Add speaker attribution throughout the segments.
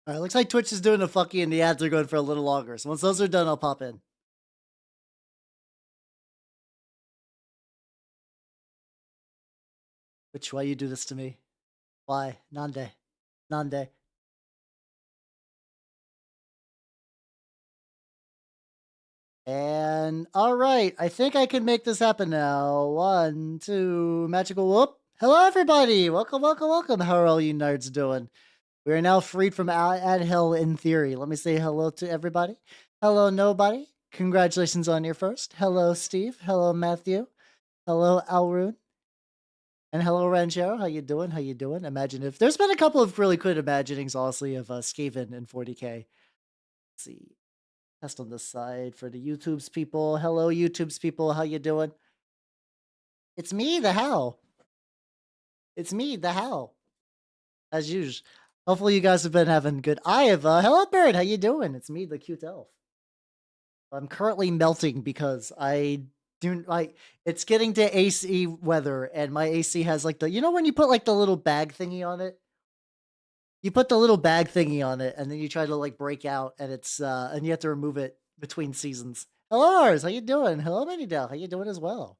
Speaker 1: All right, looks like Twitch is doing a fucky and the ads are going for a little longer. So once those are done, I'll pop in. Twitch, why you do this to me? Why? Nande. Nande. And all right, I think I can make this happen now. One, two, magical whoop. Hello, everybody. Welcome, welcome, welcome. How are all you nerds doing? We are now freed from ad hell in theory. Let me say hello to everybody. Hello, nobody. Congratulations on your first. Hello, Steve. Hello, Matthew. Hello, Alrune. And hello, Ranchero. How you doing? How you doing? Imagine if there's been a couple of really good imaginings, honestly, of Skaven in 40k. Let's see. Test on this side for the YouTube's people. Hello, YouTube's people. How you doing? It's me, the How. It's me, the How. As usual. Hopefully, you guys have been having good. I have. Hello, Bird. How you doing? It's me, the cute elf. I'm currently melting because I do like it's getting to AC weather, and my AC has like the when you put like the little bag thingy on it. You put the little bag thingy on it, and then you try to like break out, and it's and you have to remove it between seasons. Hello, Ars, how you doing? Hello, Manydell, how you doing as well?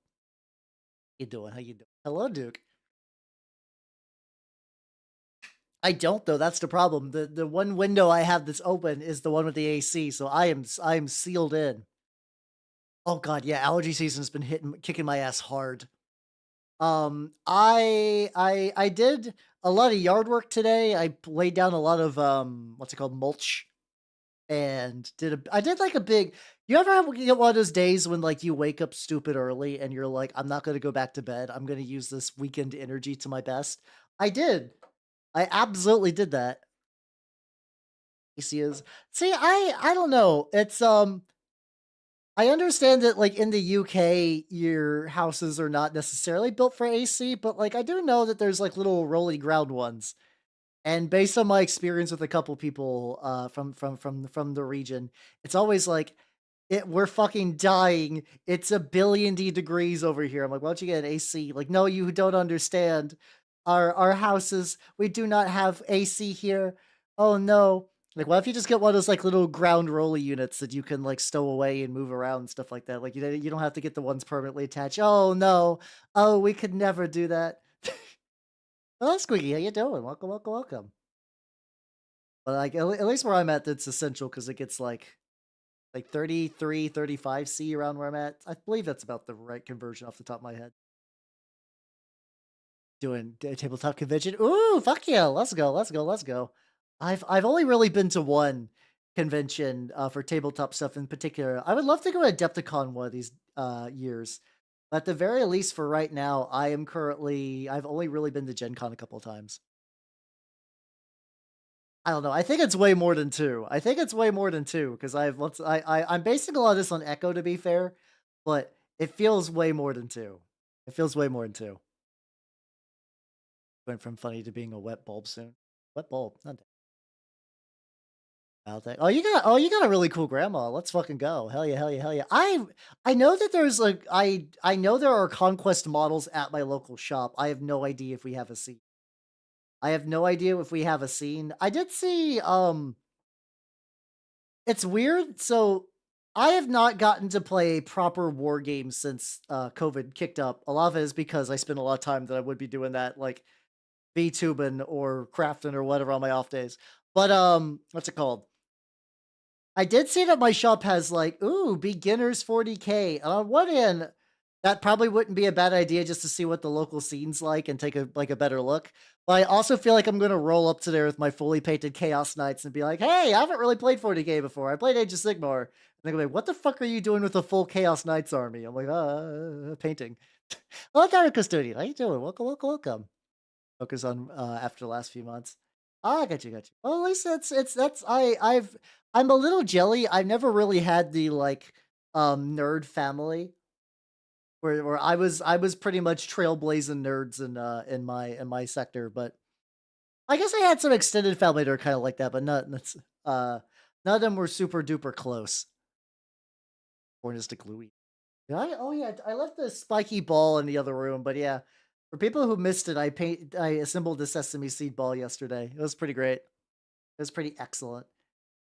Speaker 1: How you doing? How you doing? Hello, Duke. I don't though. That's the problem. The one window I have that's open is the one with the AC, so I am sealed in. Oh god, yeah, allergy season's been kicking my ass hard. I did a lot of yard work today. I laid down a lot of what's it called, mulch, and I did like a big. You ever get one of those days when like you wake up stupid early and you're like, I'm not gonna go back to bed. I'm gonna use this weekend energy to my best. I did. I absolutely did that. AC is see, I don't know. It's I understand that, like, in the UK, your houses are not necessarily built for AC, but, like, I do know that there's, like, little rolly ground ones, and based on my experience with a couple people, from the region, it's always like, we're fucking dying, it's a billion D degrees over here." I'm like, "Why don't you get an AC?" Like, "No, you don't understand. Our houses, we do not have AC here. Oh, no." Like, what if you just get one of those, like, little ground rolly units that you can, like, stow away and move around and stuff like that? Like, you don't have to get the ones permanently attached. Oh, no. Oh, we could never do that. Hello, Squeaky, how you doing? Welcome, welcome, welcome. But, like, at least where I'm at, that's essential because it gets, like 33, 35 C around where I'm at. I believe that's about the right conversion off the top of my head. Doing a tabletop convention. Ooh, fuck yeah. Let's go. Let's go. Let's go. I've only really been to one convention for tabletop stuff in particular. I would love to go to Adepticon one of these years. But at the very least for right now, I've only really been to Gen Con a couple of times. I don't know. I think it's way more than two. I think it's way more than two because I'm basing a lot of this on Echo to be fair, but it feels way more than two. It feels way more than two. Went from funny to being a wet bulb soon. Wet bulb, not out there. You got a really cool grandma. Let's fucking go. Hell yeah, hell yeah, hell yeah. I know that there's like I know there are conquest models at my local shop. I have no idea if we have a scene. I have no idea if we have a scene. I did see it's weird. So I have not gotten to play a proper war game since COVID kicked up. A lot of it is because I spend a lot of time that I would be doing that like VTubing or crafting or whatever on my off days. But what's it called? I did see that my shop has like, ooh, beginners 40k. And on one hand, that probably wouldn't be a bad idea just to see what the local scene's like and take a better look. But I also feel like I'm gonna roll up to there with my fully painted Chaos Knights and be like, hey, I haven't really played 40k before. I played Age of Sigmar. And they're gonna be like, what the fuck are you doing with a full Chaos Knights army? I'm like, painting. Hello, Direct Custodian. How you doing? Welcome, welcome, welcome. Focus on after the last few months. Ah, I got you, got you. Well, at least it's that's I'm a little jelly. I've never really had the like nerd family where I was pretty much trailblazing nerds in my sector, but I guess I had some extended family that are kind of like that, but none of them were super duper close. Born is the gluey. Oh yeah, I left the spiky ball in the other room, but yeah, for people who missed it, I assembled the sesame seed ball yesterday. It was pretty great. It was pretty excellent.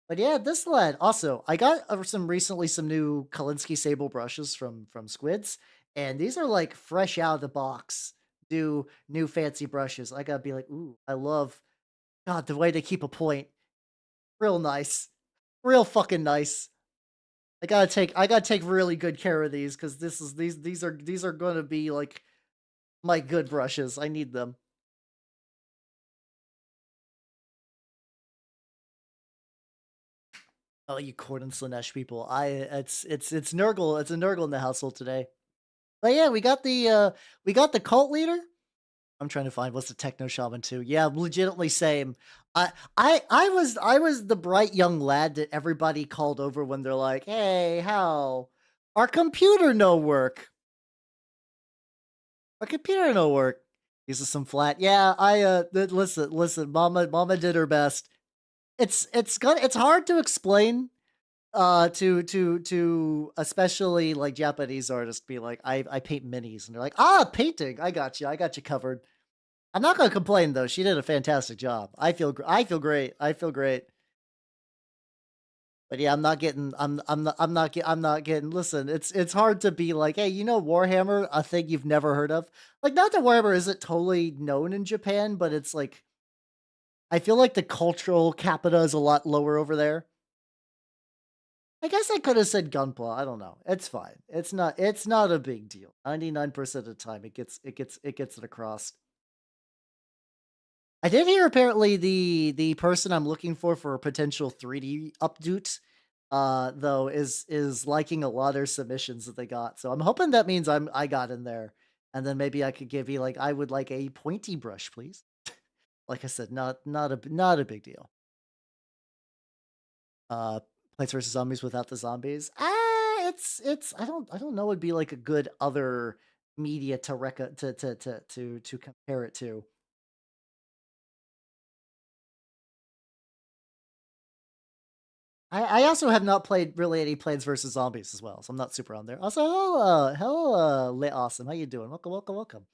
Speaker 1: But yeah, this lead also, I got some new Kolinsky Sable brushes from Squids, and these are like fresh out of the box. Do new fancy brushes. I gotta be like, ooh, I love God the way they keep a point. Real nice, real fucking nice. I gotta take really good care of these because these are gonna be like my good brushes. I need them. Oh, you Corn and Slanesh people. It's Nurgle. It's a Nurgle in the household today. But yeah, we got the cult leader. I'm trying to find what's the techno shaman too. Yeah, legitimately same. I was the bright young lad that everybody called over when they're like, "Hey, how our computer no work? Our computer no work." Uses some flat. Yeah, listen, mama did her best. It's hard to explain to especially like Japanese artists be like, I paint minis, and they're like, ah, painting, I got you covered. I'm not gonna complain though. She did a fantastic job. I feel great. I feel great. But yeah, I'm not getting. Listen, it's hard to be like, hey, you know, Warhammer, a thing you've never heard of. Like, not that Warhammer isn't totally known in Japan, but it's like I feel like the cultural capita is a lot lower over there. I guess I could have said Gunpla. I don't know. It's fine. It's not a big deal. 99% of the time it gets it across. I did hear apparently the person I'm looking for a potential 3D update, though is liking a lot of their submissions that they got. So I'm hoping that means I got in there, and then maybe I could give you like, I would like a pointy brush, please. Like I said, not a big deal. Uh, Plants vs Zombies without the zombies. It's I don't know. Would be like a good other media to to compare it to. I also have not played really any Plants vs Zombies as well, so I'm not super on there. Also, hello, Lit Awesome. How you doing? Welcome, welcome, welcome.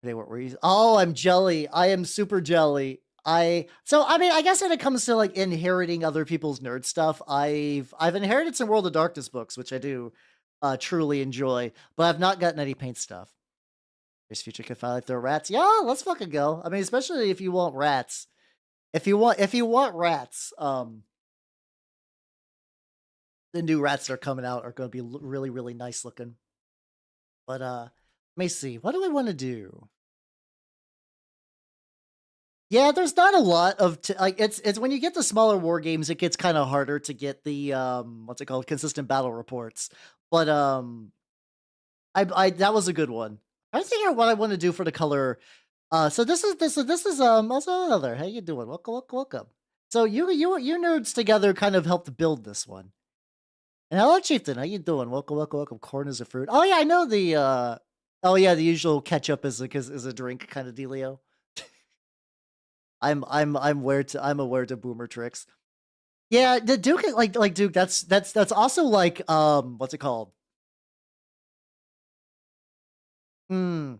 Speaker 1: Today, what were you? Oh, I'm jelly. I am super jelly. I mean, I guess when it comes to like inheriting other people's nerd stuff, I've inherited some World of Darkness books, which I do truly enjoy, but I've not gotten any paint stuff. There's future could finally throw rats. Yeah, let's fucking go. I mean, especially if you want rats. If you want rats, the new rats that are coming out are going to be really really nice looking. But let me see. What do I want to do? Yeah, there's not a lot of like it's when you get the smaller war games, it gets kind of harder to get the what's it called, consistent battle reports. But I that was a good one. I think what I want to do for the color. So this is also another. How you doing? Welcome, welcome, welcome. So you nerds together kind of helped build this one. And hello, Chieftain. How you doing? Welcome, welcome, welcome. Corn is a fruit. Oh yeah, I know the. Oh yeah, the usual ketchup is a drink kind of dealio. I'm aware to boomer tricks. Yeah, the Duke like Duke. That's also like what's it called? Hmm.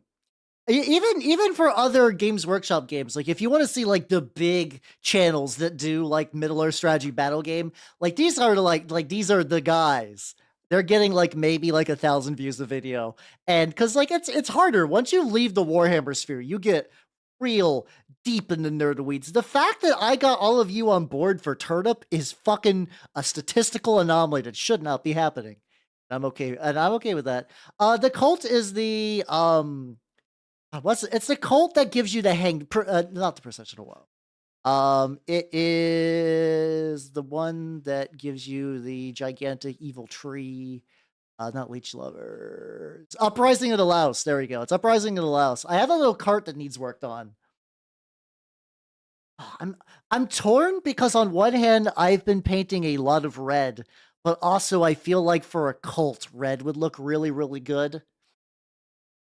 Speaker 1: Even for other Games Workshop games, like if you want to see like the big channels that do like Middle Earth strategy battle game, like these are these are the guys. They're getting like maybe like 1,000 views a video, and because like it's harder once you leave the Warhammer sphere, you get real deep in the nerd weeds. The fact that I got all of you on board for Turnip is fucking a statistical anomaly that should not be happening. I'm okay with that. The cult is the it's the cult that gives you the not the processional wow. It is the one that gives you the gigantic evil tree. Not leech lovers. Uprising of the Louse. There we go. It's Uprising of the Louse. I have a little cart that needs worked on. I'm torn because on one hand I've been painting a lot of red, but also I feel like for a cult, red would look really really good.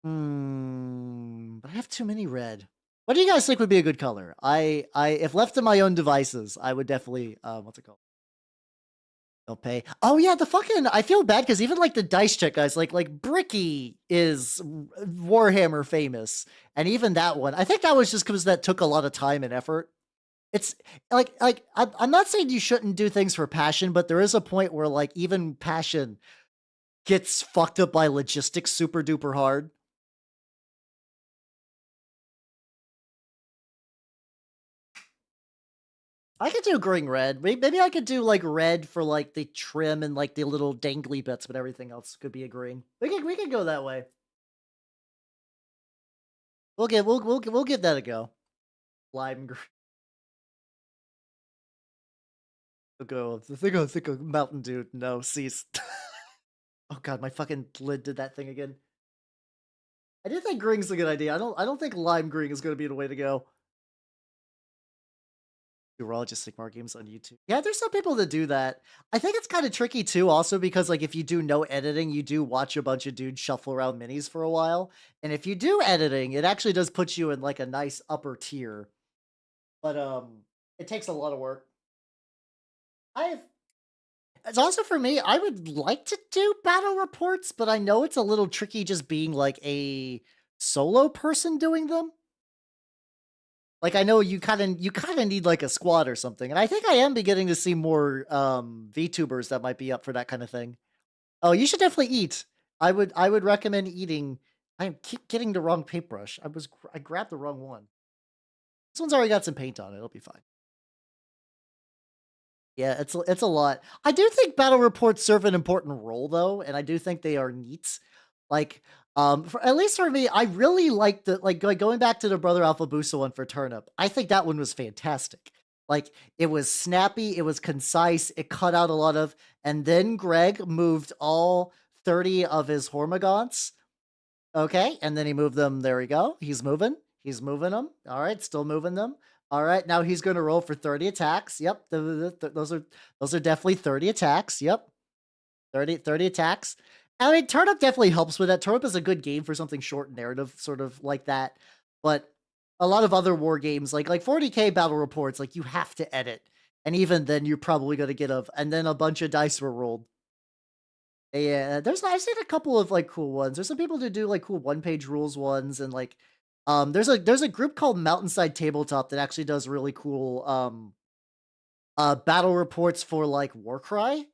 Speaker 1: But I have too many red. What do you guys think would be a good color? If left to my own devices, I would definitely, what's it called? Don't pay. Oh yeah, the fucking, I feel bad because even like the dice check guys, like Bricky is Warhammer famous, and even that one, I think that was just because that took a lot of time and effort. It's I'm not saying you shouldn't do things for passion, but there is a point where, like, even passion gets fucked up by logistics super duper hard. I could do green red. Maybe I could do, like, red for, like, the trim and, like, the little dangly bits, but everything else could be a green. We could go that way. We'll give that a go. Lime green. We'll go. I think of Mountain Dew. No, cease. Oh god, my fucking lid did that thing again. I do think green's a good idea. I don't think lime green is gonna be the way to go. Urologist Sigmar games on YouTube. Yeah, there's some people that do that. I think it's kind of tricky too, also because like if you do no editing, you do watch a bunch of dudes shuffle around minis for a while. And if you do editing, it actually does put you in like a nice upper tier. But it takes a lot of work. I've it's also for me, I would like to do battle reports, but I know it's a little tricky just being like a solo person doing them. Like, I know you kinda need, like, a squad or something, and I think I am beginning to see more, VTubers that might be up for that kinda thing. Oh, you should definitely eat. I would recommend eating. I keep getting the wrong paintbrush. I grabbed the wrong one. This one's already got some paint on it, it'll be fine. Yeah, it's a lot. I do think battle reports serve an important role though, and I do think they are neat. Like, for at least for me, I really like the going back to the Brother Alpha Booster one for Turnip. I think that one was fantastic. Like, it was snappy, it was concise, it cut out a lot of, and then Greg moved all 30 of his Hormagaunts. Okay, and then he moved them. There we go. He's moving. He's moving them. All right, still moving them. All right, now he's going to roll for 30 attacks. Yep, those are definitely 30 attacks. Yep, 30 attacks. I mean, Turnip definitely helps with that. Turnip is a good game for something short narrative, sort of like that. But a lot of other war games, like 40K battle reports, like you have to edit, and even then, you're probably going to get and then a bunch of dice were rolled. Yeah, I've seen a couple of, like, cool ones. There's some people who do, like, cool one-page rules ones, and, like, there's a group called Mountainside Tabletop that actually does really cool, battle reports for, like, Warcry,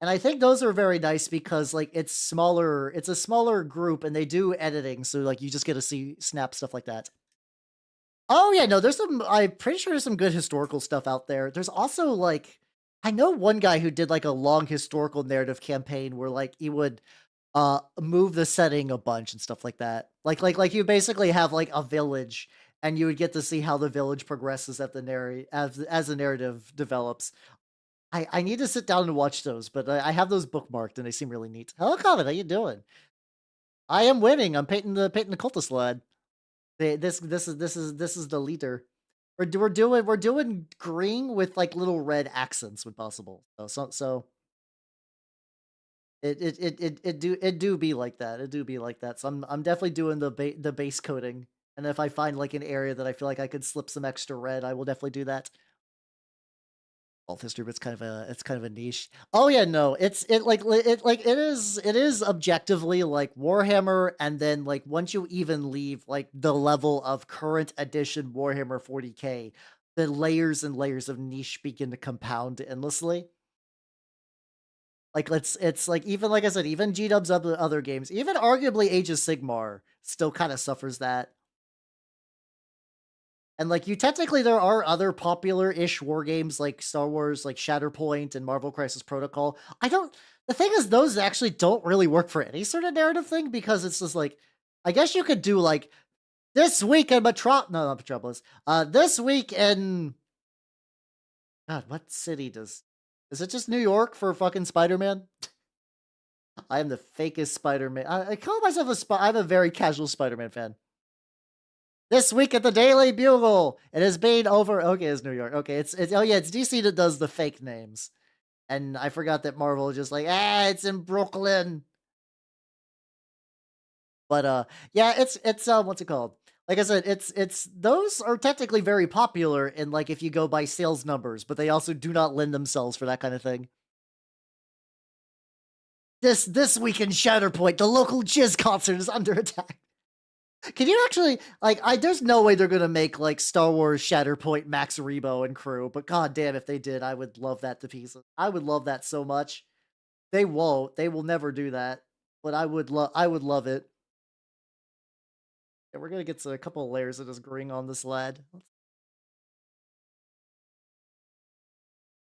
Speaker 1: and I think those are very nice because, like, it's a smaller group, and they do editing, so, like, you just get to see snap stuff like that. Oh, yeah, no, I'm pretty sure there's some good historical stuff out there. There's also, like, I know one guy who did, like, a long historical narrative campaign where, like, he would, move the setting a bunch and stuff like that. Like, you basically have, like, a village, and you would get to see how the village progresses at the as the narrative develops. I need to sit down and watch those, but I have those bookmarked, and they seem really neat. Hello, Comet, how you doing? I am winning. I'm painting the cultist lad. This is the leader. We're doing green with like little red accents when possible. So it do be like that. It do be like that. So I'm definitely doing the base coating. And if I find like an area that I feel like I could slip some extra red, I will definitely do that. Alt history, but it's kind of a niche. Oh yeah, no, it is objectively like Warhammer, and then like once you even leave like the level of current edition Warhammer 40K, the layers and layers of niche begin to compound endlessly. Like it's like even like I said, even G-Dub's other games, even arguably Age of Sigmar still kind of suffers that. And, like, you technically there are other popular-ish war games like Star Wars, like Shatterpoint and Marvel Crisis Protocol. I don't the thing is those actually don't really work for any sort of narrative thing because it's just like I guess you could do, like, this week in not Metropolis, this week in God, what city does is it just New York for fucking Spider-Man? I am the fakest Spider-Man I call myself I'm a very casual Spider-Man fan. This week at the Daily Bugle, it has been over. Okay, it's New York. Okay, it's oh yeah, it's DC that does the fake names, and I forgot that Marvel is just like it's in Brooklyn. But yeah, it's what's it called? Like I said, it's those are technically very popular in like if you go by sales numbers, but they also do not lend themselves for that kind of thing. This week in Shatterpoint, the local jizz concert is under attack. Can you actually like? I There's no way they're gonna make like Star Wars Shatterpoint Max Rebo and crew, but god damn, if they did, I would love that to pieces. I would love that so much. They won't. They will never do that. But I would love it. Yeah, we're gonna get to a couple of layers of this green on this lad.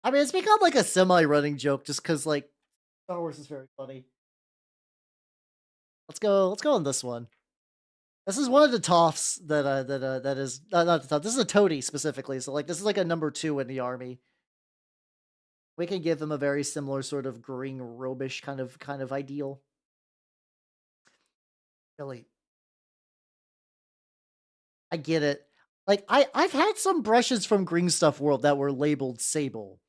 Speaker 1: I mean, it's become like a semi-running joke just because like Star Wars is very funny. Let's go on this one. This is one of the Toffs that is not the Toff. This is a Toady specifically. So like this is like a number 2 in the army. We can give him a very similar sort of green robish kind of ideal. Really, I get it. Like I've had some brushes from Green Stuff World that were labeled Sable,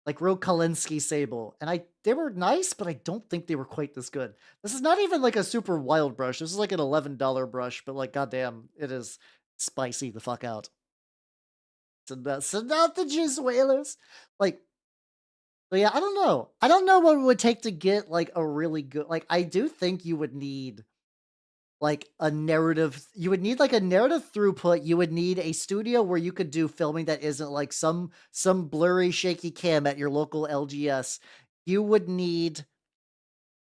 Speaker 1: like real Kalinsky Sable, and they were nice, but I don't think they were quite this good. This is not even like a super wild brush. This is like an $11 brush, but like goddamn, it is spicy the fuck out. Send out the juice whalers. Like, but yeah, I don't know. I don't know what it would take to get like a really good. Like, I do think you would need like a narrative. You would need like a narrative throughput. You would need a studio where you could do filming that isn't like some blurry, shaky cam at your local LGS. You would need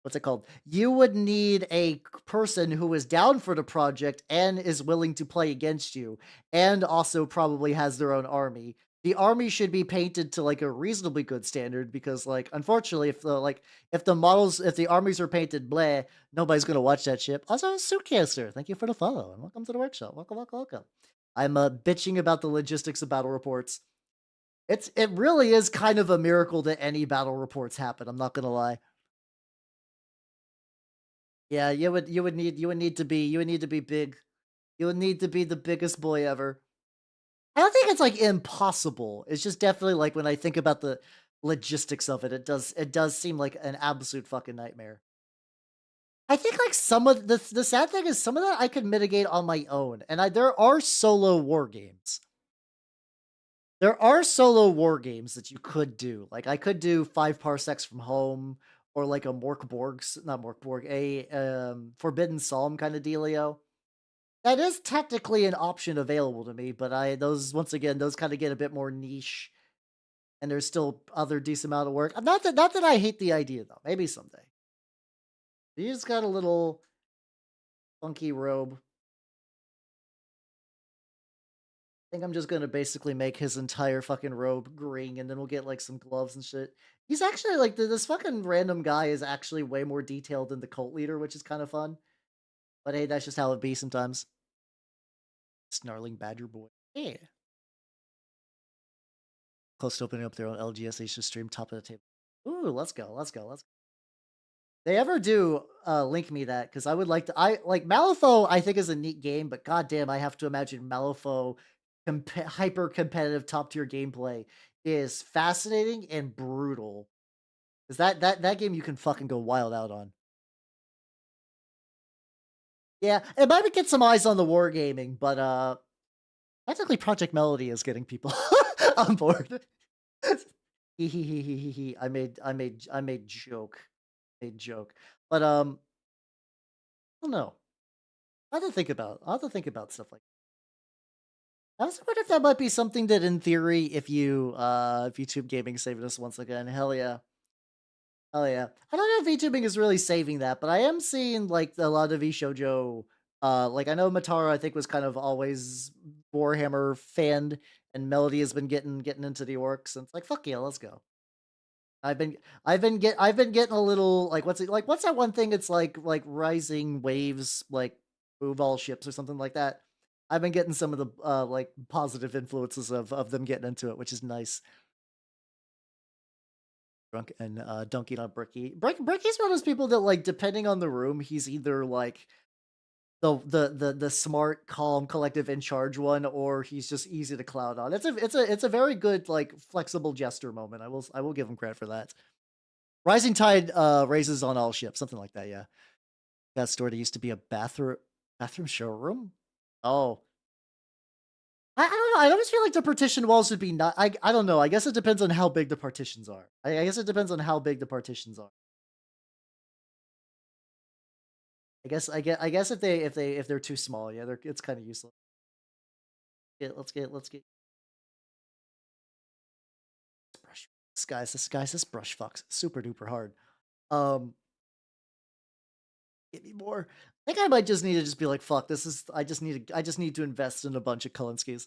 Speaker 1: what's it called? You would need a person who is down for the project and is willing to play against you, and also probably has their own army. The army should be painted to like a reasonably good standard because, like, unfortunately, if the armies are painted bleh, nobody's gonna watch that shit. Also, Suitcaster, thank you for the follow and welcome to the workshop. Welcome, welcome, welcome. I'm bitching about the logistics of battle reports. It really is kind of a miracle that any battle reports happen. I'm not gonna lie. Yeah, you would need to be big. You would need to be the biggest boy ever. I don't think it's like impossible. It's just definitely like when I think about the logistics of it, it does seem like an absolute fucking nightmare. I think like some of the sad thing is some of that I could mitigate on my own, and there are solo war games. There are solo war games that you could do. Like I could do 5 parsecs from home, or like a not Morkborg, a Forbidden Psalm kind of dealio. That is technically an option available to me, but those once again, those kinda get a bit more niche, and there's still other decent amount of work. Not that I hate the idea, though, maybe someday. He's got a little funky robe. I think I'm just gonna basically make his entire fucking robe green, and then we'll get, like, some gloves and shit. He's actually, like, this fucking random guy is actually way more detailed than the cult leader, which is kinda fun. But hey, that's just how it be sometimes. Snarling badger boy. Yeah. Close to opening up their own LGS, they should stream top of the table. Ooh, let's go, let's go, let's they ever do, link me that because I would like to I like Malifaux, I think is a neat game, but goddamn, I have to imagine Malifaux hyper competitive top tier gameplay is fascinating and brutal. Is that game you can fucking go wild out on. Yeah, it might get some eyes on the wargaming, but technically Project Melody is getting people on board. Hee. I made joke. Made joke. But I don't know. I have to think about stuff like I also wonder if that might be something that in theory, if YouTube gaming saving us once again, hell yeah. Hell yeah. I don't know if VTubing is really saving that, but I am seeing like a lot of eShoujo. Like I know Matara, I think, was kind of always Warhammer fan, and Melody has been getting into the orcs, and it's like fuck yeah, let's go. I've been getting a little like what's that one thing? It's like rising waves, like move all ships or something like that. I've been getting some of the like positive influences of them getting into it, which is nice. Drunk and dunking on Bricky. Bricky's one of those people that like depending on the room, he's either like the smart, calm, collective in charge one, or he's just easy to clown on. It's a very good like flexible jester moment. I will give him credit for that. Rising tide raises on all ships, something like that. Yeah, that store that used to be a bathroom showroom. Oh, I don't know. I always feel like the partition walls would be not. I don't know. I guess it depends on how big the partitions are. I guess it depends on how big the partitions are. I guess if they're too small, yeah, it's kind of useless. Let's get this brush. This brush fucks super duper hard. Um, Get me more. I think I might just need to just be like, fuck, this is I just need to invest in a bunch of Kalinskis.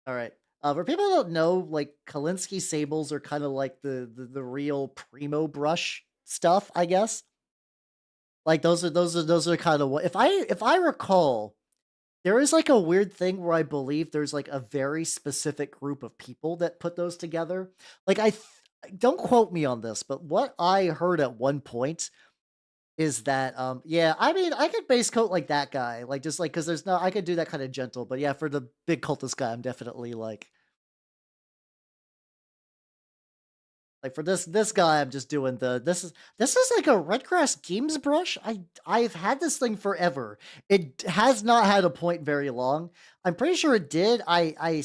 Speaker 1: All right. For people who don't know, like Kalinsky sables are kind of like the real primo brush stuff, I guess. Like those are kind of what if I recall, there is like a weird thing where I believe there's like a very specific group of people that put those together. Like don't quote me on this, but what I heard at one point is that yeah, I mean I could base coat like that guy, like just like because there's no I could do that kind of gentle, but yeah, for the big cultist guy, I'm definitely like for this guy, I'm just doing this is like a Redgrass Games brush. I've had this thing forever. It has not had a point very long. I'm pretty sure it did. I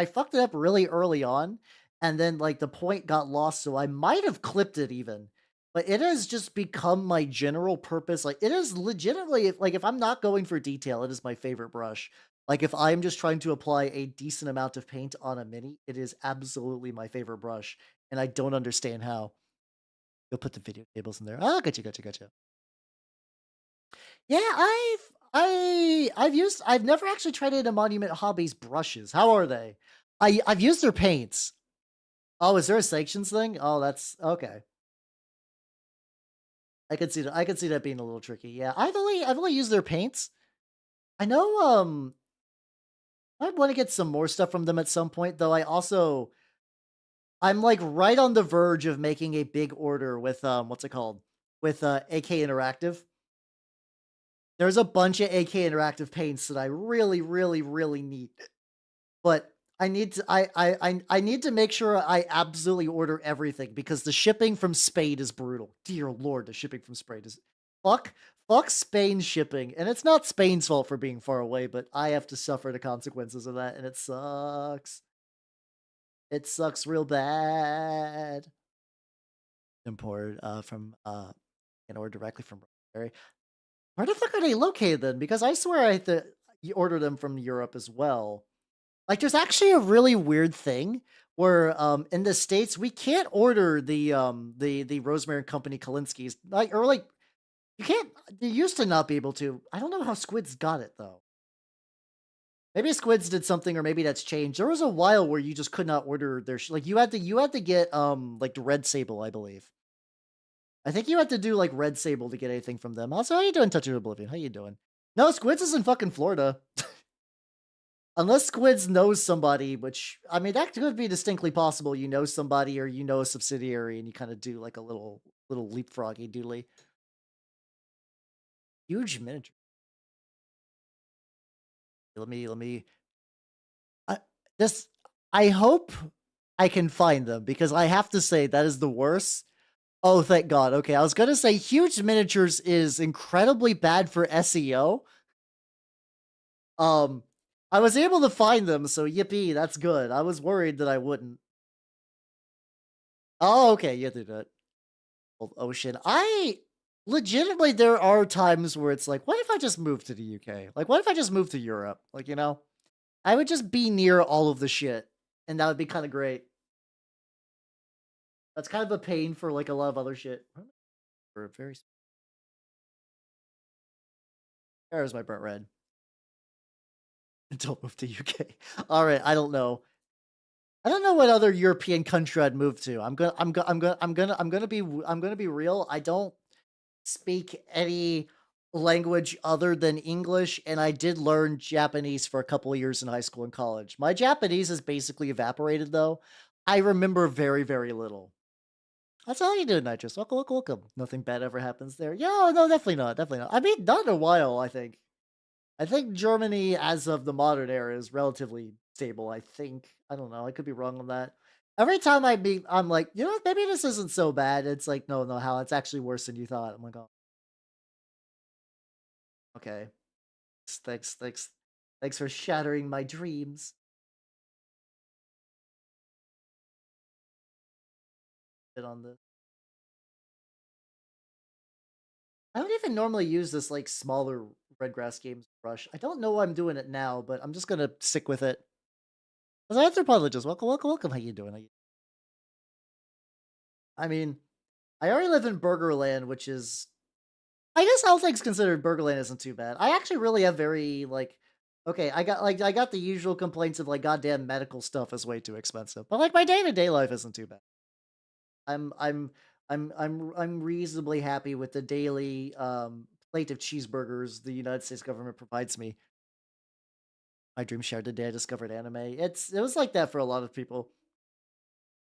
Speaker 1: fucked it up really early on, and then like the point got lost, so I might have clipped it even. But it has just become my general purpose. Like it is legitimately like if I'm not going for detail, it is my favorite brush. Like if I'm just trying to apply a decent amount of paint on a mini, it is absolutely my favorite brush and I don't understand how. You'll put the video tables in there. Oh, gotcha. Yeah, I've never actually tried it in Monument Hobbies brushes. How are they? I've used their paints. Oh, is there a sanctions thing? Oh, that's okay. I could see that being a little tricky. Yeah, I've only used their paints. I know I want to get some more stuff from them at some point, though I'm like right on the verge of making a big order with what's it called? With AK Interactive. There's a bunch of AK Interactive paints that I really, really, really need, but I need to I need to make sure I absolutely order everything because the shipping from Spain is brutal. Dear lord, the shipping from Spain is fuck fuck Spain shipping, and it's not Spain's fault for being far away, but I have to suffer the consequences of that, and it sucks. It sucks real bad. Import from and or directly from Raspberry. Where the fuck are they located then? Because I swear I had to you order them from Europe as well. Like, there's actually a really weird thing where, in the States, we can't order the Rosemary and Company Kalinskis. Like, you can't you used to not be able to. I don't know how Squids got it, though. Maybe Squids did something or maybe that's changed. There was a while where you just could not order their like, you had to get, like, the Red Sable, I believe. I think you had to do, like, Red Sable to get anything from them. Also, how you doing, Touch of Oblivion? How you doing? No, Squids is in fucking Florida. Unless Squids knows somebody, which I mean that could be distinctly possible. You know somebody or you know a subsidiary and you kind of do like a little leapfroggy doodly. Huge miniature. Let me I, this I hope I can find them because I have to say that is the worst. Oh, thank God. Okay, I was gonna say huge miniatures is incredibly bad for SEO. Um, I was able to find them, so yippee, that's good. I was worried that I wouldn't. Oh, okay, you have to do that. Ocean. I legitimately there are times where it's like, what if I just moved to the UK? Like, what if I just moved to Europe? Like, I would just be near all of the shit, and that would be kind of great. That's kind of a pain for like a lot of other shit. For a very there's my burnt red. Don't move to UK. All right, I don't know. I don't know what other European country I'd move to. I'm gonna be real. I don't speak any language other than English, and I did learn Japanese for a couple of years in high school and college. My Japanese is basically evaporated, though. I remember very, very little. That's all you do, Nitrous. Welcome, welcome, welcome. Nothing bad ever happens there. Yeah, no, definitely not. Definitely not. I mean, not in a while, I think. I think Germany, as of the modern era, is relatively stable, I think. I don't know. I could be wrong on that. Every time I'm like, maybe this isn't so bad. It's like, no, no, how it's actually worse than you thought. I'm like, oh, okay. Thanks for shattering my dreams. Bit on the I don't even normally use this, like, smaller red grass games brush. I don't know why I'm doing it now, but I'm just gonna stick with it. As anthropologist, welcome, welcome, welcome. How you doing? I mean, I already live in Burgerland, which is, I guess all things considered, Burgerland isn't too bad. I actually really have very, like, okay, I got the usual complaints of, like, goddamn medical stuff is way too expensive, but, like, my day-to-day life isn't too bad. I'm I'm I'm reasonably happy with the daily, plate of cheeseburgers the United States government provides me. My dream shared the day I discovered anime. It was like that for a lot of people.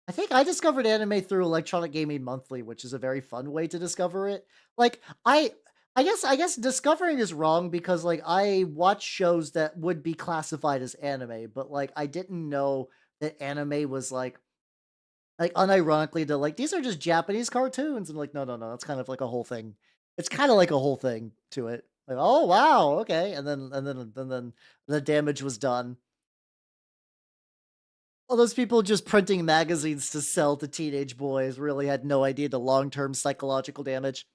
Speaker 1: I think I discovered anime through Electronic Gaming Monthly, which is a very fun way to discover it. Like, I guess discovering is wrong because, like, I watch shows that would be classified as anime, but, like, I didn't know that anime was, like, unironically, they're like, "These are just Japanese cartoons." And like, "No, no, no, it's kind of like a whole thing." It's kinda like a whole thing to it. Like, "Oh, wow, okay." And then the damage was done. All those people just printing magazines to sell to teenage boys really had no idea the long-term psychological damage.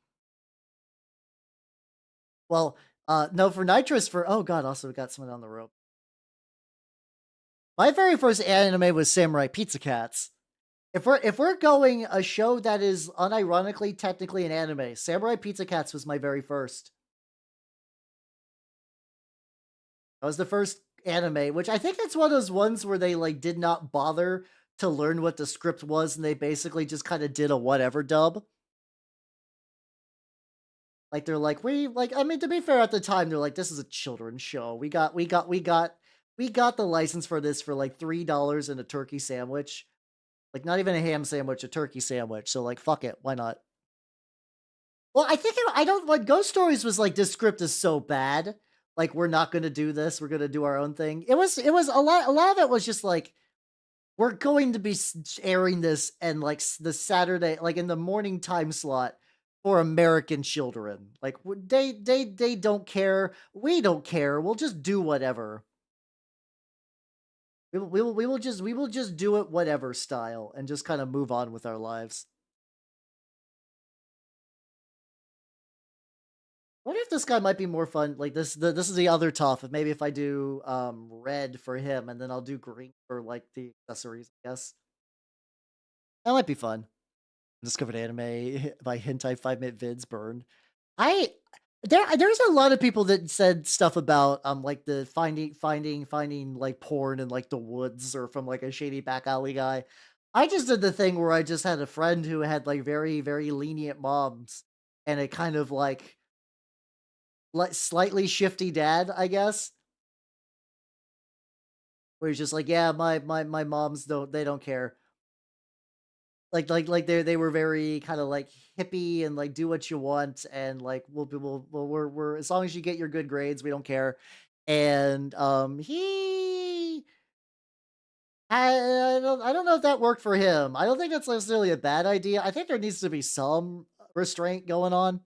Speaker 1: Well, no, for nitrous for oh god, also we got someone on the rope. My very first anime was Samurai Pizza Cats. If we're going a show that is unironically technically an anime, Samurai Pizza Cats was my very first. That was the first anime, which I think it's one of those ones where they, like, did not bother to learn what the script was, and they basically just kinda did a whatever dub. Like, they're like, "We" like, I mean, to be fair, at the time, they're like, "This is a children's show. We got the license for this for, like, $3 and a turkey sandwich." Like, not even a ham sandwich, a turkey sandwich, so, like, fuck it, why not? Well, I think I don't like, Ghost Stories was like, "This script is so bad, like, we're not gonna do this, we're gonna do our own thing." It was a lot of it was just like, "We're going to be airing this and, like, the Saturday like, in the morning time slot for American children." Like, they don't care, we don't care, we'll just do whatever. We will just do it whatever style and just kinda move on with our lives. Wonder if this guy might be more fun. Like this is the other Toff. Maybe if I do red for him and then I'll do green for like the accessories, I guess. That might be fun. Discovered anime by hentai 5-minute vids burned. I there's a lot of people that said stuff about like the finding like porn in like the woods or from like a shady back alley guy. I just did the thing where I just had a friend who had like very, very lenient moms and a kind of like slightly shifty dad, I guess. Where he's just like, "Yeah, my moms don't care." Like they were very kinda like hippie and like do what you want and like we're as long as you get your good grades, we don't care. And I don't know if that worked for him. I don't think that's necessarily a bad idea. I think there needs to be some restraint going on.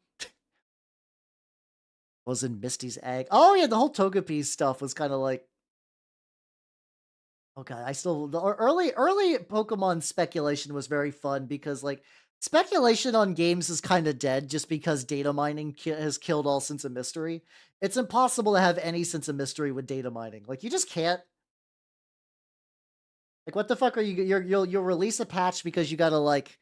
Speaker 1: Was in Misty's egg. Oh yeah, the whole Togepi stuff was kinda like, okay, I still the early Pokemon speculation was very fun because like speculation on games is kind of dead just because data mining has killed all sense of mystery. It's impossible to have any sense of mystery with data mining. Like you just can't. Like what the fuck are you'll release a patch because you got to like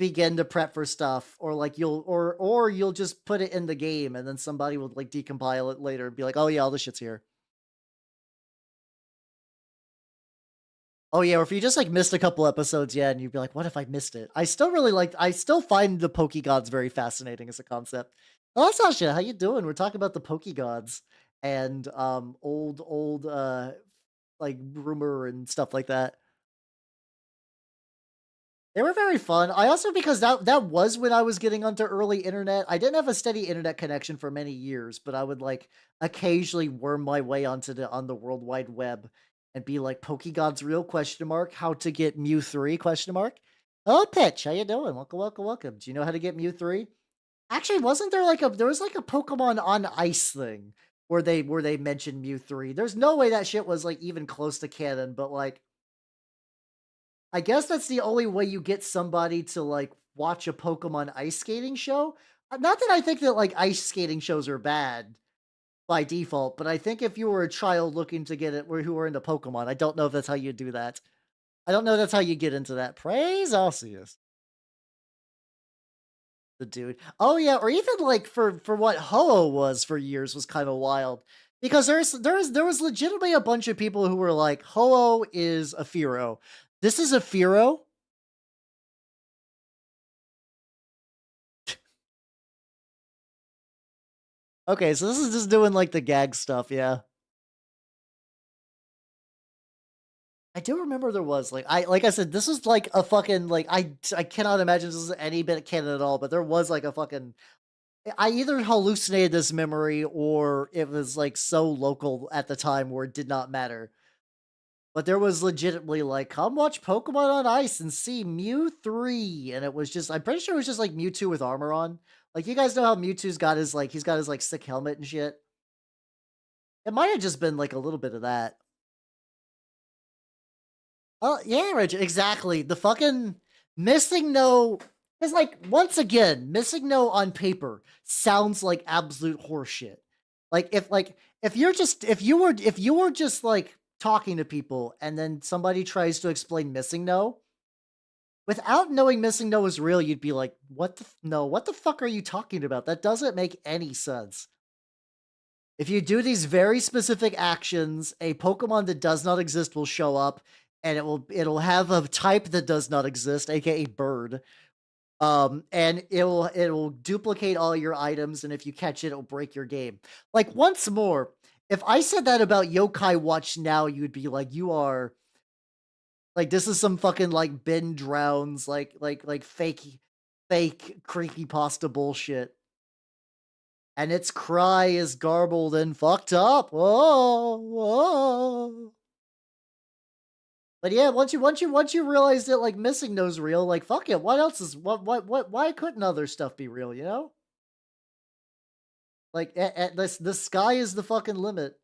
Speaker 1: begin to prep for stuff or like or you'll just put it in the game and then somebody will like decompile it later and be like, "Oh yeah, all this shit's here." Oh, yeah, or if you just, like, missed a couple episodes, yeah, and you'd be like, "What if I missed it?" I still find the Pokegods very fascinating as a concept. Oh, Sasha, how you doing? We're talking about the Pokegods and, old, like, rumor and stuff like that. They were very fun. I also because that was when I was getting onto early internet. I didn't have a steady internet connection for many years, but I would like occasionally worm my way onto the on the World Wide Web and be like Pokegod's real question mark, how to get Mew 3 question mark. Oh Pitch, how you doing? Welcome, welcome, welcome. Do you know how to get Mew 3? Actually, wasn't there like a there was like a Pokemon on Ice thing where they mentioned Mew 3. There's no way that shit was like even close to canon, but like I guess that's the only way you get somebody to, like, watch a Pokemon ice skating show. Not that I think that, like, ice skating shows are bad by default, but I think if you were a child looking to get it or who were into Pokemon, I don't know if that's how you do that. I don't know that's how you get into that. Praise Arceus, the dude. Oh, yeah, or even, like, for what Ho-Oh was for years was kinda wild. Because there was legitimately a bunch of people who were like, "Ho-Oh is a Fearow. This is a Fearow?" Okay, so this is just doing, like, the gag stuff, yeah. I do remember there was, like I said, this was like a fucking, like, I cannot imagine this is any bit canon at all, but there was, like, a fucking I either hallucinated this memory or it was, like, so local at the time where it did not matter. But there was legitimately, like, "Come watch Pokemon on Ice and see Mew 3," and it was just I'm pretty sure it was just, like, Mewtwo with armor on. Like, you guys know how Mewtwo's got his, like he's got his, like, sick helmet and shit? It might have just been, like, a little bit of that. Oh, yeah, Reggie, exactly. The fucking missing no is like once again, missing no on paper sounds like absolute horseshit. If you're just if you were just like talking to people and then somebody tries to explain missing no without knowing missing no is real, you'd be like, what the no, what the fuck are you talking about? That doesn't make any sense. If you do these very specific actions, a Pokemon that does not exist will show up, and it'll have a type that does not exist, aka bird. And it'll duplicate all your items, and if you catch it, it'll break your game. Like once more, if I said that about Yokai Watch now, you'd be like, you are like this is some fucking like Ben Drowns, like fake creepypasta bullshit. And its cry is garbled and fucked up. Whoa, whoa. But yeah, once you realize that like missing no's real, like fuck it. What else is what why couldn't other stuff be real, you know? Like at this the sky is the fucking limit.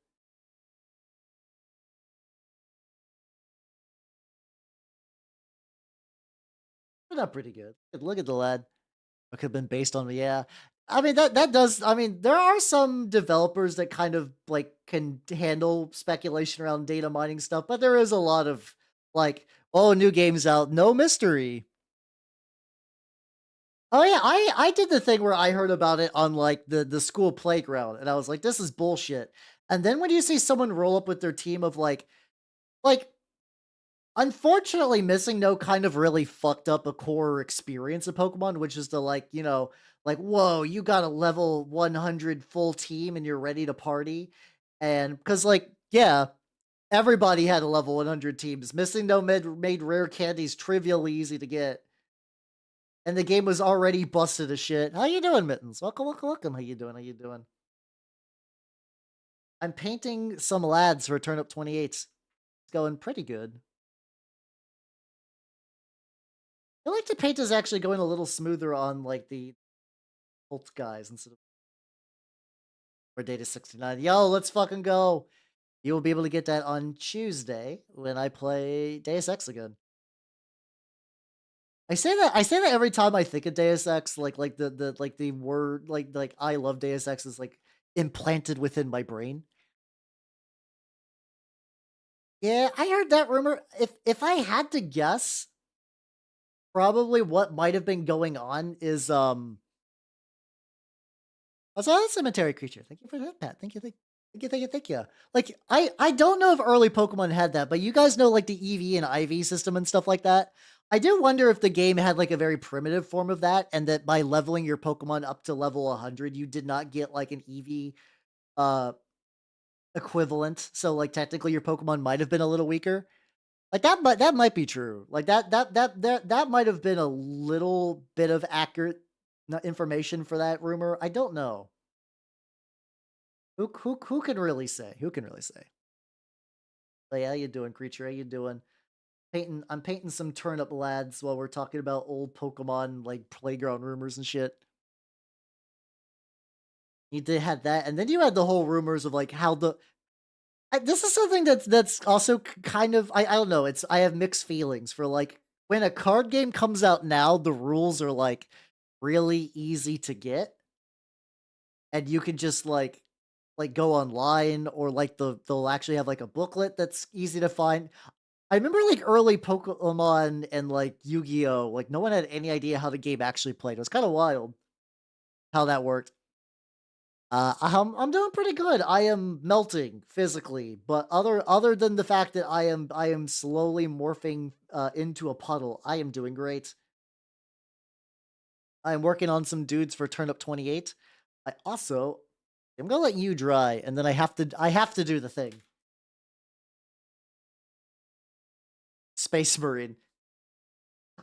Speaker 1: Turned out pretty good. Look at the lad. It could have been based on yeah. I mean that does I mean there are some developers that kind of like can handle speculation around data mining stuff, but there is a lot of like, oh, new game's out, no mystery. Oh yeah, I did the thing where I heard about it on like the school playground and I was like, this is bullshit. And then when you see someone roll up with their team of like unfortunately, Missing No kind of really fucked up a core experience of Pokemon, which is the like, you know, like, whoa, you got a level 100 full team and you're ready to party. And because, like, yeah, everybody had a level 100 teams. Missing No made rare candies trivially easy to get. And the game was already busted as shit. How you doing, Mittens? Welcome, welcome, welcome. How you doing? How you doing? I'm painting some lads for Turnip28. It's going pretty good. I like the paint is actually going a little smoother on like the Bolt guys instead of or Data 69. Yo, let's fucking go. You will be able to get that on Tuesday when I play Deus Ex again. I say that every time I think of Deus Ex, like the word like I love Deus Ex is like implanted within my brain. Yeah, I heard that rumor. If I had to guess, probably what might have been going on is also, a cemetery creature. Thank you for that, Pat. Thank you. Like, I don't know if early Pokemon had that, but you guys know like the EV and IV system and stuff like that. I do wonder if the game had like a very primitive form of that, and that by leveling your Pokemon up to level 100, you did not get like an EV uh equivalent. So like technically your Pokemon might have been a little weaker. Like that might be true. Like that might have been a little bit of accurate information for that rumor. I don't know. Who can really say? Who can really say? Like, how you doing, creature? How you doing? I'm painting some turnip lads while we're talking about old Pokemon like playground rumors and shit. You did had that, and then you had the whole rumors of like how the this is something that's also kind of I don't know. It's I have mixed feelings for like when a card game comes out now, the rules are like really easy to get, and you can just go online or they'll actually have like a booklet that's easy to find. I remember like early Pokemon and like Yu-Gi-Oh! Like no one had any idea how the game actually played. It was kind of wild how that worked. I'm doing pretty good. I am melting physically, but other than the fact that I am slowly morphing into a puddle, I am doing great. I'm working on some dudes for Turnip28. I'm gonna let you dry, and then I have to do the thing. Space Marine.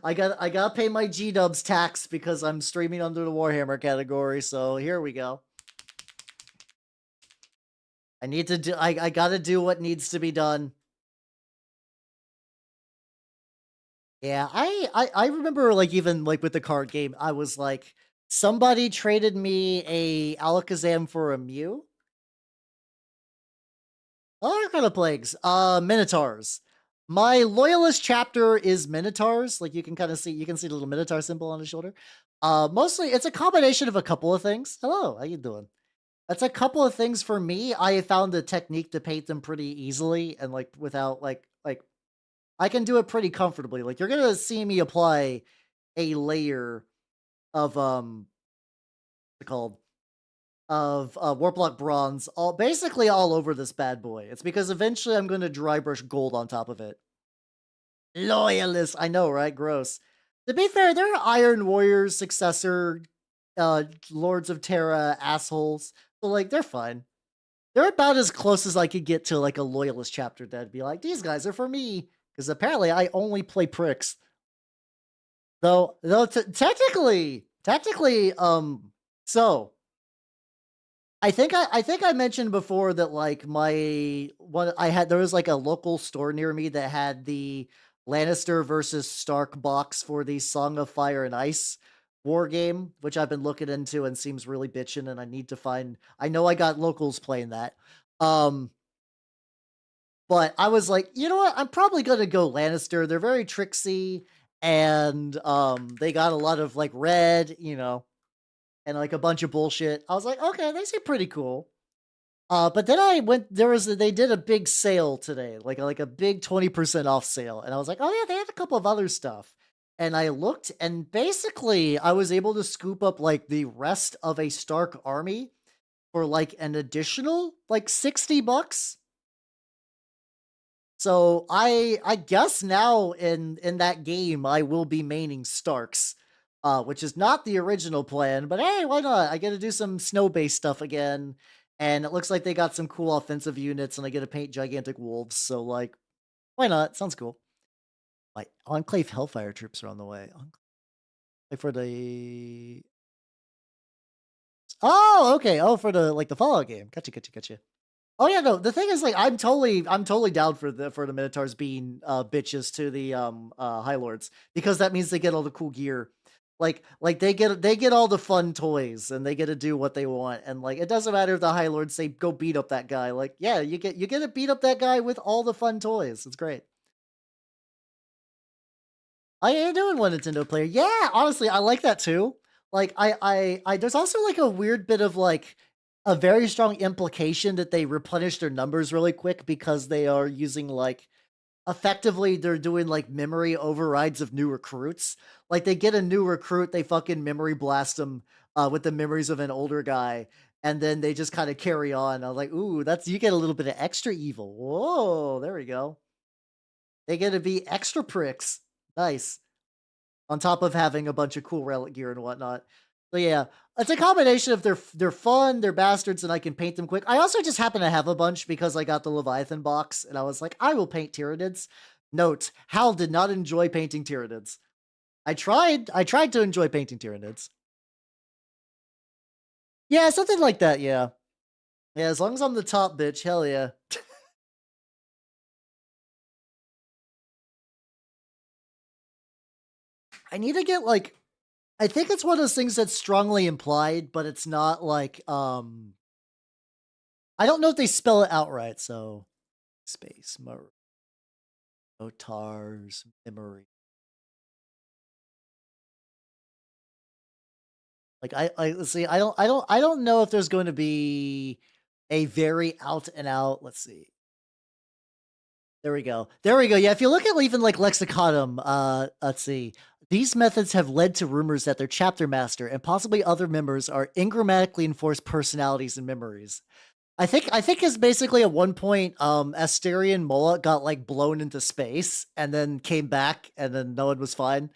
Speaker 1: I gotta pay my G-dubs tax because I'm streaming under the Warhammer category. So here we go. I gotta do what needs to be done. Yeah, I remember like even like with the card game, I was like, somebody traded me a Alakazam for a Mew. Other kind of plagues, Minotaurs. My loyalist chapter is Minotaurs. Like you can see the little Minotaur symbol on his shoulder. Mostly it's a combination of a couple of things. Hello, how you doing? That's a couple of things for me. I have found a technique to paint them pretty easily and like without I can do it pretty comfortably. Like you're gonna see me apply a layer of what's it called of Warplock bronze all over this bad boy. It's because eventually I'm gonna dry brush gold on top of it. Loyalist, I know, right? Gross. To be fair, they're Iron Warriors successor, Lords of Terra assholes. So like they're fine. They're about as close as I could get to like a loyalist chapter that'd be like, these guys are for me. Because apparently I only play pricks. Though technically, so I think I mentioned before that like my one I had there was like a local store near me that had the Lannister versus Stark box for the Song of Fire and Ice war game, which I've been looking into and seems really bitchin', and I need to find I know I got locals playing that. Um, but I was like, you know what? I'm probably gonna go Lannister. They're very tricksy and they got a lot of like red, and like a bunch of bullshit. I was like, okay, they seem pretty cool. But then I went. They did a big sale today, like a big 20% off sale, and I was like, oh yeah, they had a couple of other stuff. And I looked, and basically, I was able to scoop up like the rest of a Stark army for like an additional like $60. So I guess now in that game I will be maining Starks, which is not the original plan, but hey, why not? I get to do some snow-based stuff again, and it looks like they got some cool offensive units, and I get to paint gigantic wolves. So like, why not? Sounds cool. My Enclave Hellfire troops are on the way. For the oh, okay. Oh, for the like the Fallout game. Gotcha. Oh yeah, no. The thing is, like, I'm totally down for the Minotaurs being bitches to the High Lords because that means they get all the cool gear. Like they get all the fun toys and they get to do what they want. And like it doesn't matter if the High Lords say go beat up that guy. Like, yeah, you get to beat up that guy with all the fun toys. It's great. I am doing one Nintendo player. Yeah, honestly, I like that too. Like there's also like a weird bit of like a very strong implication that they replenish their numbers really quick because they are using like effectively they're doing like memory overrides of new recruits. Like they get a new recruit, they fucking memory blast them with the memories of an older guy, and then they just kind of carry on. I was like, ooh, that's you get a little bit of extra evil. Whoa, there we go. They get to be extra pricks. Nice. On top of having a bunch of cool relic gear and whatnot. So yeah, it's a combination of they're fun, they're bastards, and I can paint them quick. I also just happen to have a bunch because I got the Leviathan box, and I was like, I will paint Tyranids. Note: Hal did not enjoy painting Tyranids. I tried to enjoy painting Tyranids. Yeah, something like that. Yeah, yeah. As long as I'm the top bitch, hell yeah. I need to get like I think it's one of those things that's strongly implied, but it's not like I don't know if they spell it outright, so space Motars memory. Like, let's see, I don't know if there's going to be a very out and out, let's see. There we go. There we go. Yeah, if you look at even like Lexiconum, let's see. These methods have led to rumors that their chapter master and possibly other members are ingrammatically enforced personalities and memories. I think it's basically at one point, Asterion Mola got like blown into space and then came back and then no one was fine.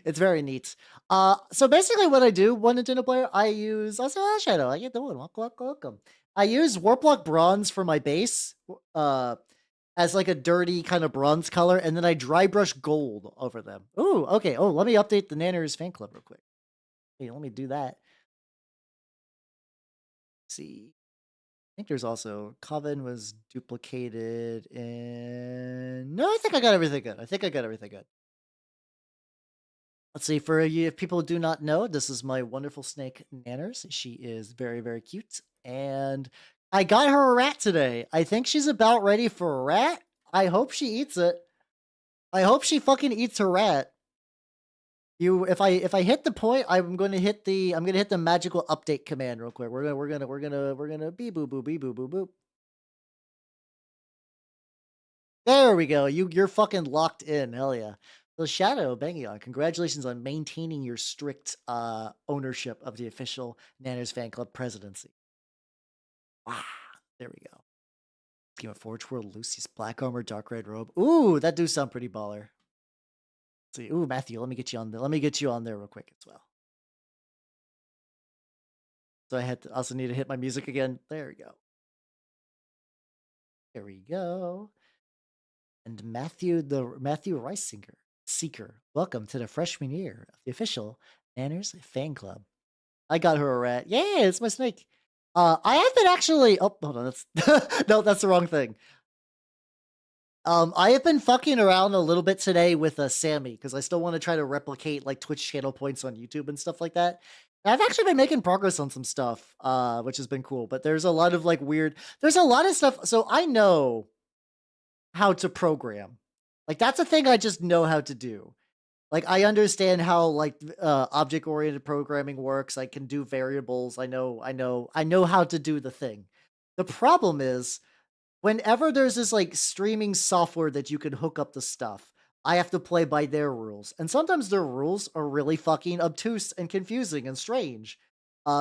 Speaker 1: It's very neat. So basically what I do, one Nintendo player, I use also Shadow. I get the one. Welcome, welcome, welcome. I use Warplock Bronze for my base, as like a dirty kind of bronze color, and then I dry brush gold over them. Ooh, okay. Oh, let me update the Nanners fan club real quick. Hey, let me do that. Let's see. I think there's also Coven was duplicated and no, I think I got everything good. I think I got everything good. Let's see, for you, if people do not know, this is my wonderful snake Nanners. She is very, very cute. And I got her a rat today. I think she's about ready for a rat. I hope she eats it. I hope she fucking eats her rat. If I hit the point, I'm gonna hit the magical update command real quick. We're gonna beep boop boop beep boop boop boop. There we go. You're fucking locked in. Hell yeah. So Shadow Bangion, congratulations on maintaining your strict ownership of the official Nanners fan club presidency. Wow. There we go. Game of Forge World, Lucy's black armor, dark red robe. Ooh, that do sound pretty baller. Let's see. Ooh, Matthew, let me get you on there. Let me get you on there real quick as well. So I had to also need to hit my music again. There we go. There we go. And Matthew Reisinger, Seeker, welcome to the freshman year of the official Nanners fan club. I got her a rat. Yeah, it's my snake. I have been actually. Oh, hold on. That's no, that's the wrong thing. I have been fucking around a little bit today with Sammy because I still want to try to replicate like Twitch channel points on YouTube and stuff like that. And I've actually been making progress on some stuff, which has been cool. But there's a lot of like weird. There's a lot of stuff. So I know how to program. Like that's a thing I just know how to do. Like I understand how like object oriented programming works. I can do variables. I know how to do the thing. The problem is whenever there's this like streaming software that you can hook up the stuff, I have to play by their rules. And sometimes their rules are really fucking obtuse and confusing and strange.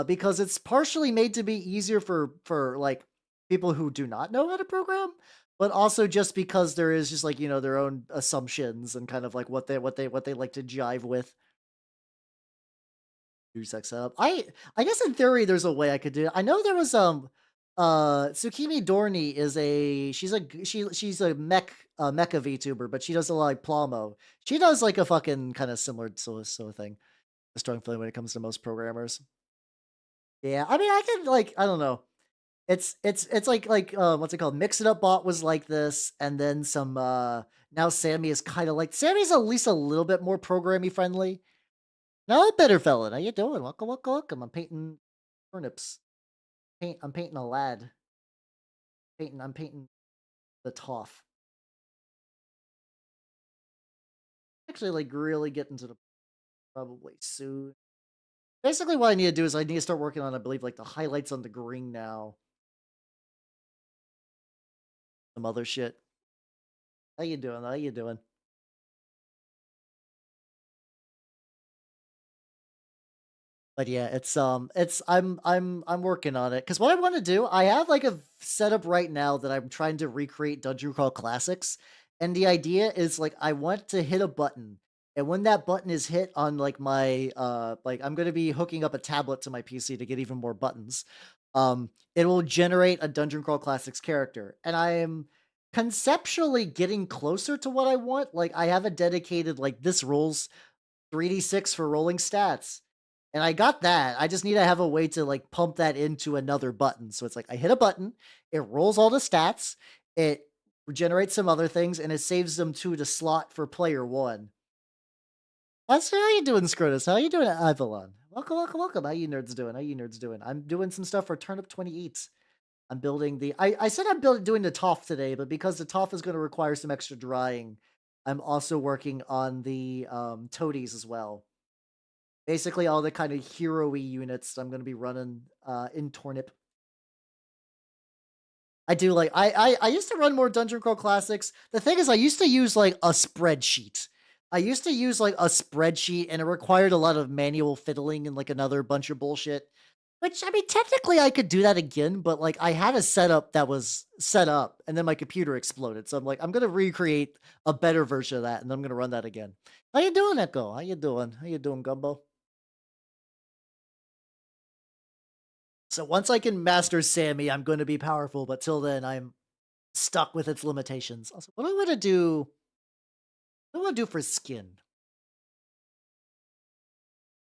Speaker 1: Because it's partially made to be easier for like people who do not know how to program, but also just because there is just like, their own assumptions and kind of like what they like to jive with. Do sex setup. I guess in theory there's a way I could do it. I know there was Tsukimi Dorney is she's a mecha VTuber, but she does a lot like Plomo. She does like a fucking kind of similar sort of thing. A strong feeling when it comes to most programmers. Yeah, I mean I can like I don't know. It's like what's it called? Mix It Up Bot was like this, and then some now Sammy is kind of like Sammy's at least a little bit more programmy friendly. No, better fella. How you doing? Welcome, welcome, welcome. I'm painting turnips. I'm painting a lad. I'm painting the Toff. Actually, like really getting to the probably soon. Basically, what I need to do is I need to start working on, I believe, like the highlights on the green now. Some other shit. How you doing? How you doing? But yeah, I'm working on it because what I want to do, I have like a setup right now that I'm trying to recreate Dungeon Crawl Classics, and the idea is like I want to hit a button, and when that button is hit on like my like I'm gonna be hooking up a tablet to my PC to get even more buttons. It will generate a Dungeon Crawl Classics character, and I am conceptually getting closer to what I want. Like I have a dedicated like this rolls 3d6 for rolling stats. And I got that. I just need to have a way to like pump that into another button. So it's like I hit a button, it rolls all the stats, it regenerates some other things, and it saves them to the slot for player one. That's how you doing, Scrotus? How you doing, Avalon? Welcome, welcome, welcome. How you nerds doing? How you nerds doing? I'm doing some stuff for Turnip28. I'm building the. I said I'm doing the Toff today, but because the Toff is going to require some extra drying, I'm also working on the Toadies as well. Basically, all the kind of hero-y units I'm gonna be running, in Tornip. I do like I used to run more Dungeon Crawl Classics. The thing is I used to use, like, a spreadsheet. I used to use, like, a spreadsheet, and it required a lot of manual fiddling and, like, another bunch of bullshit. Which, I mean, technically, I could do that again, but, like, I had a setup that was set up, and then my computer exploded, so I'm like, "I'm gonna recreate a better version of that, and I'm gonna run that again." How you doing, Echo? How you doing? How you doing, Gumbo? So once I can master Sammy, I'm gonna be powerful, but till then, I'm stuck with its limitations. Also, what do I wanna do what do I wanna do for skin?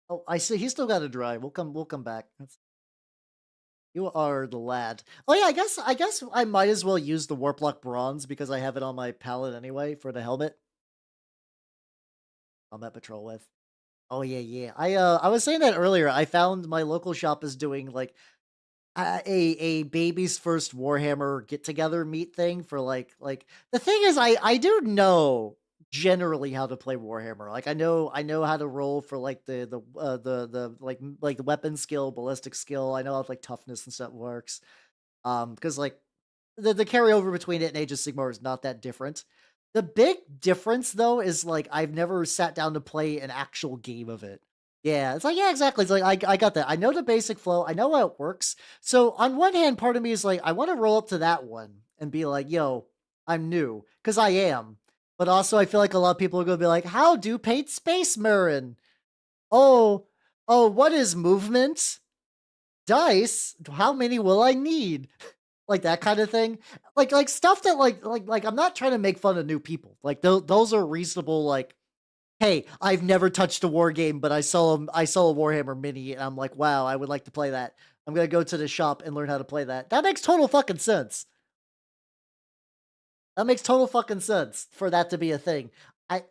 Speaker 1: Oh, I see he's still gotta dry. We'll come back. That's you are the lad. Oh, yeah, I guess I might as well use the Warplock Bronze because I have it on my palette anyway for the helmet. Combat Patrol with. Oh, yeah, yeah. I was saying that earlier. I found my local shop is doing, like, a baby's first Warhammer get together meet thing for like the thing is I do know generally how to play Warhammer. Like I know how to roll for like the like the weapon skill, ballistic skill. I know how like toughness and stuff works. Because like the carryover between it and Age of Sigmar is not that different. The big difference though is like I've never sat down to play an actual game of it. Yeah, it's like yeah, exactly. It's like I got that. I know the basic flow. I know how it works. So on one hand, part of me is like I want to roll up to that one and be like, "Yo, I'm new," because I am. But also, I feel like a lot of people are going to be like, "How do paint Space Marine? Oh, oh, what is movement? Dice? How many will I need?" Like that kind of thing. Like stuff that like I'm not trying to make fun of new people. Like those are reasonable like, "Hey, I've never touched a war game, but I saw a Warhammer mini and I'm like, "Wow, I would like to play that. I'm going to go to the shop and learn how to play that." That makes total fucking sense. That makes total fucking sense for that to be a thing. I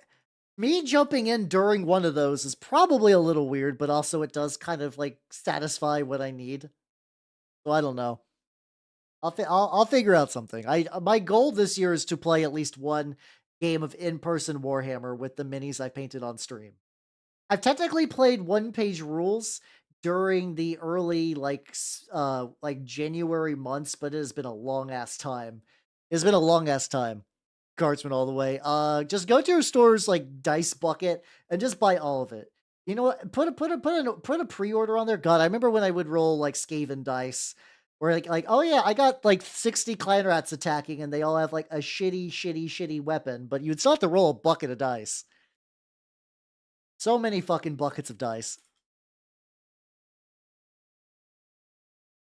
Speaker 1: Me jumping in during one of those is probably a little weird, but also it does kind of like satisfy what I need. So I don't know. I'll figure out something. My goal this year is to play at least one game of in-person Warhammer with the minis I painted on stream. I've technically played one-page rules during the early like January months, but it has been a long ass time. It's been a long ass time. Guardsman all the way. Just go to your store's like dice bucket and just buy all of it. You know what? Put a pre-order on there. God, I remember when I would roll like Skaven dice, where like oh yeah, I got like 60 clan rats attacking, and they all have like a shitty weapon, but you'd still have to roll a bucket of dice. So many fucking buckets of dice.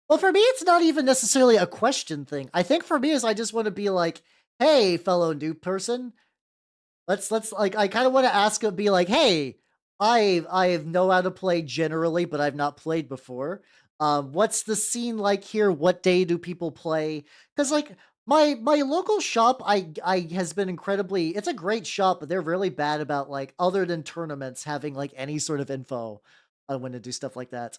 Speaker 1: Well, for me, it's not even necessarily a question thing. I think for me is I just want to be like, hey, fellow new person, let's like I kind of want to ask him, be like, hey, I know how to play generally, but I've not played before. What's the scene like here? What day do people play? Because like my local shop, I has been incredibly. It's a great shop, but they're really bad about like other than tournaments having like any sort of info on when to do stuff like that.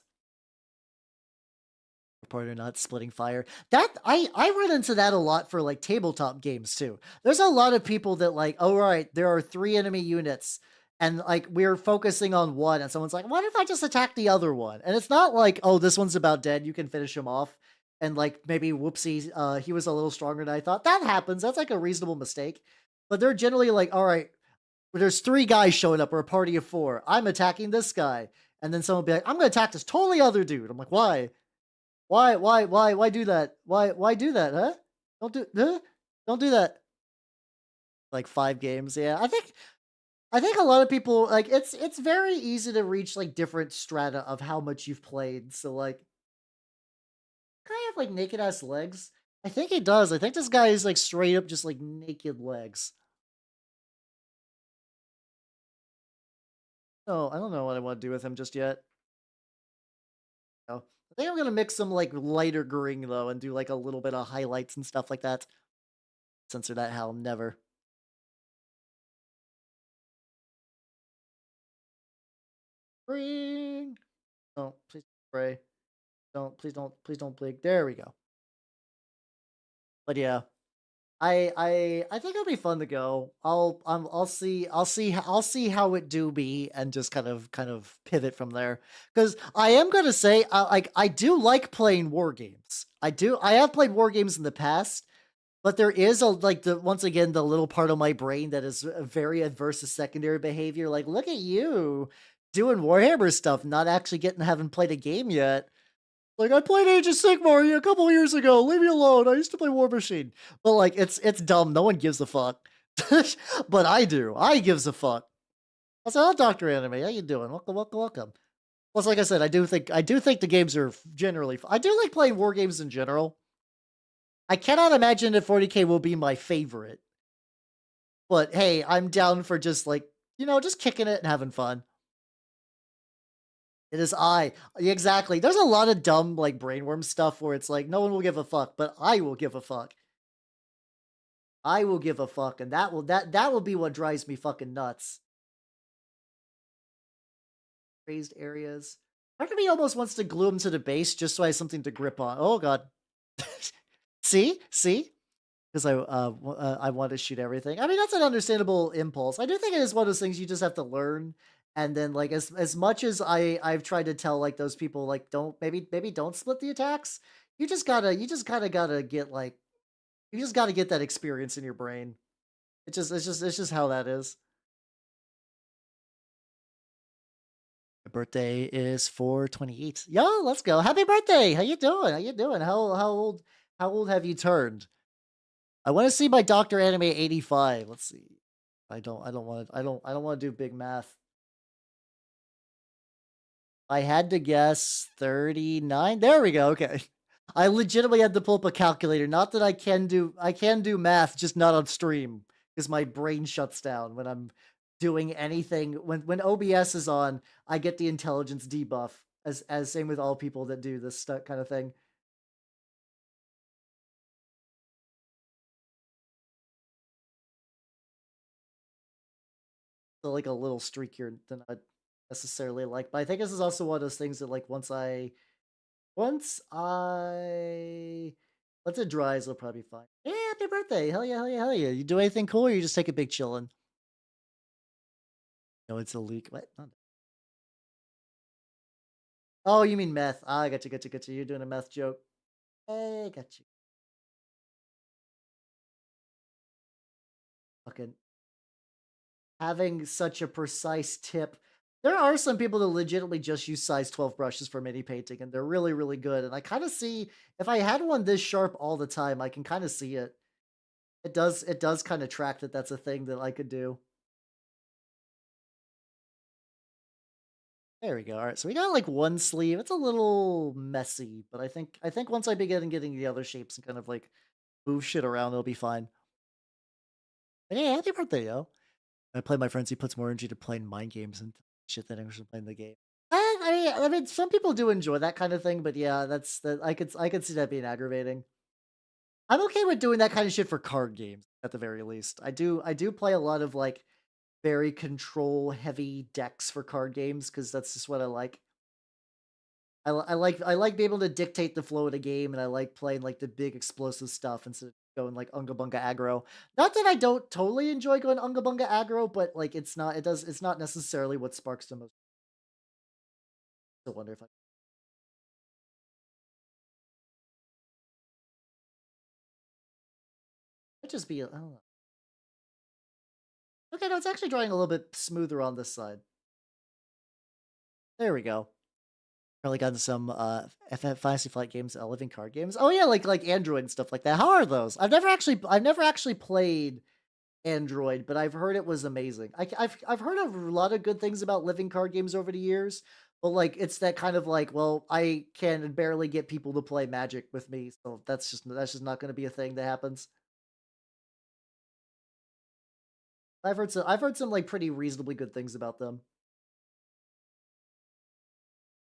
Speaker 1: Part or not splitting fire. That I run into that a lot for like tabletop games too. There's a lot of people that like, oh right, there are three enemy units, and like we're focusing on one, and someone's like, what if I just attack the other one? And it's not like, oh, this one's about dead, you can finish him off. And like maybe whoopsie, he was a little stronger than I thought. That happens. That's like a reasonable mistake. But they're generally like, all right, there's three guys showing up or a party of four. I'm attacking this guy. And then someone will be like, I'm gonna attack this totally other dude. I'm like, why? Why do that? Why do that, huh? Huh? Don't do that. Like 5 games, yeah. I think a lot of people like it's very easy to reach like different strata of how much you've played. So like kind of have like naked ass legs. I think he does. I think this guy is like straight up just like naked legs. Oh, I don't know what I want to do with him just yet. No. I think I'm gonna mix some like lighter green though and do like a little bit of highlights and stuff like that. Censor that hell never. Green. Oh, please pray. Don't please don't blink. There we go. But yeah. I think it'll be fun to go. I'll see how it do be and just kind of pivot from there. Because I am gonna say I do like playing war games. I have played war games in the past, but there is a like the once again the little part of my brain that is very adverse to secondary behavior. Like, look at you doing Warhammer stuff, not actually getting haven't played a game yet. Like, I played Age of Sigmar a couple of years ago. Leave me alone. I used to play War Machine. But like, it's dumb. No one gives a fuck. But I do. I gives a fuck. I said, "Oh, Doctor Anime, how you doing? Welcome, welcome, welcome." Plus, like I said, I do think the games are generally. I do like playing war games in general. I cannot imagine that 40K will be my favorite. But hey, I'm down for just like just kicking it and having fun. It is I. Exactly. There's a lot of dumb like brainworm stuff where it's like no one will give a fuck, but I will give a fuck. I will give a fuck, and that will be what drives me fucking nuts. Raised areas. Part of me almost wants to glue them to the base just so I have something to grip on. Oh god. See? Because I want to shoot everything. I mean, that's an understandable impulse. I do think it is one of those things you just have to learn. And then, like, as much as I've tried to tell like those people like don't maybe don't split the attacks. You just gotta get like you just gotta get that experience in your brain. It's just how that is. My birthday is 4/28. Yo, let's go. Happy birthday. How you doing? How you doing? How old have you turned? I want to see my Doctor Anime 85. Let's see. I don't want to do big math. I had to guess 39. There we go. Okay. I legitimately had to pull up a calculator. Not that I can do math, just not on stream because my brain shuts down when I'm doing anything. When OBS is on, I get the intelligence debuff as same with all people that do this stuff kind of thing. So like a little streakier than I necessarily like. But I think this is also one of those things that like once I once it dries, it'll probably be fine. Yeah, happy birthday. Hell yeah, hell yeah, hell yeah. You do anything cool or you just take a big chillin'? No, it's a leak. What? Oh, you mean meth. Ah, I got you, got you, got you. You're doing a meth joke. Hey, got you. Fucking having such a precise tip. There are some people that legitimately just use size 12 brushes for mini painting, and they're really, really good. And I kind of see if I had one this sharp all the time, I can kind of see it. It does kind of track that that's a thing that I could do. There we go. All right, so we got like one sleeve. It's a little messy, but I think once I begin getting the other shapes and kind of like move shit around, it'll be fine. But yeah, happy birthday, yo! I play my friends. He puts more energy to playing mind games and shit than actually playing the game. I mean, some people do enjoy that kind of thing, but yeah, that's that. I could see that being aggravating. I'm okay with doing that kind of shit for card games at the very least. I do play a lot of like very control heavy decks for card games because that's just what I like. I like being able to dictate the flow of the game, and I like playing like the big explosive stuff instead of going like unga bunga aggro. Not that I don't totally enjoy going unga bunga aggro, but like it's not necessarily what sparks the most. I wonder if I might just be I don't know. Okay, no, it's actually drawing a little bit smoother on this side. There we go. Probably gotten some Fantasy Flight games, living card games. Oh yeah, like Android and stuff like that. How are those? I've never actually played Android, but I've heard it was amazing. I've heard of a lot of good things about living card games over the years, but like it's that kind of like, well, I can barely get people to play Magic with me, so that's just not going to be a thing that happens. I've heard some like pretty reasonably good things about them.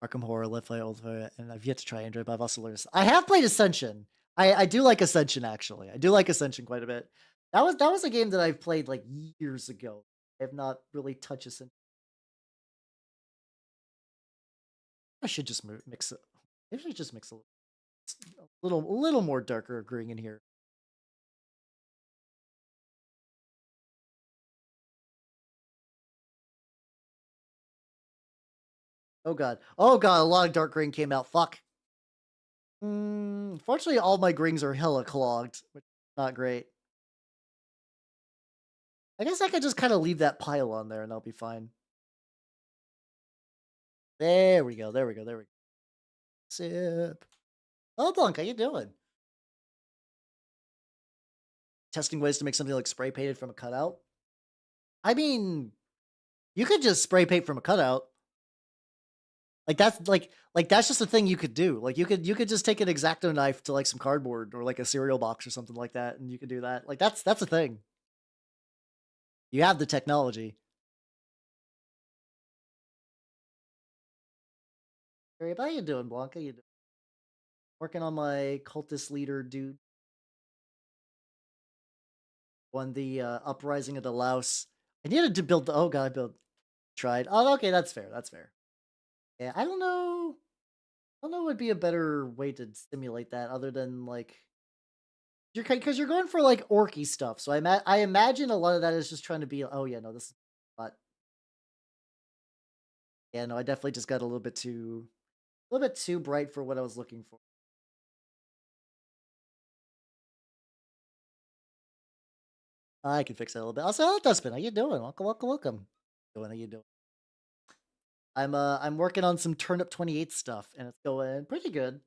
Speaker 1: Arkham Horror, Live Play Old Fire, and I've yet to try Android, but I've also learned. I have played Ascension. I do like Ascension actually. I do like Ascension quite a bit. That was a game that I've played like years ago. I have not really touched Ascension. I should just mix it. Maybe I should just mix a little more darker green in here. Oh god. Oh god, a lot of dark green came out. Fuck. Fortunately, all my greens are hella clogged, which is not great. I guess I could just kind of leave that pile on there and I'll be fine. There we go. There we go. There we go. Sip. Oh, Blanc, how you doing? Testing ways to make something like spray painted from a cutout. I mean, you could just spray paint from a cutout. Like that's just a thing you could do. Like you could just take an X-Acto knife to like some cardboard or like a cereal box or something like that, and you could do that. Like that's a thing. You have the technology. Hey, how you doing, Blanca? You doing? Working on my cultist leader dude on the uprising of the Laos. I needed to build the oh god, I built tried. Oh, okay, that's fair. That's fair. Yeah, I don't know. I don't know what would be a better way to stimulate that other than like you're because you're going for like orky stuff. So I imagine a lot of that is just trying to be. Oh yeah, no, this is. But yeah, no, I definitely just got a little bit too bright for what I was looking for. I can fix that a little bit. Also, hello, Dustbin. How you doing? Welcome, welcome, welcome. How you doing? I'm working on some Turnip28 stuff, and it's going pretty good.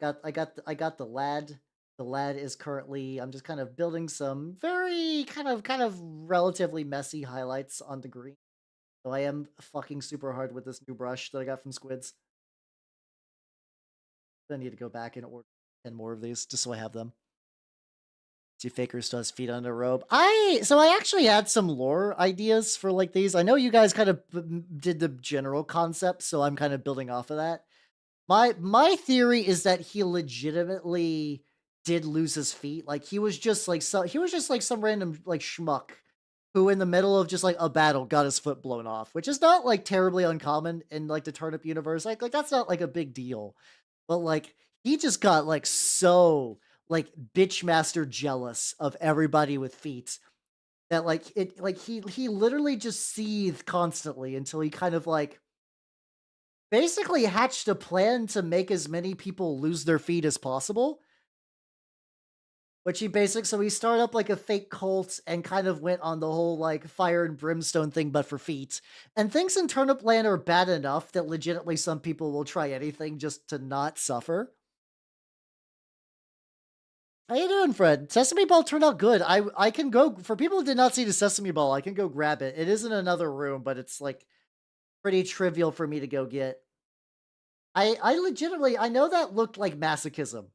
Speaker 1: I got the lad. The lad is currently. I'm just kind of building some very kind of relatively messy highlights on the green. So I am fucking super hard with this new brush that I got from Squids. I need to go back and order 10 more of these just so I have them. See Faker still has feet under a robe. I actually had some lore ideas for like these. I know you guys kind of did the general concept, so I'm kind of building off of that. My theory is that he legitimately did lose his feet. Like he was just like some random like schmuck who in the middle of just like a battle got his foot blown off, which is not like terribly uncommon in like the turnip universe. Like that's not like a big deal. But like he just got like so like bitch master jealous of everybody with feet that like it like he literally just seethed constantly until he kind of like basically hatched a plan to make as many people lose their feet as possible. Which so he started up like a fake cult and kind of went on the whole like fire and brimstone thing, but for feet. And things in Turnip Land are bad enough that legitimately some people will try anything just to not suffer. How you doing, Fred? Sesame Ball turned out good. I can go for people who did not see the Sesame Ball. I can go grab it. It is in another room, but it's like pretty trivial for me to go get. I legitimately I know that looked like masochism.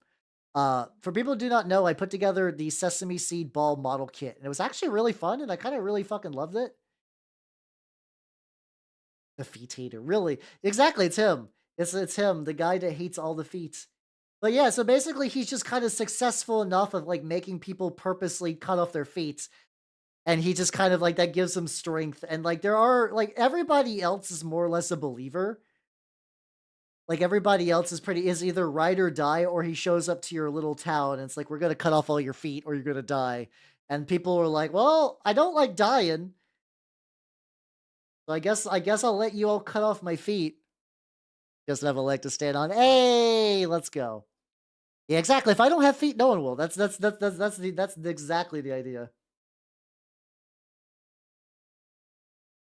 Speaker 1: For people who do not know, I put together the Sesame Seed Ball model kit, and it was actually really fun, and I kind of really fucking loved it. The feet hater, really? Exactly, it's him. It's him, the guy that hates all the feet. But yeah, so basically, he's just kind of successful enough of like making people purposely cut off their feet, and he just kind of like that gives him strength. And like there are like everybody else is more or less a believer. Like everybody else is either ride or die, or he shows up to your little town and it's like, we're gonna cut off all your feet or you're gonna die. And people are like, well, I don't like dying. So I guess I'll let you all cut off my feet. Just have a leg to stand on. Hey, let's go. Yeah, exactly. If I don't have feet, no one will. That's exactly the idea.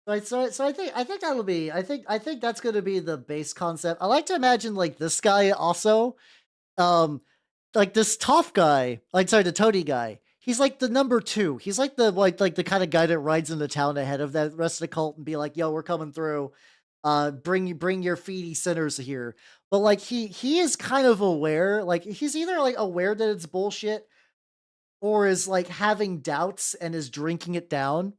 Speaker 1: So I think that'll be I think that's gonna be the base concept. I like to imagine like this guy also. Um like this Toff guy, like sorry, the Toady guy. He's like the number two. He's like the kind of guy that rides into town ahead of the rest of the cult and be like, "Yo, we're coming through. Bring your feety sinners here." But like he is kind of aware. Like he's either like aware that it's bullshit or is like having doubts and is drinking it down,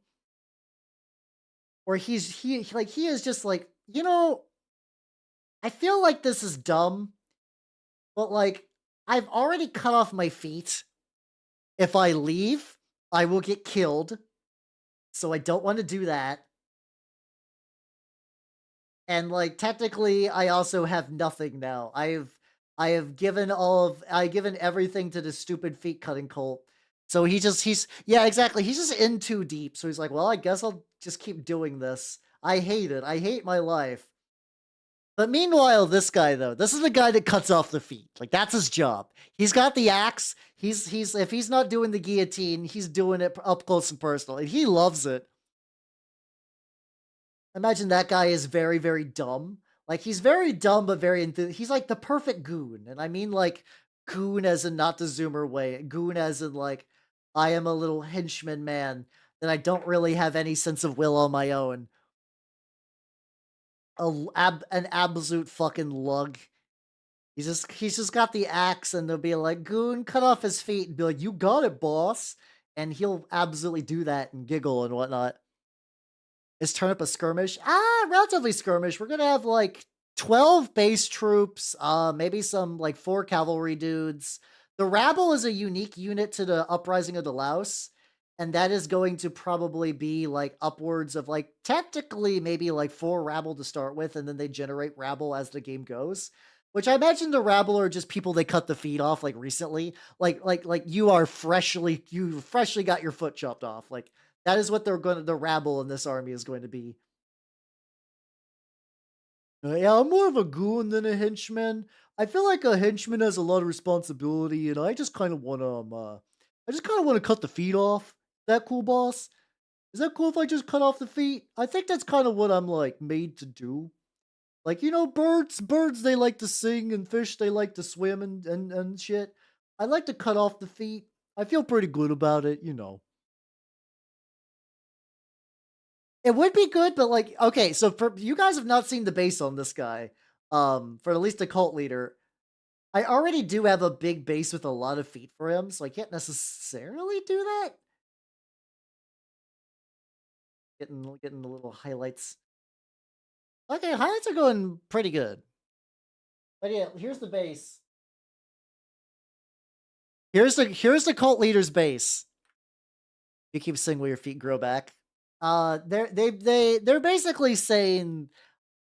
Speaker 1: or he is just like I feel like this is dumb, but like I've already cut off my feet. If I leave, I will get killed, so I don't wanna do that, and, like, technically, I also have nothing now. I've given everything to this stupid feet cutting cult. So he's yeah, exactly, he's just in too deep, so he's like, "Well, I guess I'll just keep doing this. I hate it, I hate my life." But meanwhile, this guy though, this is the guy that cuts off the feet. Like that's his job. He's got the axe. He's if he's not doing the guillotine, he's doing it up close and personal, and he loves it. Imagine that guy is very, very dumb. Like he's very dumb, but very he's like the perfect goon, and I mean like goon as in not the Zoomer way. Goon as in like I am a little henchman man that I don't really have any sense of will on my own. An absolute fucking lug. He's just got the axe, and they'll be like, "Goon, cut off his feet," and be like, "You got it, boss," and he'll absolutely do that and giggle and whatnot. Is Turnip a skirmish? Relatively skirmish. We're gonna have like 12 base troops, maybe some like 4 cavalry dudes. The rabble is a unique unit to the uprising of the Laos, and that is going to probably be like upwards of like technically maybe like 4 rabble to start with, and then they generate rabble as the game goes. Which I imagine the rabble are just people they cut the feet off like recently. Like you freshly got your foot chopped off. Like that is what the rabble in this army is going to be. Yeah, I'm more of a goon than a henchman. I feel like a henchman has a lot of responsibility, and I just kind of want to, I just kind of want to cut the feet off. That cool, boss? Is that cool if I just cut off the feet? I think that's kind of what I'm like made to do. Like birds they like to sing, and fish they like to swim and shit. I like to cut off the feet. I feel pretty good about it. It would be good, but, like, okay, so for you guys have not seen the base on this guy, for at least a cult leader. I already do have a big base with a lot of feet for him, so I can't necessarily do that. Getting the little highlights. Okay, highlights are going pretty good. But yeah, here's the base. Here's the cult leader's base. You keep saying will your feet grow back. They're basically saying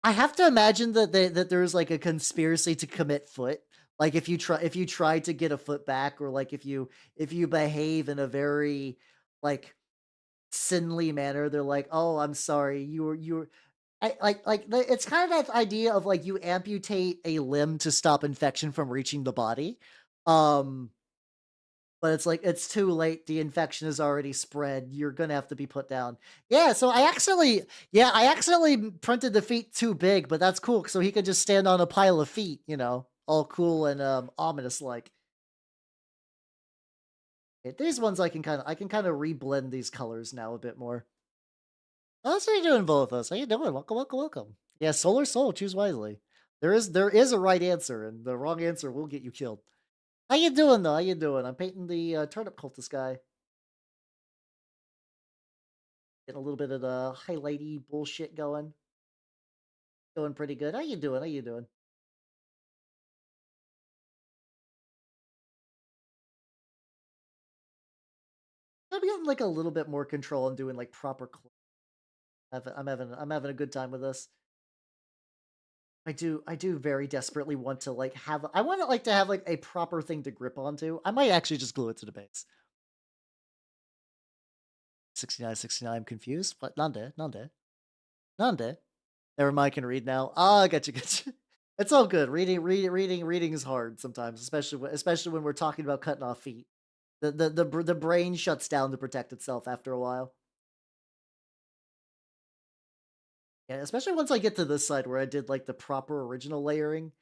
Speaker 1: I have to imagine that there's like a conspiracy to commit foot. Like if you try to get a foot back, or like if you behave in a very like sinly manner, they're like, "Oh, I'm sorry, you were." It's kind of that idea of like you amputate a limb to stop infection from reaching the body. Um, but it's like, it's too late, the infection is already spread, you're gonna have to be put down. Yeah, so I accidentally printed the feet too big, but that's cool, so he could just stand on a pile of feet, all cool and, ominous like. These ones I can kinda reblend these colors now a bit more. Oh, that's how you doing, both of us. How you doing? Welcome, welcome, welcome. Yeah, Solar Soul, choose wisely. There is a right answer, and the wrong answer will get you killed. How you doing, though? How you doing? I'm painting the, turnip cultist guy. Getting a little bit of the highlighty bullshit going. Going pretty good. How you doing? How you doing? I'm getting like a little bit more control and doing like proper. I'm having a good time with this. I do very desperately want to like have. I want to like to have like a proper thing to grip onto. I might actually just glue it to the base. 69, 69. I'm confused. What? Nande, nande, nande. Never mind. I can read now. Ah, gotcha, gotcha. It's all good. Reading is hard sometimes, especially when we're talking about cutting off feet. The brain shuts down to protect itself after a while. Yeah, especially once I get to this side where I did like the proper original layering,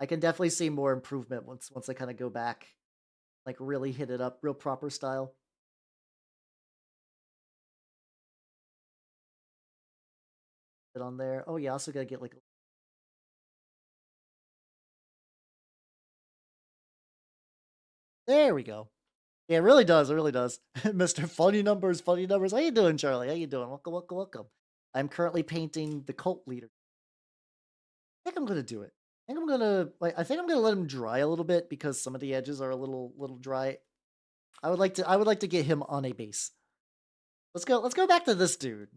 Speaker 1: I can definitely see more improvement once I kind of go back, like really hit it up, real proper style. Get on there. Oh yeah, also gotta get like there we go. Yeah, it really does. It really does. Mr. Funny Numbers, Funny Numbers. How you doing, Charlie? How you doing? Welcome, welcome, welcome. I'm currently painting the cult leader. I think I'm gonna do it. I think I'm gonna let him dry a little bit because some of the edges are a little dry. I would like to get him on a base. Let's go back to this dude.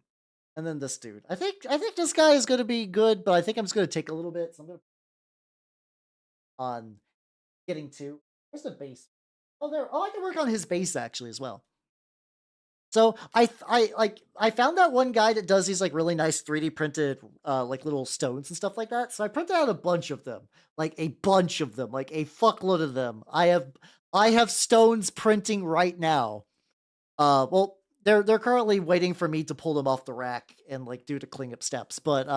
Speaker 1: And then this dude. I think this guy is gonna be good, but I think I'm just gonna take a little bit. So I'm gonna on getting to where's the base? Oh there. Oh, I can work on his base actually as well. So I found that one guy that does these like really nice 3D printed like little stones and stuff like that. So I printed out a bunch of them, like a bunch of them, like a fuckload of them. I have stones printing right now. Well, they're currently waiting for me to pull them off the rack and like do the cleanup steps. But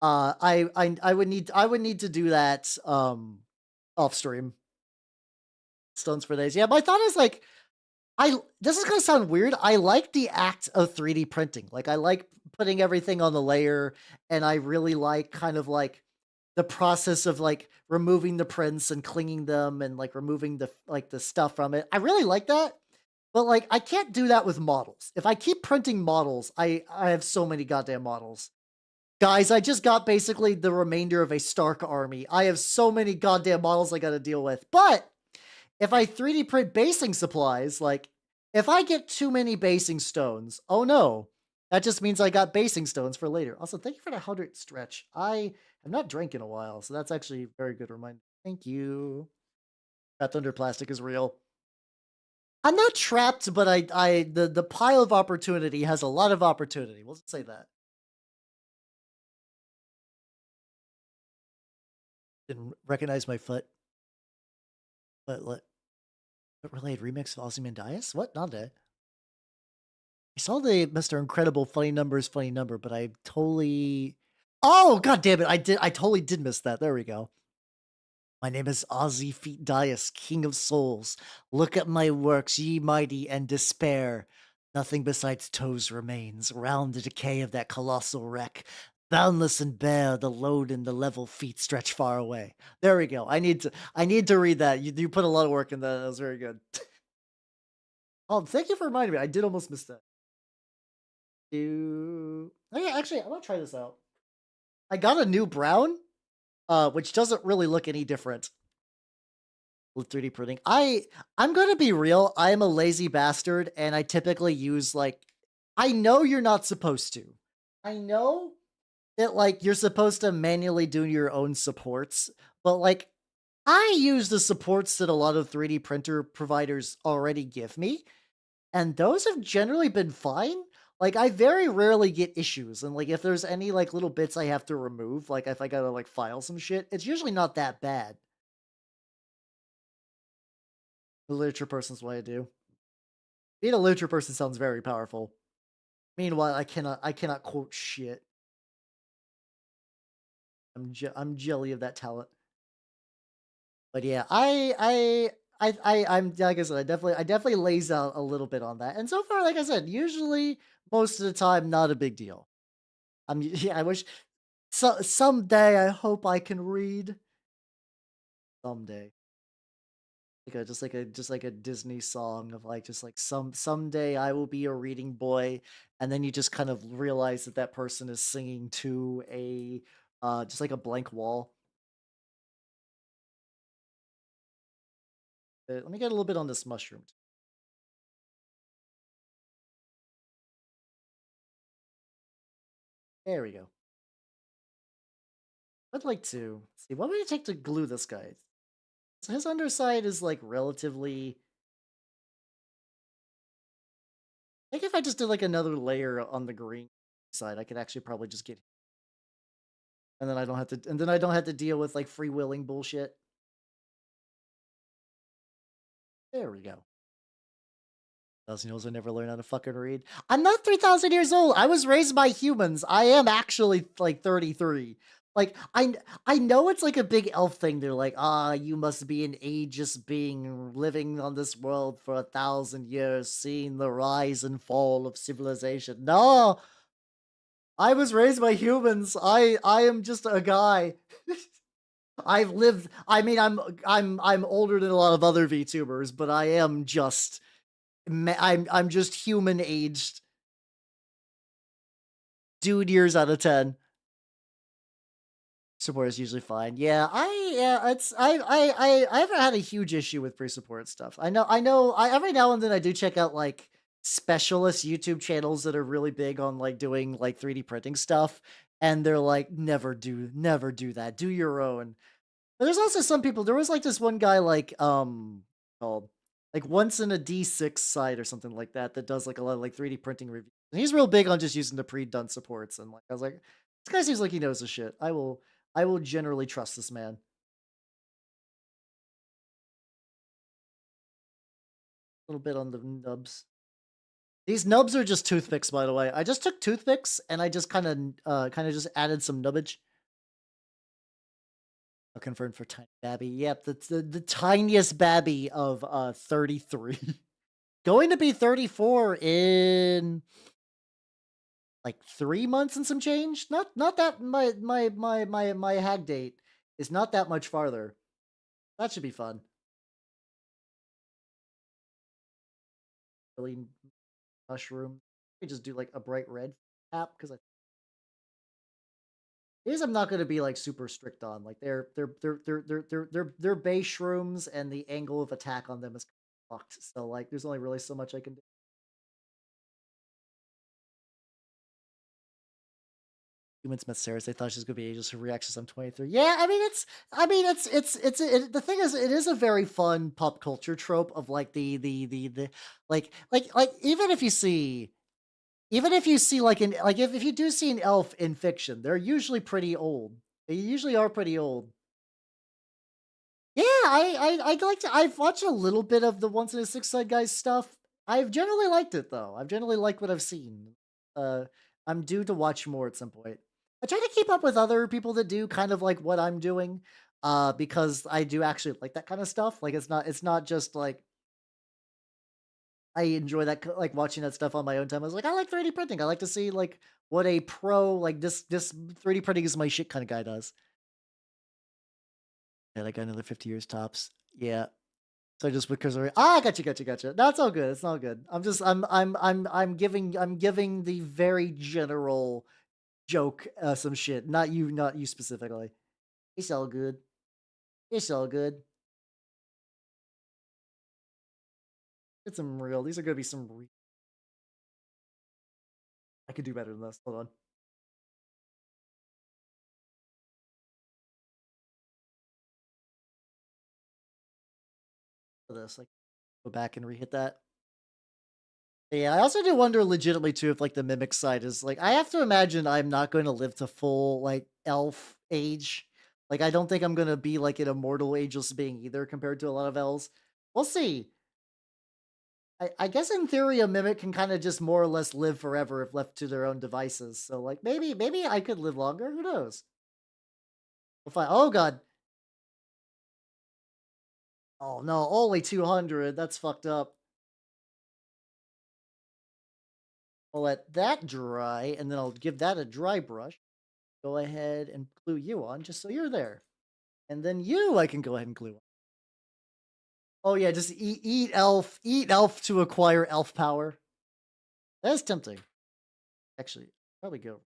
Speaker 1: I would need to do that off stream. Stones for days. Yeah, my thought is like this is gonna sound weird. I like the act of 3D printing. Like I like putting everything on the layer, and I really like kind of like the process of like removing the prints and cleaning them and like removing the stuff from it. I really like that. But like I can't do that with models. If I keep printing models, I have so many goddamn models. Guys, I just got basically the remainder of a Stark army. I have so many goddamn models I gotta deal with. But if I 3D print basing supplies, like if I get too many basing stones, oh no, that just means I got basing stones for later. Also, thank you for the 100 stretch. I have not drank in a while, so that's actually a very good reminder. Thank you. That thunder plastic is real. I'm not trapped, but the pile of opportunity has a lot of opportunity. We'll just say that. Didn't recognize my foot, but what relayed remix of Ozymandias? What? Not that. I saw the Mr. Incredible funny number, but I totally. Oh god damn it! I totally did miss that. There we go. My name is Ozzy Feet Dias, King of Souls. Look at my works, ye mighty, and despair. Nothing besides toes remains, round the decay of that colossal wreck. Boundless and bare, the load and the level feet stretch far away. There we go. I need to read that. You put a lot of work in that. That was very good. Oh, thank you for reminding me. I did almost miss that. Okay, actually, I'm gonna try this out. I got a new brown, which doesn't really look any different with 3D printing. I'm gonna be real. I am a lazy bastard, and I typically use like I know you're not supposed to. I know that like you're supposed to manually do your own supports, but like I use the supports that a lot of 3D printer providers already give me, and those have generally been fine. Like I very rarely get issues, and like if there's any like little bits I have to remove, like if I gotta like file some shit, it's usually not that bad. The literature person's what I do. Being a literature person sounds very powerful. Meanwhile, I cannot quote shit. I'm jelly of that talent. But yeah, I'm like I said, I definitely lays out a little bit on that. And so far, like I said, usually most of the time, not a big deal. Yeah, I wish someday I hope I can read. Someday. Like a Disney song of like just like someday I will be a reading boy, and then you just kind of realize that that person is singing to a just like a blank wall. Let me get a little bit on this mushroom. There we go. I'd like to see what would it take to glue this guy. So his underside is like relatively. I think if I just did like another layer on the green side, I could actually probably just get, and then I don't have to, and then I don't have to deal with like freewheeling bullshit. There we go. 1,000 years old, I never learned how to fucking read. I'm not 3,000 years old. I was raised by humans. I am actually like 33. Like I know it's like a big elf thing. They're like, ah, you must be an ageist being living on this world for 1,000 years, seeing the rise and fall of civilization. No, I was raised by humans. I am just a guy. I've lived. I mean, I'm older than a lot of other VTubers, but I am just I'm just human aged, dude years out of 10. Support is usually fine. Yeah, it's I haven't had a huge issue with pre-support stuff. I every now and then I do check out like specialist YouTube channels that are really big on like doing like 3D printing stuff, and they're like, never do that. Do your own. But there's also some people. There was like this one guy called like once in a D6 site or something like that that does like a lot of like 3D printing reviews. And he's real big on just using the pre-done supports. And like I was like, this guy seems like he knows his shit. I will generally trust this man. A little bit on the nubs. These nubs are just toothpicks, by the way. I just took toothpicks and I just kind of just added some nubbage. I'll confirm for tiny Babby. Yep, that's the tiniest Babby of 33. Going to be 34 in like 3 months and some change. Not that my hag date is not that much farther. That should be fun. Really mushroom. I just do like a bright red app because I these I'm not going to be like super strict on. Like they're base shrooms and the angle of attack on them is fucked. So like there's only really so much I can do. Human Smith Sarahs, they thought she was gonna be ageless. Her reactions, I'm 23. Yeah, the thing is, it is a very fun pop culture trope of like the like even if you see like if you do see an elf in fiction, they're usually pretty old. They usually are pretty old. Yeah, I'd like to. I've watched a little bit of the Once in a Six Side Guys stuff. I've generally liked it though. I've generally liked what I've seen. Uh, I'm due to watch more at some point. I try to keep up with other people that do kind of like what I'm doing, because I do actually like that kind of stuff. Like it's not just like I enjoy that like watching that stuff on my own time. I was like, I like 3D printing. I like to see like what a pro like this 3D printing is my shit kind of guy does. Yeah, like another 50 years tops. Yeah. So just because we're gotcha. That's all good. It's all good. I'm giving the very general joke some shit. Not you specifically. It's all good. It's all good. It's some real. These are gonna be some. I could do better than this. Hold on. For this, like, go back and re-hit that. Yeah, I also do wonder legitimately too if like the mimic side is like I have to imagine I'm not going to live to full like elf age. Like I don't think I'm gonna be like an immortal ageless being either compared to a lot of elves. We'll see. I guess in theory a mimic can kind of just more or less live forever if left to their own devices. So like maybe I could live longer. Who knows? We'll find. Oh god. Oh no, only 200. That's fucked up. I'll let that dry, and then I'll give that a dry brush. Go ahead and glue you on just so you're there. And then you I can go ahead and glue on. Oh yeah, just eat elf to acquire elf power. That is tempting. Actually, probably go.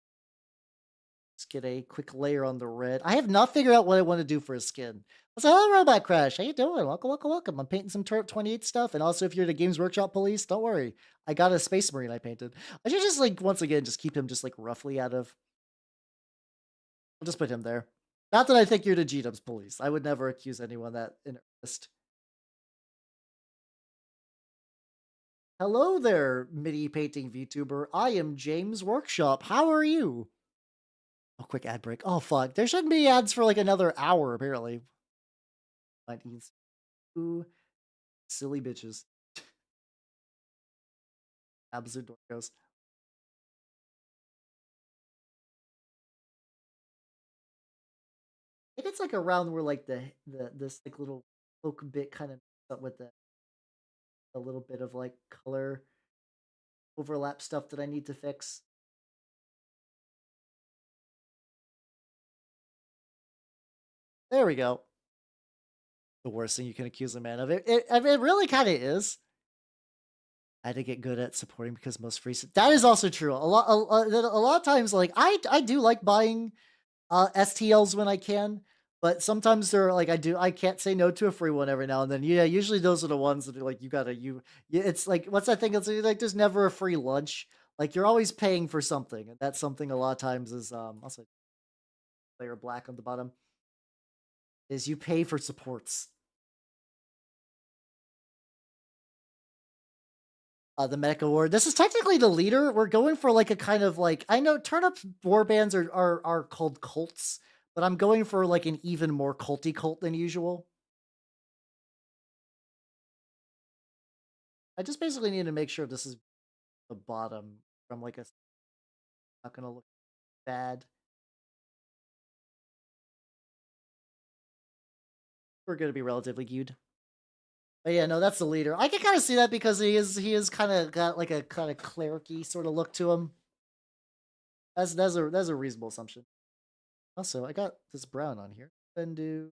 Speaker 1: Let's get a quick layer on the red. I have not figured out what I want to do for a skin. Let's say, hello, Robot Crash. How you doing? Welcome. I'm painting some Turnip28 stuff. And also, if you're the Games Workshop police, don't worry. I got a Space Marine I painted. I should just, like, once again, just keep him just, like, roughly out of... I'll just put him there. Not that I think you're the G-Dubs police. I would never accuse anyone that in earnest. Hello there, MIDI painting VTuber. I am James Workshop. How are you? Oh, quick ad break. Oh, fuck. There shouldn't be ads for like another hour, apparently. 19. Silly bitches. Absolute dorkos. I think it's like around where like the this like little poke bit kind of up with the a little bit of like color overlap stuff that I need to fix. There we go. The worst thing you can accuse a man of. I mean, it really kind of is. I had to get good at supporting because most free. That is also true. A lot of times, like I do like buying STLs when I can, but sometimes they're like I can't say no to a free one every now and then. Yeah, usually those are the ones that are like you gotta you. Yeah, it's like what's that thing? It's like there's never a free lunch. Like you're always paying for something, and that's something a lot of times is also layer black on the bottom is you pay for supports. The Medic Award. This is technically the leader. We're going for like a kind of like I know turnip war bands are called cults, but I'm going for like an even more culty cult than usual. I just basically need to make sure this is the bottom from like a not gonna look bad. We're gonna be relatively good. But yeah, no, that's the leader. I can kind of see that because he is kind of got like a kind of clericy sort of look to him. That's a reasonable assumption. Also, I got this brown on here. Then do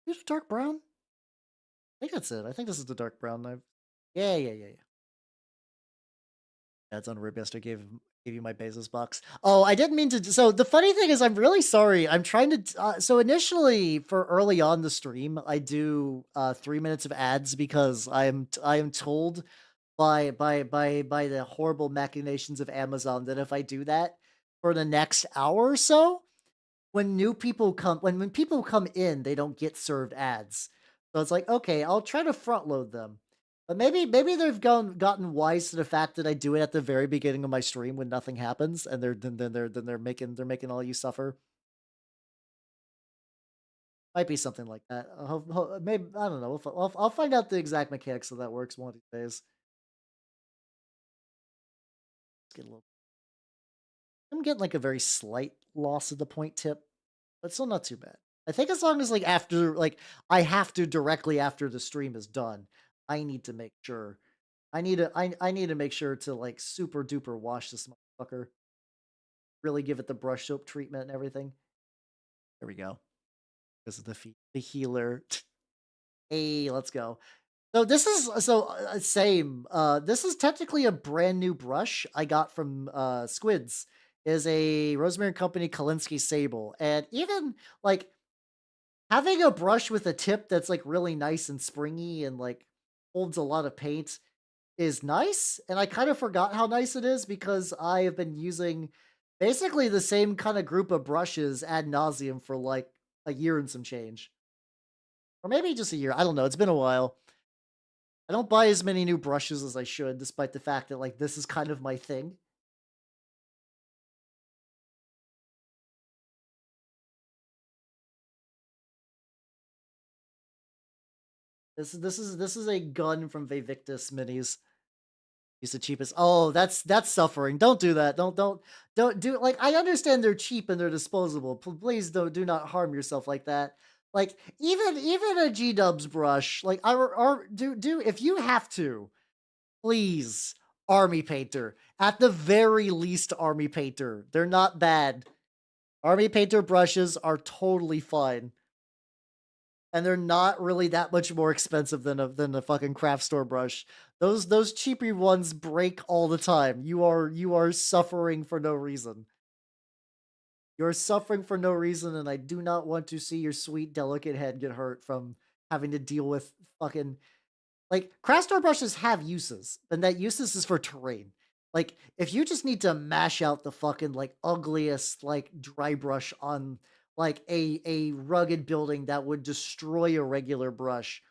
Speaker 1: use a dark brown? I think that's it. I think this is the dark brown knife. Yeah, yeah, yeah, yeah. That's on Ribest. I gave you my Bezos box. Oh, I didn't mean to. So the funny thing is, I'm really sorry. I'm trying to. So initially, for early on the stream, I do 3 minutes of ads because I am told by the horrible machinations of Amazon that if I do that for the next hour or so, when people come in, they don't get served ads. So it's like, okay, I'll try to front load them. But maybe they've gotten wise to the fact that I do it at the very beginning of my stream when nothing happens, and they're making all you suffer. Might be something like that. Maybe I don't know. I'll find out the exact mechanics of that works one of these days. Let's get a little. I'm getting like a very slight loss of the point tip, but still not too bad. I think as long as like after like I have to directly after the stream is done, I need to make sure. I need to make sure to like super duper wash this motherfucker. Really give it the brush soap treatment and everything. There we go. This is the healer. Hey, let's go. So this is same. This is technically a brand new brush I got from Squids. Is a Rosemary and Company Kalinsky Sable, and even like having a brush with a tip that's, like, really nice and springy and, like, holds a lot of paint is nice, and I kind of forgot how nice it is because I have been using basically the same kinda group of brushes ad nauseum for, like, a year and some change. Or maybe just a year, I don't know, it's been a while. I don't buy as many new brushes as I should despite the fact that, like, this is kind of my thing. This is a gun from Vevictus Minis. He's the cheapest. Oh, that's suffering. Don't do that. Don't do it. Like I understand they're cheap and they're disposable. Please do not harm yourself like that. Like even a G Dubs brush. Like do if you have to, please Army Painter. At the very least, Army Painter. They're not bad. Army Painter brushes are totally fine. And they're not really that much more expensive than a fucking craft store brush. Those cheapy ones break all the time. You are suffering for no reason. You're suffering for no reason, and I do not want to see your sweet, delicate head get hurt from having to deal with fucking like craft store brushes have uses, and that uses is for terrain. Like if you just need to mash out the fucking like ugliest like dry brush on like a rugged building that would destroy a regular brush,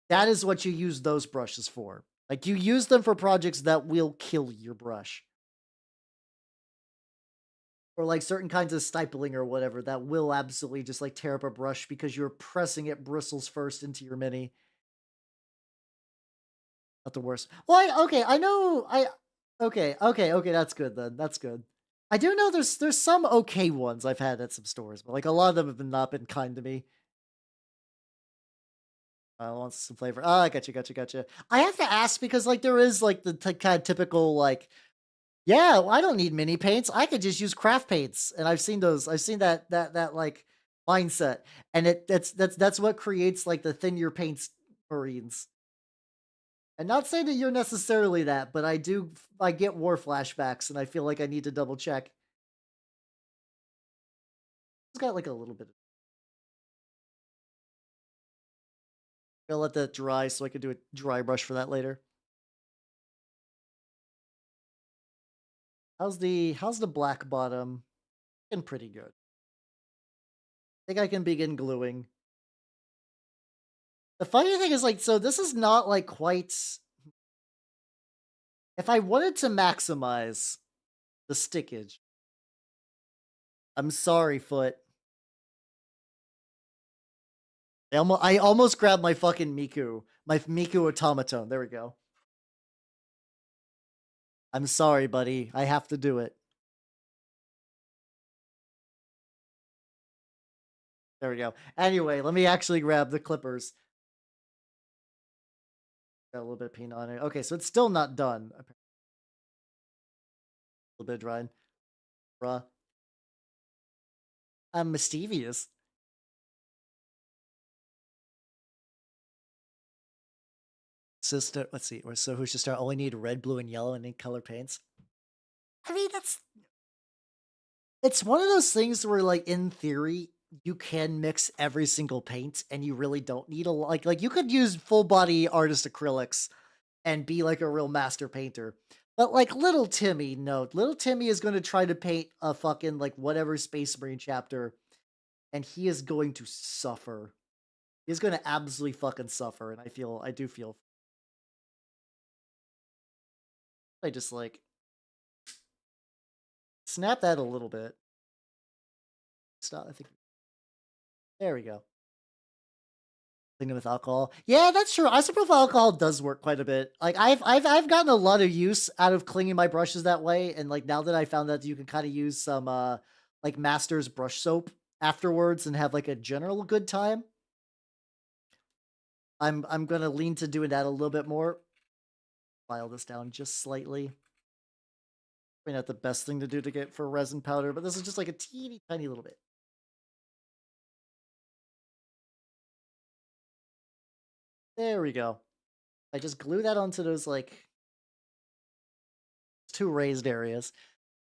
Speaker 1: that is what you use those brushes for. Like you use them for projects that will kill your brush. Or like certain kinds of stippling or whatever that will absolutely just like tear up a brush because you're pressing it bristles first into your mini. Not the worst. Well, okay, I know. Okay. That's good then. That's good. I do know there's some okay ones I've had at some stores, but like a lot of them have not been kind to me. I want some flavor. Ah, gotcha. I have to ask because like there is like the kind of typical like, yeah, well, I don't need mini paints. I could just use craft paints, and I've seen those. I've seen that like mindset, and that's what creates like the thin your paints marines. And not saying that you're necessarily that, but I get war flashbacks and I feel like I need to double check. It's got like a little bit of I'll let that dry so I can do a dry brush for that later. How's the black bottom? Looking pretty good. I think I can begin gluing. The funny thing is, like, so this is not, like, quite if I wanted to maximize the stickage, I'm sorry, Foot. I almost grabbed my fucking Miku. My Miku automaton. There we go. I'm sorry, buddy. I have to do it. There we go. Anyway, let me actually grab the clippers. Got a little bit of paint on it. Okay, so it's still not done. A little bit of drying. Bruh. I'm mischievous. Sister, let's see. So who should start? Only need red, blue, and yellow and any color paints. I mean, it's one of those things where, like, in theory, you can mix every single paint, and you really don't need a like you could use full body artist acrylics and be like a real master painter. But like little Timmy, no, little Timmy is going to try to paint a fucking like whatever Space Marine chapter, and he is going to suffer. He's going to absolutely fucking suffer, and I do feel. I just like snap that a little bit. Stop. I think there we go. Cleaning with alcohol. Yeah, that's true. Isopropyl alcohol does work quite a bit. Like I've gotten a lot of use out of cleaning my brushes that way, and like now that I found that you can kind of use some like Master's brush soap afterwards and have like a general good time. I'm gonna lean to doing that a little bit more. File this down just slightly. Probably not the best thing to do to get for resin powder, but this is just like a teeny tiny little bit. There we go. I just glue that onto those like two raised areas.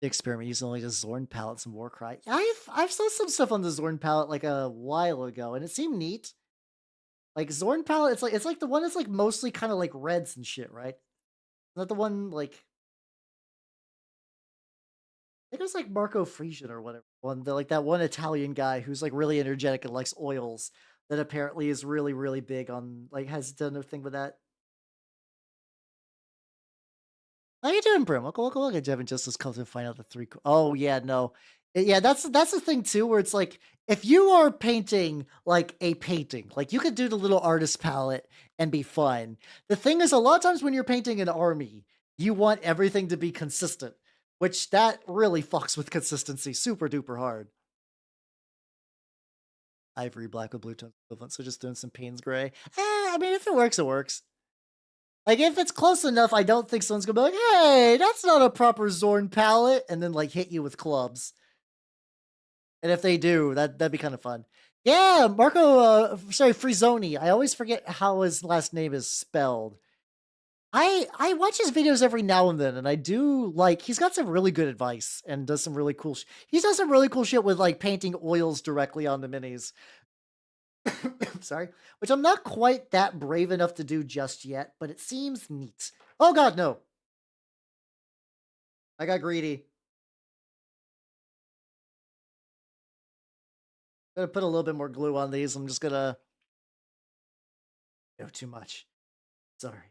Speaker 1: The experiment using only the Zorn palette and Warcry. I've saw some stuff on the Zorn palette like a while ago, and it seemed neat. Like Zorn palette, it's like the one that's like mostly kind of like reds and shit, right? Not the one like I think it was like Marco Frisian or whatever. Like that one Italian guy who's like really energetic and likes oils that apparently is really, really big on like has done a thing with that. How you doing, Brim? Welcome, welcome. Devin just as come to find out the three. Oh yeah, no, yeah. That's the thing too, where it's like if you are painting like a painting, like you could do the little artist palette and be fine. The thing is, a lot of times when you're painting an army, you want everything to be consistent, which that really fucks with consistency super duper hard. Ivory black with blue tone equivalent, so just doing some Payne's gray. I mean, if it works, it works. Like, if it's close enough, I don't think someone's gonna be like, "Hey, that's not a proper Zorn palette," and then, like, hit you with clubs. And if they do, that'd be kind of fun. Yeah, Marco, sorry, Frizzoni. I always forget how his last name is spelled. I watch his videos every now and then, and I do like he's got some really good advice and does some really cool. He does some really cool shit with like painting oils directly on the minis. Sorry, which I'm not quite that brave enough to do just yet, but it seems neat. Oh god, no. I got greedy. I'm gonna put a little bit more glue on these. I'm just gonna no too much. Sorry.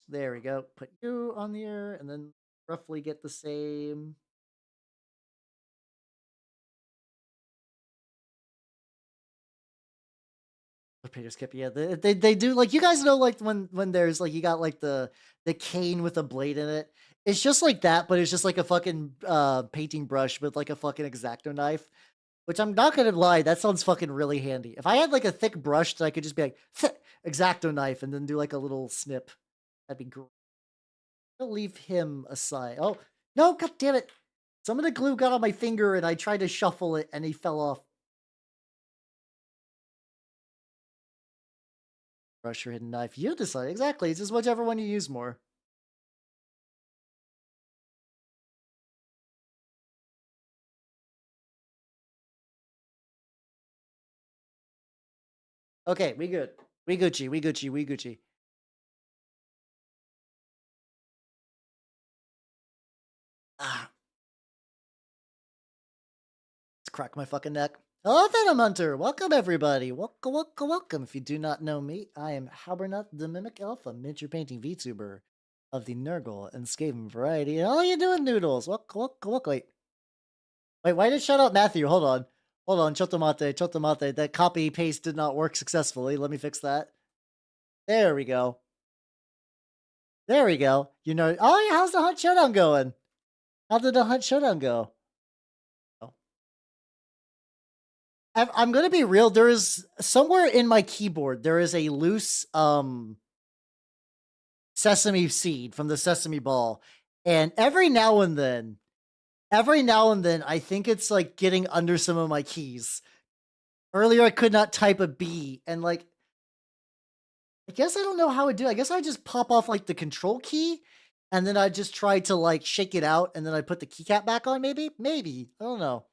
Speaker 1: There we go. Put you on here and then roughly get the same. Peter skip, yeah, they do like you guys know like when there's like you got like the cane with a blade in it. It's just like that, but it's just like a fucking painting brush with like a fucking X-Acto knife. Which I'm not gonna lie, that sounds fucking really handy. If I had like a thick brush that I could just be like X-Acto knife and then do like a little snip, that'd be great. I'll leave him aside. Oh no, god damn it! Some of the glue got on my finger and I tried to shuffle it and he fell off. Brush or hidden knife. You decide. Exactly. It's just whichever one you use more. Okay, we good. We Gucci. We Gucci. We Gucci. Ah, let's crack my fucking neck. Hello, Venom Hunter! Welcome, everybody! Welcome, welcome, welcome! If you do not know me, I am Halbernut the Mimic Elf, a miniature painting VTuber of the Nurgle and Skaven variety. And all you doing, Noodles? Welcome, welcome, welcome. Wait, why did it shout out Matthew? Hold on. Hold on, Chotomate, Chotomate. That copy paste did not work successfully. Let me fix that. There we go. There we go. You know, oh yeah, how's the Hunt Showdown going? How did the Hunt Showdown go? Oh. I'm gonna be real. There is somewhere in my keyboard, there is a loose sesame seed from the sesame ball. And every now and then, I think it's like getting under some of my keys. Earlier, I could not type a B, and like, I guess I don't know how to do it. I guess I just pop off like the control key, and then I just try to like shake it out, and then I put the keycap back on. Maybe I don't know.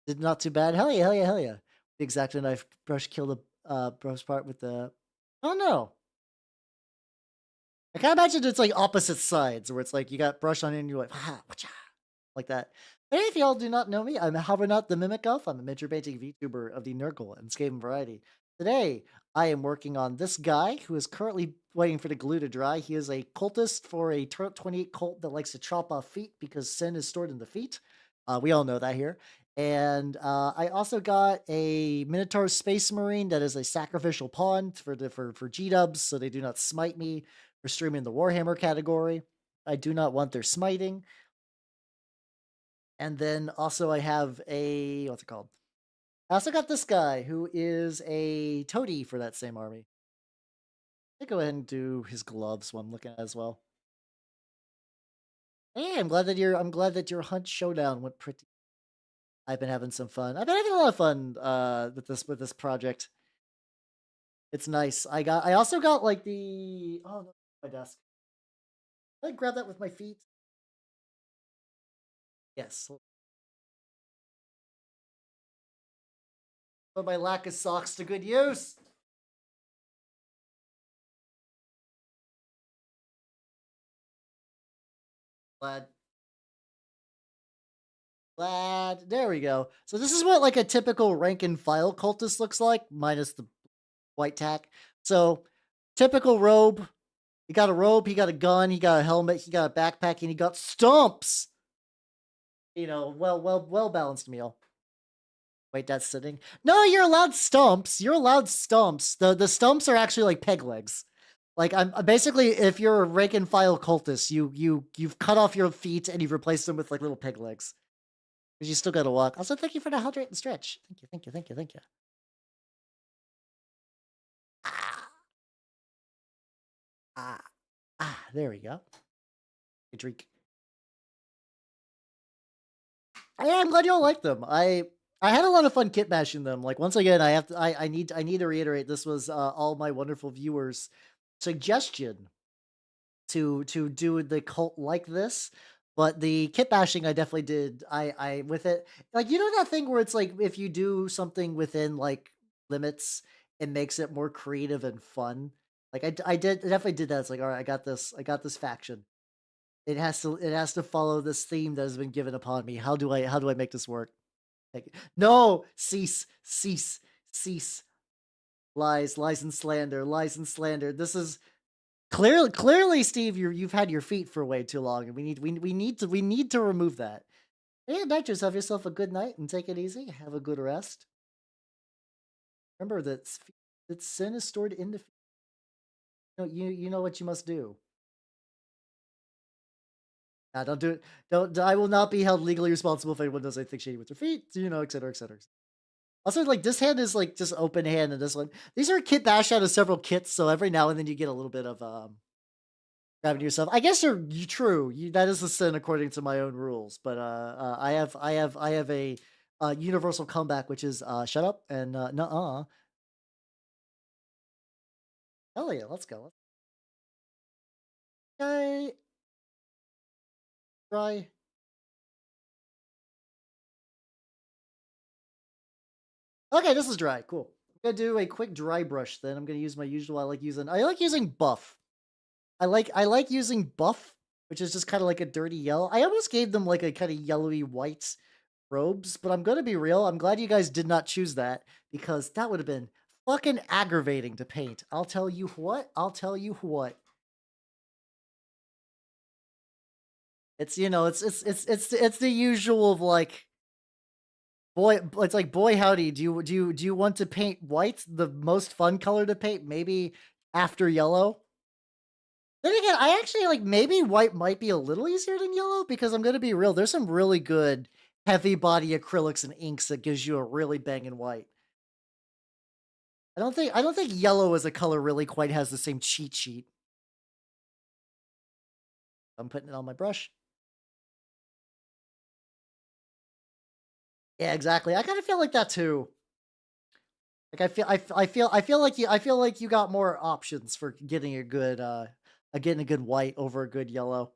Speaker 1: Did not too bad. Hell yeah, hell yeah, hell yeah. The X-Acto knife brush kill the brush part with the. I don't know. I kind of imagine it's like opposite sides, where it's like you got brush on it and you're like, ah, like that. Hey, if y'all do not know me, I'm Halbernut the Mimic Elf. I'm a miniature painting VTuber of the Nurgle and Skaven variety. Today, I am working on this guy who is currently waiting for the glue to dry. He is a cultist for a Turnip28 cult that likes to chop off feet because sin is stored in the feet. We all know that here. And I also got a Minotaur Space Marine that is a sacrificial pawn for G-dubs, so they do not smite me for streaming the Warhammer category. I do not want their smiting. And then also I have a, what's it called? I also got this guy who is a Toady for that same army. Let's go ahead and do his gloves while I'm looking at as well. Hey, I'm glad that your Hunt Showdown went pretty. I've been having some fun. I've been having a lot of fun with this project. It's nice. I also got like the, oh no, my desk. Did I grab that with my feet? Yes. Put my lack of socks to good use. Glad. Glad. There we go. So this is what like a typical rank and file cultist looks like, minus the white tack. So typical robe. He got a robe, he got a gun, he got a helmet, he got a backpack, and he got stumps. You know, well balanced meal. Wait, that's sitting. No, you're allowed stumps. You're allowed stumps. The stumps are actually like peg legs. Like I'm basically, if you're a rank and file cultist, you've cut off your feet and you've replaced them with like little peg legs. Because you still gotta walk. Also, thank you for the hydrate and stretch. Thank you, thank you, thank you, thank you. Ah, ah, there we go. A drink. I'm glad y'all like them. I had a lot of fun kit bashing them. Like once again, I need to reiterate this was all my wonderful viewers' suggestion to do the cult like this. But the kit bashing I definitely did. I with it, like, you know that thing where it's like if you do something within like limits, it makes it more creative and fun. Like I definitely did that. It's like, all right, I got this faction. It has to follow this theme that has been given upon me. How do I make this work? Like, no, cease, cease, cease. Lies, lies and slander, lies and slander. This is clearly, Steve. You've had your feet for way too long, and we need to remove that. Hey, Nitrous, have yourself a good night and take it easy. Have a good rest. Remember that sin is stored in the. You know what you must do. Don't do it. Don't. I will not be held legally responsible if anyone does anything shady with their feet. You know, et cetera, et cetera. Also, like this hand is like just open hand, and this one. These are kit bash out of several kits, so every now and then you get a little bit of grabbing yourself. I guess you true. That is a sin according to my own rules. But I have a universal comeback, which is shut up and nuh-uh. Hell yeah, let's go. Okay, try. Okay, this is dry. Cool. I'm gonna do a quick dry brush. Then I'm gonna use my usual. I like using buff. I like using buff, which is just kind of like a dirty yellow. I almost gave them like a kind of yellowy white robes, but I'm gonna be real. I'm glad you guys did not choose that because that would have been fucking aggravating to paint. I'll tell you what. I'll tell you what. It's it's the usual of like boy. It's like boy howdy. Do you want to paint white? The most fun color to paint, maybe after yellow. Then again, I actually like maybe white might be a little easier than yellow because I'm gonna be real. There's some really good heavy body acrylics and inks that gives you a really banging white. I don't think yellow as a color really quite has the same cheat sheet. I'm putting it on my brush. Yeah, exactly. I kind of feel like that too. Like I feel like you got more options for getting a good getting a good white over a good yellow.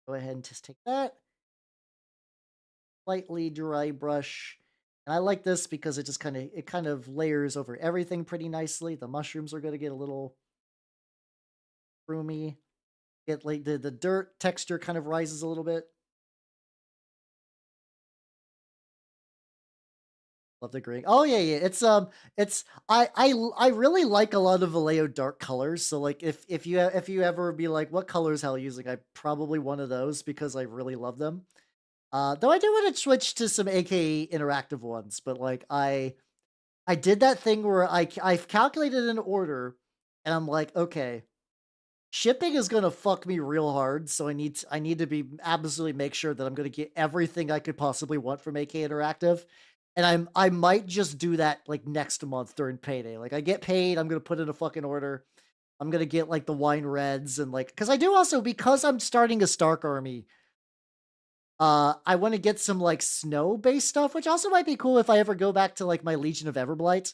Speaker 1: Go ahead and just take that lightly dry brush. And I like this because it kind of layers over everything pretty nicely. The mushrooms are going to get a little roomy. Get like the dirt texture kind of rises a little bit. Love the green. Oh yeah, yeah. It's I really like a lot of Vallejo dark colors. So like if you ever be like, what colors hell using? I probably one of those because I really love them. Though I do want to switch to some AKA interactive ones, but like I did that thing where I've calculated an order, and I'm like, okay, shipping is gonna fuck me real hard, so I need to be absolutely make sure that I'm gonna get everything I could possibly want from AK Interactive. And I might just do that like next month during payday. Like I get paid, I'm gonna put in a fucking order. I'm gonna get like the wine reds and like because I do also because I'm starting a Stark army. I want to get some like snow based stuff, which also might be cool if I ever go back to like my Legion of Everblight.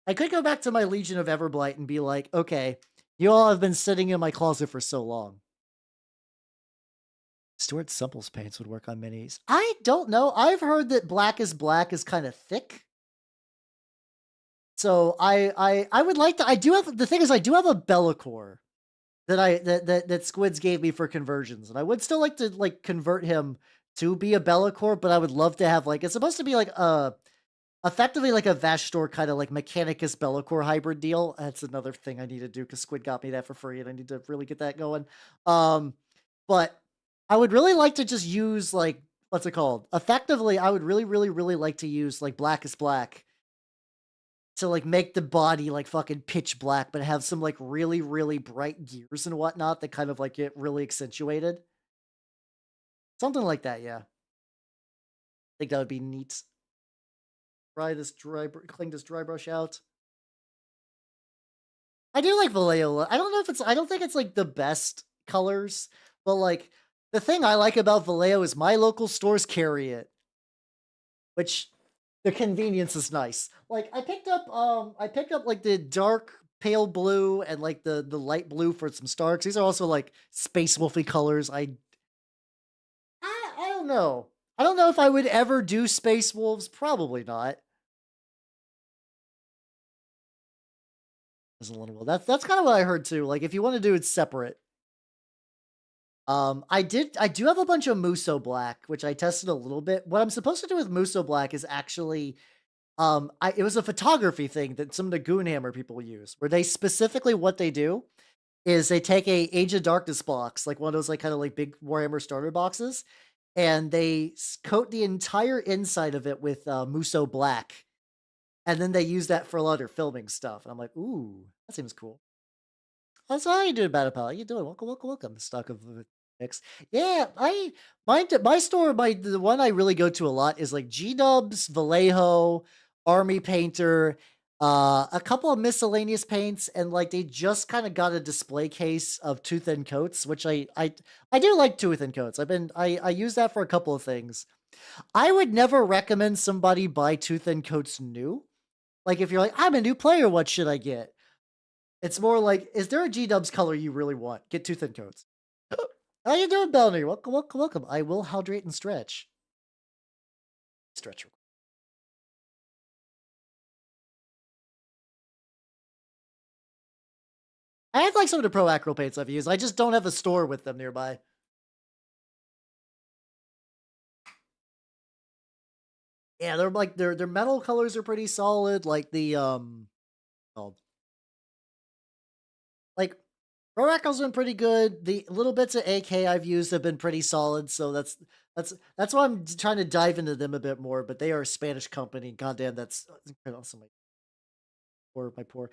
Speaker 1: I could go back to my Legion of Everblight and be like, okay, you all have been sitting in my closet for so long. Stuart Simple's paints would work on minis. I don't know. I've heard that black is kind of thick. So I would like to. I do have the thing is I do have a Bellacore that Squids gave me for conversions, and I would still like to like convert him to be a Bellacore, but I would love to have like it's supposed to be like a effectively like a Vashtor kind of like Mechanicus Bellacore hybrid deal. That's another thing I need to do because Squid got me that for free, and I need to really get that going. Um, but I would really like to just use like what's it called? Effectively, I would really, really, really like to use like Black is Black to like make the body like fucking pitch black, but have some like really, really bright gears and whatnot that kind of like get really accentuated. Something like that, yeah. I think that would be neat. Clean this dry brush out. I do like Vallejo. I don't think it's like the best colors, but like the thing I like about Vallejo is my local stores carry it, which the convenience is nice. Like I picked up like the dark pale blue and like the light blue for some Starks. These are also like space wolfy colors. I don't know. I don't know if I would ever do Space Wolves. Probably not. As a little well, that's kind of what I heard too. Like if you want to do it separate. I do have a bunch of Muso Black, which I tested a little bit. What I'm supposed to do with Muso Black is actually it was a photography thing that some of the Goonhammer people use, where they specifically what they do is they take a Age of Darkness box, like one of those like kind of like big Warhammer starter boxes, and they coat the entire inside of it with Muso Black, and then they use that for a lot of their filming stuff. And I'm like, ooh, that seems cool. That's how you doing, Battle Pal. How you doing? Welcome, welcome, welcome. Stock of mix. Yeah, my store, the one I really go to a lot is like G Dubs, Vallejo, Army Painter, a couple of miscellaneous paints, and like they just kind of got a display case of Tooth and Coats, which I do like Tooth and Coats. I use that for a couple of things. I would never recommend somebody buy Tooth and Coats new. Like if you're like, I'm a new player, what should I get? It's more like, is there a G-dubs color you really want? Get Tooth and Coats. How you doing, Bellamy? Welcome, welcome, welcome. I will hydrate and stretch. Stretch. I have like some of the Pro Acryl paints I've used. I just don't have a store with them nearby. Yeah, they're like their metal colors are pretty solid. Like oh, like Oracle's been pretty good. The little bits of AK I've used have been pretty solid. So that's why I'm trying to dive into them a bit more. But they are a Spanish company. Goddamn, that's awesome. My poor.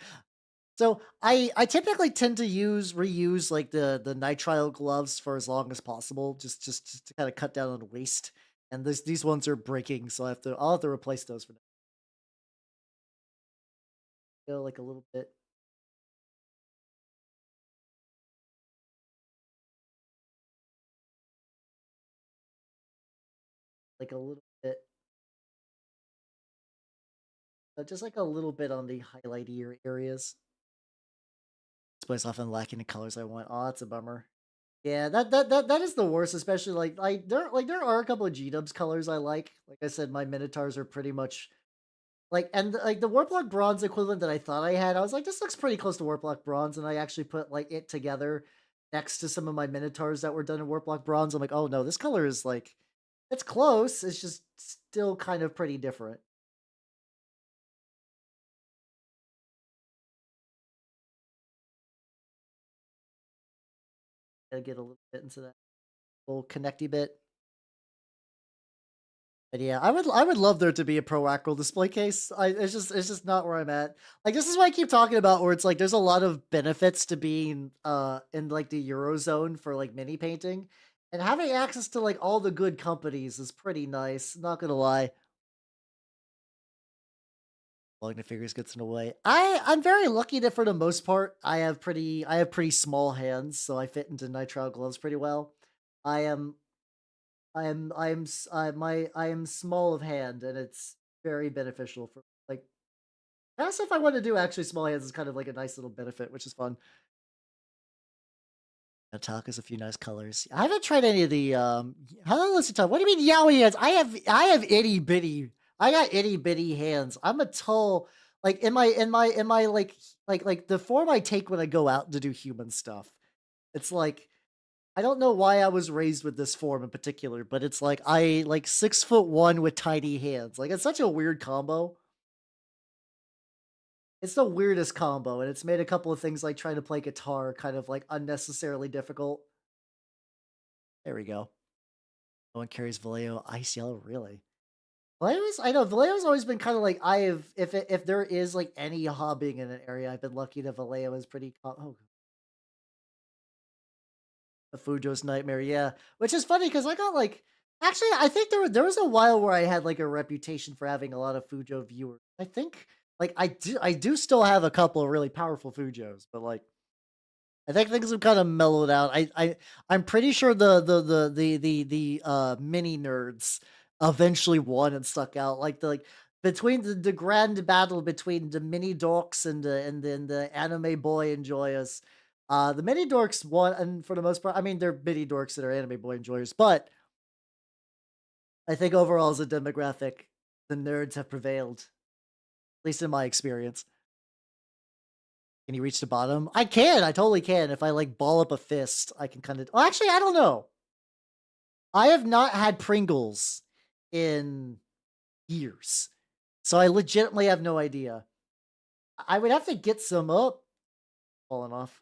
Speaker 1: So I typically tend to reuse like the nitrile gloves for as long as possible, just to kind of cut down on waste. And these ones are breaking, so I'll have to replace those for now. Go like a little bit, like a little bit, just like a little bit on the highlighty areas. This place often lacking the colors I want. Oh, that's a bummer. Yeah, that is the worst, especially there are a couple of G Dubs colors I like. Like I said, my Minotaurs are pretty much like, and like the Warplock Bronze equivalent that I thought I had, I was like, this looks pretty close to Warplock Bronze, and I actually put like it together next to some of my Minotaurs that were done in Warplock Bronze. I'm like, oh no, this color is like, it's close. It's just still kind of pretty different. Gotta get a little bit into that little connecty bit. But yeah, I would love there to be a proacral display case. It's just not where I'm at. Like this is what I keep talking about where it's like there's a lot of benefits to being in like the Eurozone for like mini painting. And having access to like all the good companies is pretty nice, not gonna lie. Long the figures gets in the way. I'm very lucky that for the most part I have pretty small hands, so I fit into nitrile gloves pretty well. I am I am small of hand, and it's very beneficial for like that's if I want to do actually small hands is kind of like a nice little benefit, which is fun. Metallica's a few nice colors. I haven't tried any of the how let's talk. What do you mean yaoi hands? I have itty bitty. I got itty bitty hands. I'm a tall like in my like the form I take when I go out to do human stuff. It's like I don't know why I was raised with this form in particular, but it's like I like 6'1" with tiny hands. Like it's such a weird combo. It's the weirdest combo, and it's made a couple of things like trying to play guitar kind of like unnecessarily difficult. There we go. No one carries Vallejo Ice Yellow, really. Vallejo's I know Vallejo's always been kind of like I have if there is like any hobbying in an area, I've been lucky that Vallejo is pretty oh the Fujo's Nightmare, yeah. Which is funny because I got like actually I think there was a while where I had like a reputation for having a lot of Fujo viewers. I think like I do still have a couple of really powerful Fujos, but like I think things have kind of mellowed out. I'm pretty sure the mini nerds eventually won and stuck out. Like between the grand battle between the mini dorks and then the anime boy enjoyers. The mini dorks won, and for the most part, I mean they're mini dorks that are anime boy enjoyers, but I think overall as a demographic, the nerds have prevailed, at least in my experience. Can you reach the bottom? I can. I totally can. If I like ball up a fist, I can kind of. Oh, actually, I don't know. I have not had Pringles in years, so I legitimately have no idea. I would have to get some up. Falling off.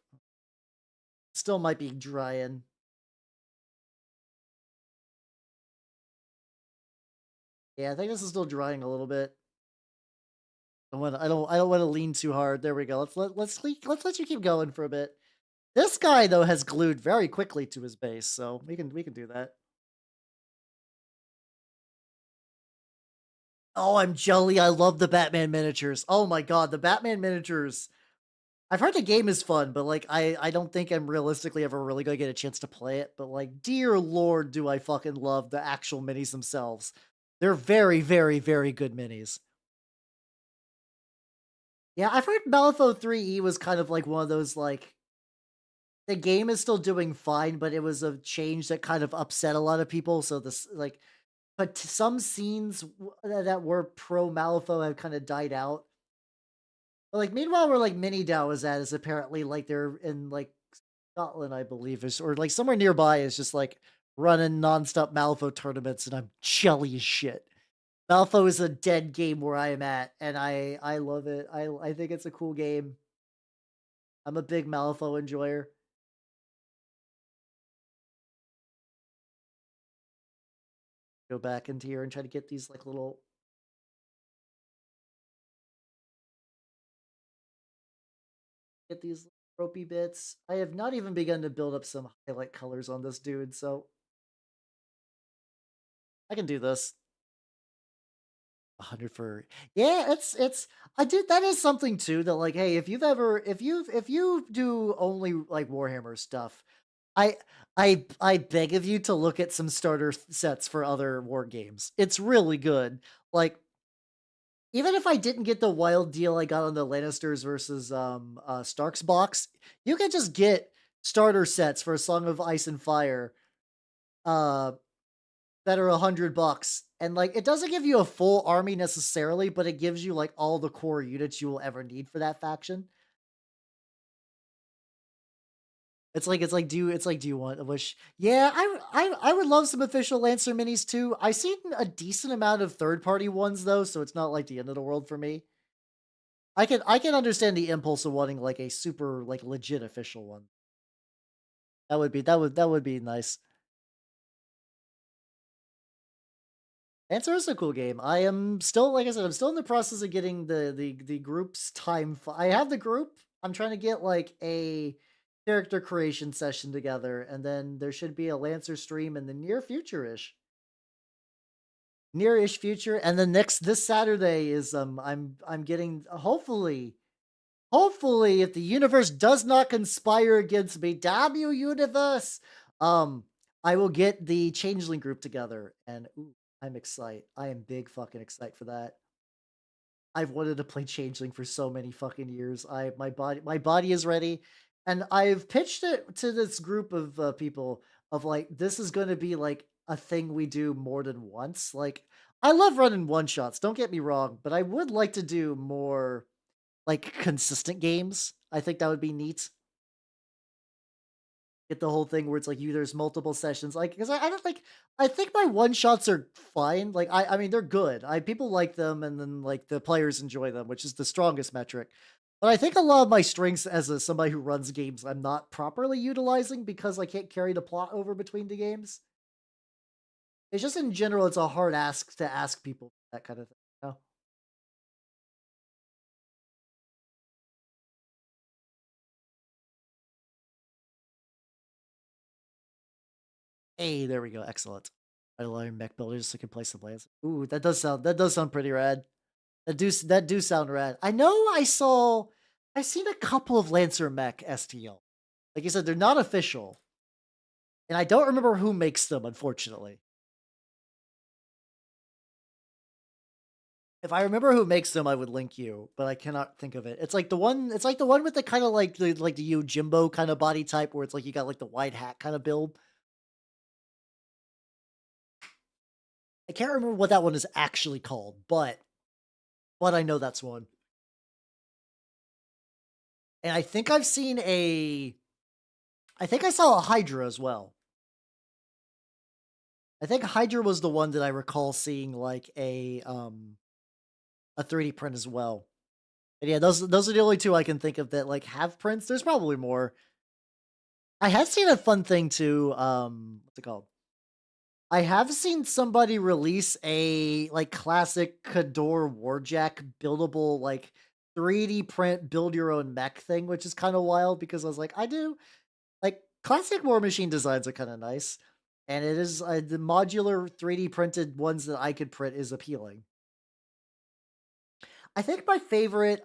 Speaker 1: Still might be drying. Yeah, I think this is still drying a little bit. I don't want to lean too hard. There we go. Let's let you keep going for a bit. This guy though has glued very quickly to his base, so we can do that. Oh, I'm jelly. I love the Batman miniatures. Oh my god, the Batman miniatures. I've heard the game is fun, but like I don't think I'm realistically ever really gonna get a chance to play it. But like, dear lord, do I fucking love the actual minis themselves. They're very, very, very good minis. Yeah, I've heard Malifaux 3E was kind of like one of those like the game is still doing fine, but it was a change that kind of upset a lot of people. So this like but some scenes that were pro Malifaux have kind of died out. But, like, meanwhile, where, like, Mini Dow is at is apparently, like, they're in, like, Scotland, I believe, is or, like, somewhere nearby is just, like, running nonstop Malifaux tournaments, and I'm jelly as shit. Malifaux is a dead game where I am at, and I love it. I think it's a cool game. I'm a big Malifaux enjoyer. Go back into here and try to get these like little get these ropey bits. I have not even begun to build up some highlight colors on this dude, so I can do this. 100 for yeah, it's I did that is something too that like, hey, if you do only like Warhammer stuff, I I beg of you to look at some starter sets for other war games. It's really good. Like even if I didn't get the wild deal I got on the Lannisters versus Starks box, you can just get starter sets for a Song of Ice and Fire uh that are $100. And like it doesn't give you a full army necessarily, but it gives you like all the core units you will ever need for that faction. Do you want a wish? Yeah, I would love some official Lancer minis too. I've seen a decent amount of third party ones though, so it's not like the end of the world for me. I can understand the impulse of wanting like a super like legit official one. That would be nice. Answer is a cool game. I am still, like I said, I'm still in the process of getting the group's time. I have the group. I'm trying to get like a character creation session together, and then there should be a Lancer stream in the near-ish future. And then this Saturday is I'm getting hopefully if the universe does not conspire against me, damn you universe, um I will get the changeling group together, and ooh, I'm excited. I am big fucking excited for that. I've wanted to play changeling for so many fucking years. My body is ready, and I've pitched it to this group of people of like this is going to be like a thing we do more than once. Like I love running one shots, don't get me wrong, but I would like to do more like consistent games. I think that would be neat. Get the whole thing where it's like you there's multiple sessions, like because I don't like I think my one shots are fine. Like I mean they're good. I people like them, and then like the players enjoy them, which is the strongest metric. But I think a lot of my strengths as somebody who runs games I'm not properly utilizing because I can't carry the plot over between the games. It's just in general, it's a hard ask to ask people that kind of thing. Hey, there we go. Excellent. I love mech builders so I can play some lands. Ooh, that does sound pretty rad. That do sound rad. I know I've seen a couple of Lancer mech STL. Like you said, they're not official, and I don't remember who makes them, unfortunately. If I remember who makes them, I would link you, but I cannot think of it. It's like the one with the kind of like the Yojimbo kind of body type where it's like you got like the wide hat kind of build. I can't remember what that one is actually called, but I know that's one. And I think I saw a Hydra as well. I think Hydra was the one that I recall seeing like a 3D print as well. And yeah, those are the only two I can think of that like have prints. There's probably more. I have seen a fun thing too. What's it called? I have seen somebody release a like classic Cador Warjack buildable like 3D print build your own mech thing, which is kind of wild because I was like, I do like classic War Machine designs are kind of nice, and it is the modular 3D printed ones that I could print is appealing. I think my favorite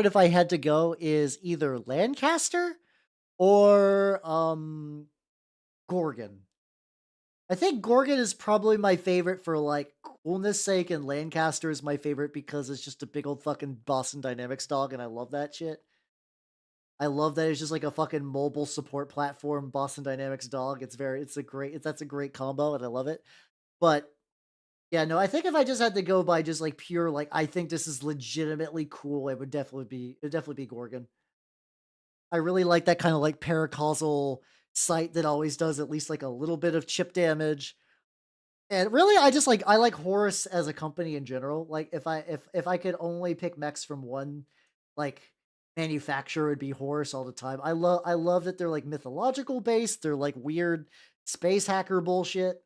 Speaker 1: if I had to go is either Lancaster or Gorgon. I think Gorgon is probably my favorite for like coolness sake, and Lancaster is my favorite because it's just a big old fucking Boston Dynamics dog, and I love that shit. I love that it's just like a fucking mobile support platform Boston Dynamics dog. That's a great combo, and I love it. But yeah, no, I think if I just had to go by just like pure like I think this is legitimately cool, it'd definitely be Gorgon. I really like that kind of like paracausal sight that always does at least like a little bit of chip damage. And really, I just like I like Horus as a company in general. Like if I could only pick mechs from one like manufacturer, it'd be Horus all the time. I love that they're like mythological based. They're like weird space hacker bullshit.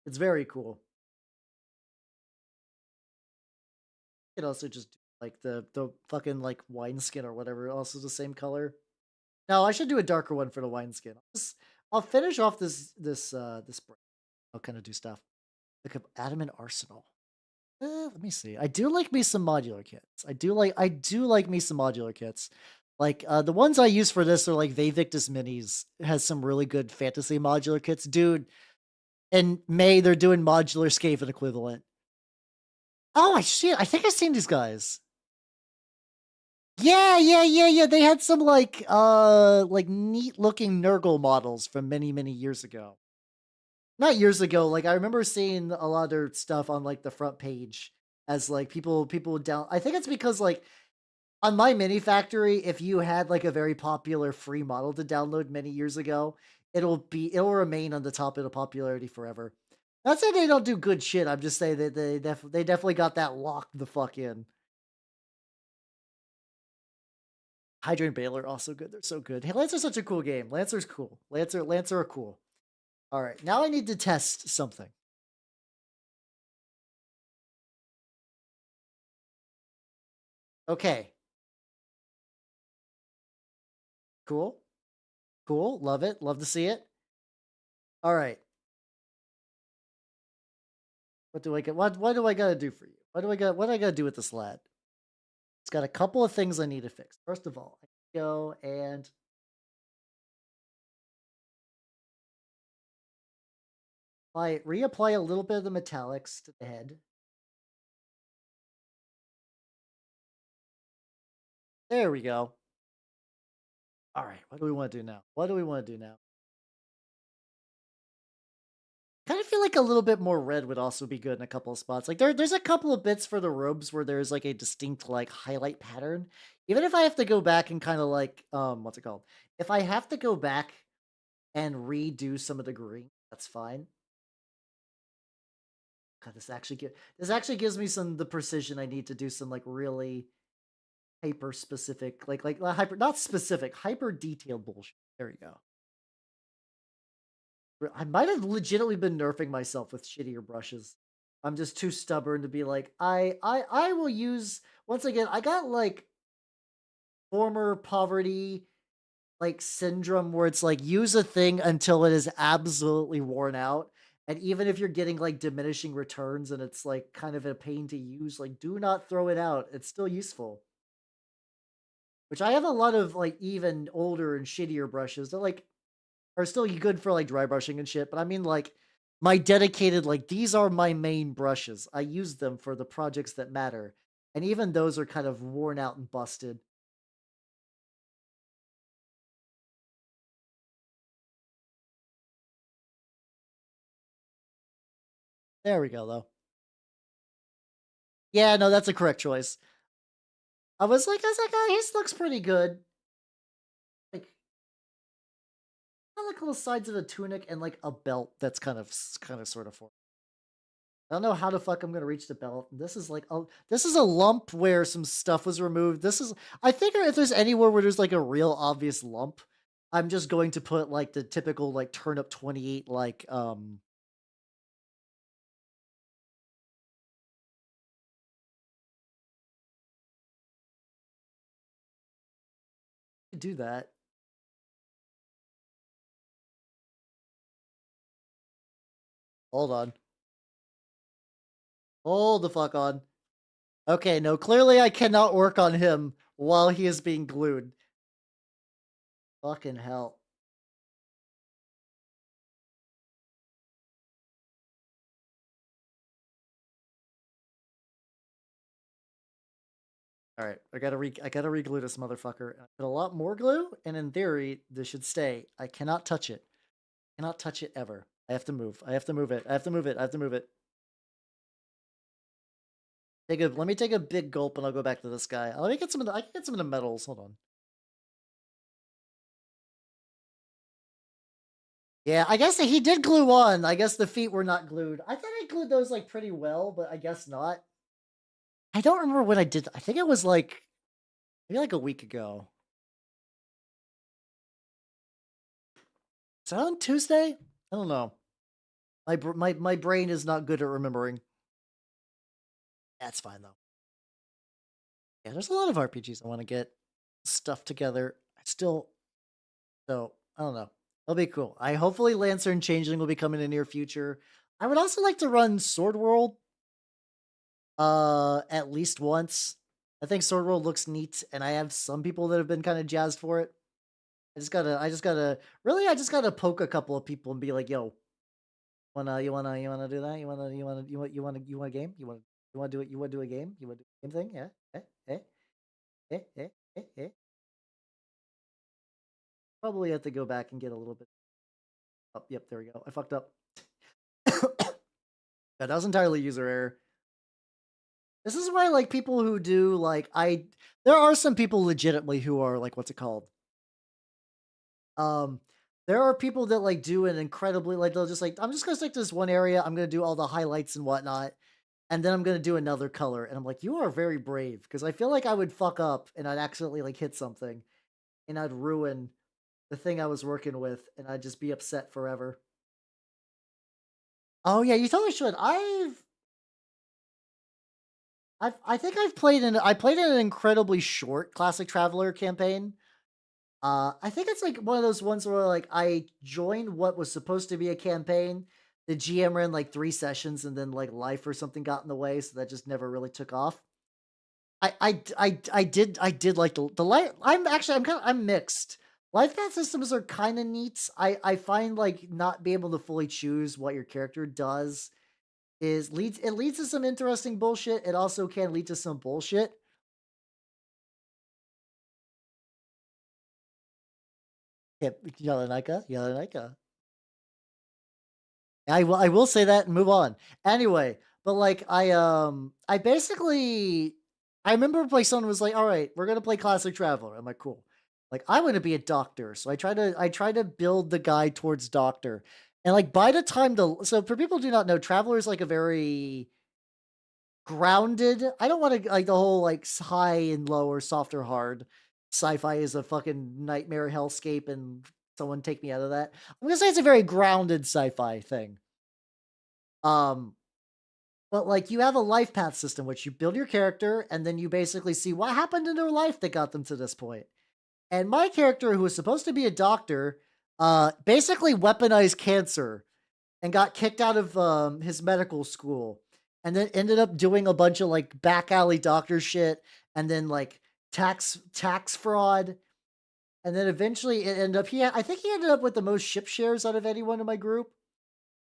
Speaker 1: It's very cool. You can also just do, like the fucking like wineskin or whatever, also the same color. No, I should do a darker one for the wineskin. I'll finish off this break. I'll kind of do stuff. Look up Adamant Arsenal. Let me see. I do like me some modular kits. I do like me some modular kits. Like the ones I use for this are like Vevictus Minis. It has some really good fantasy modular kits, dude. In May they're doing modular Skaven equivalent. Oh, I see. I think I've seen these guys. Yeah. They had some like neat looking Nurgle models from many years ago. Not years ago, like, I remember seeing a lot of their stuff on, like, the front page as, like, people would down I think it's because, like, on my Mini Factory, if you had, like, a very popular free model to download many years ago, it'll remain on the top of the popularity forever. Not saying they don't do good shit, I'm just saying that they definitely got that locked the fuck in. Hydra and Baylor also good, they're so good. Hey, Lancer's such a cool game. Lancer's cool. Lancer are cool. Alright, now I need to test something. Okay, cool. Cool, love it, love to see it. Alright, what do I gotta do for you? What do I gotta do with this lad? It's got a couple of things I need to fix. First of all, I go and I reapply a little bit of the metallics to the head. There we go. Alright, what do we wanna do now? What do we wanna do now? Kinda feel like a little bit more red would also be good in a couple of spots. Like, there's a couple of bits for the robes where there's, like, a distinct, like, highlight pattern. Even if I have to go back and kinda, like, what's it called? If I have to go back and redo some of the green, that's fine. God, this actually gives me some the precision I need to do some, like, really hyper specific, hyper not specific, hyper detailed bullshit. There we go. I might have legitimately been nerfing myself with shittier brushes. I'm just too stubborn to be like, I will use once again, I got like former poverty like syndrome where it's like use a thing until it is absolutely worn out. And even if you're getting like diminishing returns and it's like kind of a pain to use, like do not throw it out. It's still useful. Which I have a lot of like even older and shittier brushes that like are still good for like dry brushing and shit. But I mean like my dedicated like these are my main brushes. I use them for the projects that matter. And even those are kind of worn out and busted. There we go though. Yeah, no, that's a correct choice. I was like, oh, his looks pretty good. Like I like little sides of a tunic and like a belt that's kind of sort of for. I don't know how the fuck I'm gonna reach the belt. This is a lump where some stuff was removed. I think if there's anywhere where there's like a real obvious lump, I'm just going to put like the typical like Turnip28 do that. Hold on. Hold the fuck on. Okay, no, clearly I cannot work on him while he is being glued. Fucking hell. All right, I gotta reglue this motherfucker. I put a lot more glue, and in theory, this should stay. I cannot touch it. Cannot touch it ever. I have to move. I have to move it. I have to move it. I have to move it. Let me take a big gulp, and I'll go back to this guy. Let me get some of the. I can get some of the metals. Hold on. Yeah, I guess he did glue one. I guess the feet were not glued. I thought I glued those, like, pretty well, but I guess not. I don't remember when I did I think it was, like, maybe, like, a week ago. Is that on Tuesday? I don't know. My brain is not good at remembering. That's fine, though. Yeah, there's a lot of RPGs I wanna get stuff together. I still so, I don't know. It'll be cool. I hopefully Lancer and Changeling will be coming in the near future. I would also like to run Sword World, at least once. I think Sword World looks neat, and I have some people that have been kinda jazzed for it. I just gotta poke a couple of people and be like, "Yo, you wanna do that? You want a game? You wanna do it? You wanna do a game? You wanna do a game thing? Yeah? Eh? Eh? Eh? Eh? Eh? Eh?" Probably have to go back and get a little bit. Oh, yep, there we go. I fucked up. Yeah, that was entirely user error. This is why, like, people who do, like, there are some people legitimately who are, like, what's it called? Um, there are people that, like, do an incredibly like, they'll just, like, "I'm just gonna stick to this one area, I'm gonna do all the highlights and whatnot, and then I'm gonna do another color," and I'm like, "You are very brave," because I feel like I would fuck up, and I'd accidentally, like, hit something, and I'd ruin the thing I was working with, and I'd just be upset forever. Oh, yeah, you totally should. I think I played in an incredibly short Classic Traveler campaign. I think it's like one of those ones where like I joined what was supposed to be a campaign. The GM ran like 3 sessions and then like life or something got in the way, so that just never really took off. I did like the life. I'm mixed. Life path systems are kind of neat. I find like not being able to fully choose what your character does leads to some interesting bullshit. It also can lead to some bullshit. Yep, Yelenika, Yelenika. I will say that and move on. Anyway, but like I basically I remember like someone was like, "All right, we're gonna play Classic Traveler." I'm like, "Cool." Like I want to be a doctor, so I try to build the guy towards doctor. And like by the time the so for people who do not know, Traveler is like a very grounded. I don't want to like the whole like high and low or soft or hard. Sci-fi is a fucking nightmare hellscape, and someone take me out of that. I'm gonna say it's a very grounded sci-fi thing. Um, but like you have a life path system, which you build your character, and then you basically see what happened in their life that got them to this point. And my character, who was supposed to be a doctor, basically weaponized cancer and got kicked out of his medical school, and then ended up doing a bunch of like back alley doctor shit, and then like tax fraud, and then eventually it ended up I think he ended up with the most ship shares out of anyone in my group.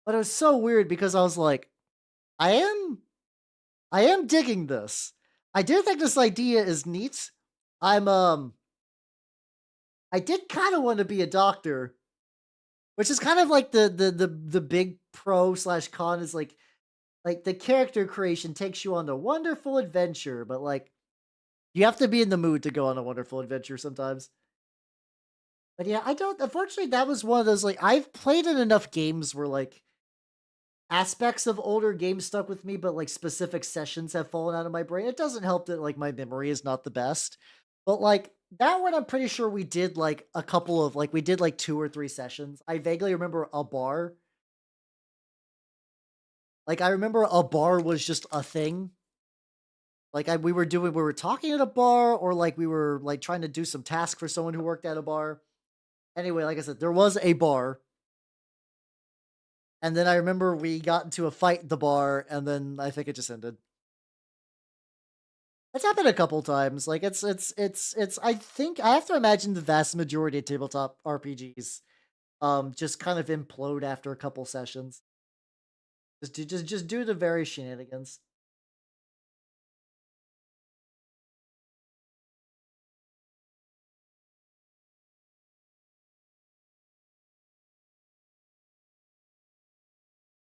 Speaker 1: But it was so weird because I was like, I am I am digging this. I do think this idea is neat. I'm I did kind of want to be a doctor, which is kind of like the big pro slash con is like the character creation takes you on a wonderful adventure, but like you have to be in the mood to go on a wonderful adventure sometimes. But yeah, I don't unfortunately that was one of those like I've played in enough games where like aspects of older games stuck with me, but like specific sessions have fallen out of my brain. It doesn't help that like my memory is not the best. But like that one I'm pretty sure we did like a couple of like we did like 2 or 3 sessions. I vaguely remember a bar. Like I remember a bar was just a thing. Like we were talking at a bar or like we were like trying to do some task for someone who worked at a bar. Anyway, like I said, there was a bar. And then I remember we got into a fight at the bar and then I think it just ended. It's happened a couple times. Like it's I think I have to imagine the vast majority of tabletop RPGs just kind of implode after a couple sessions. Just due to very shenanigans.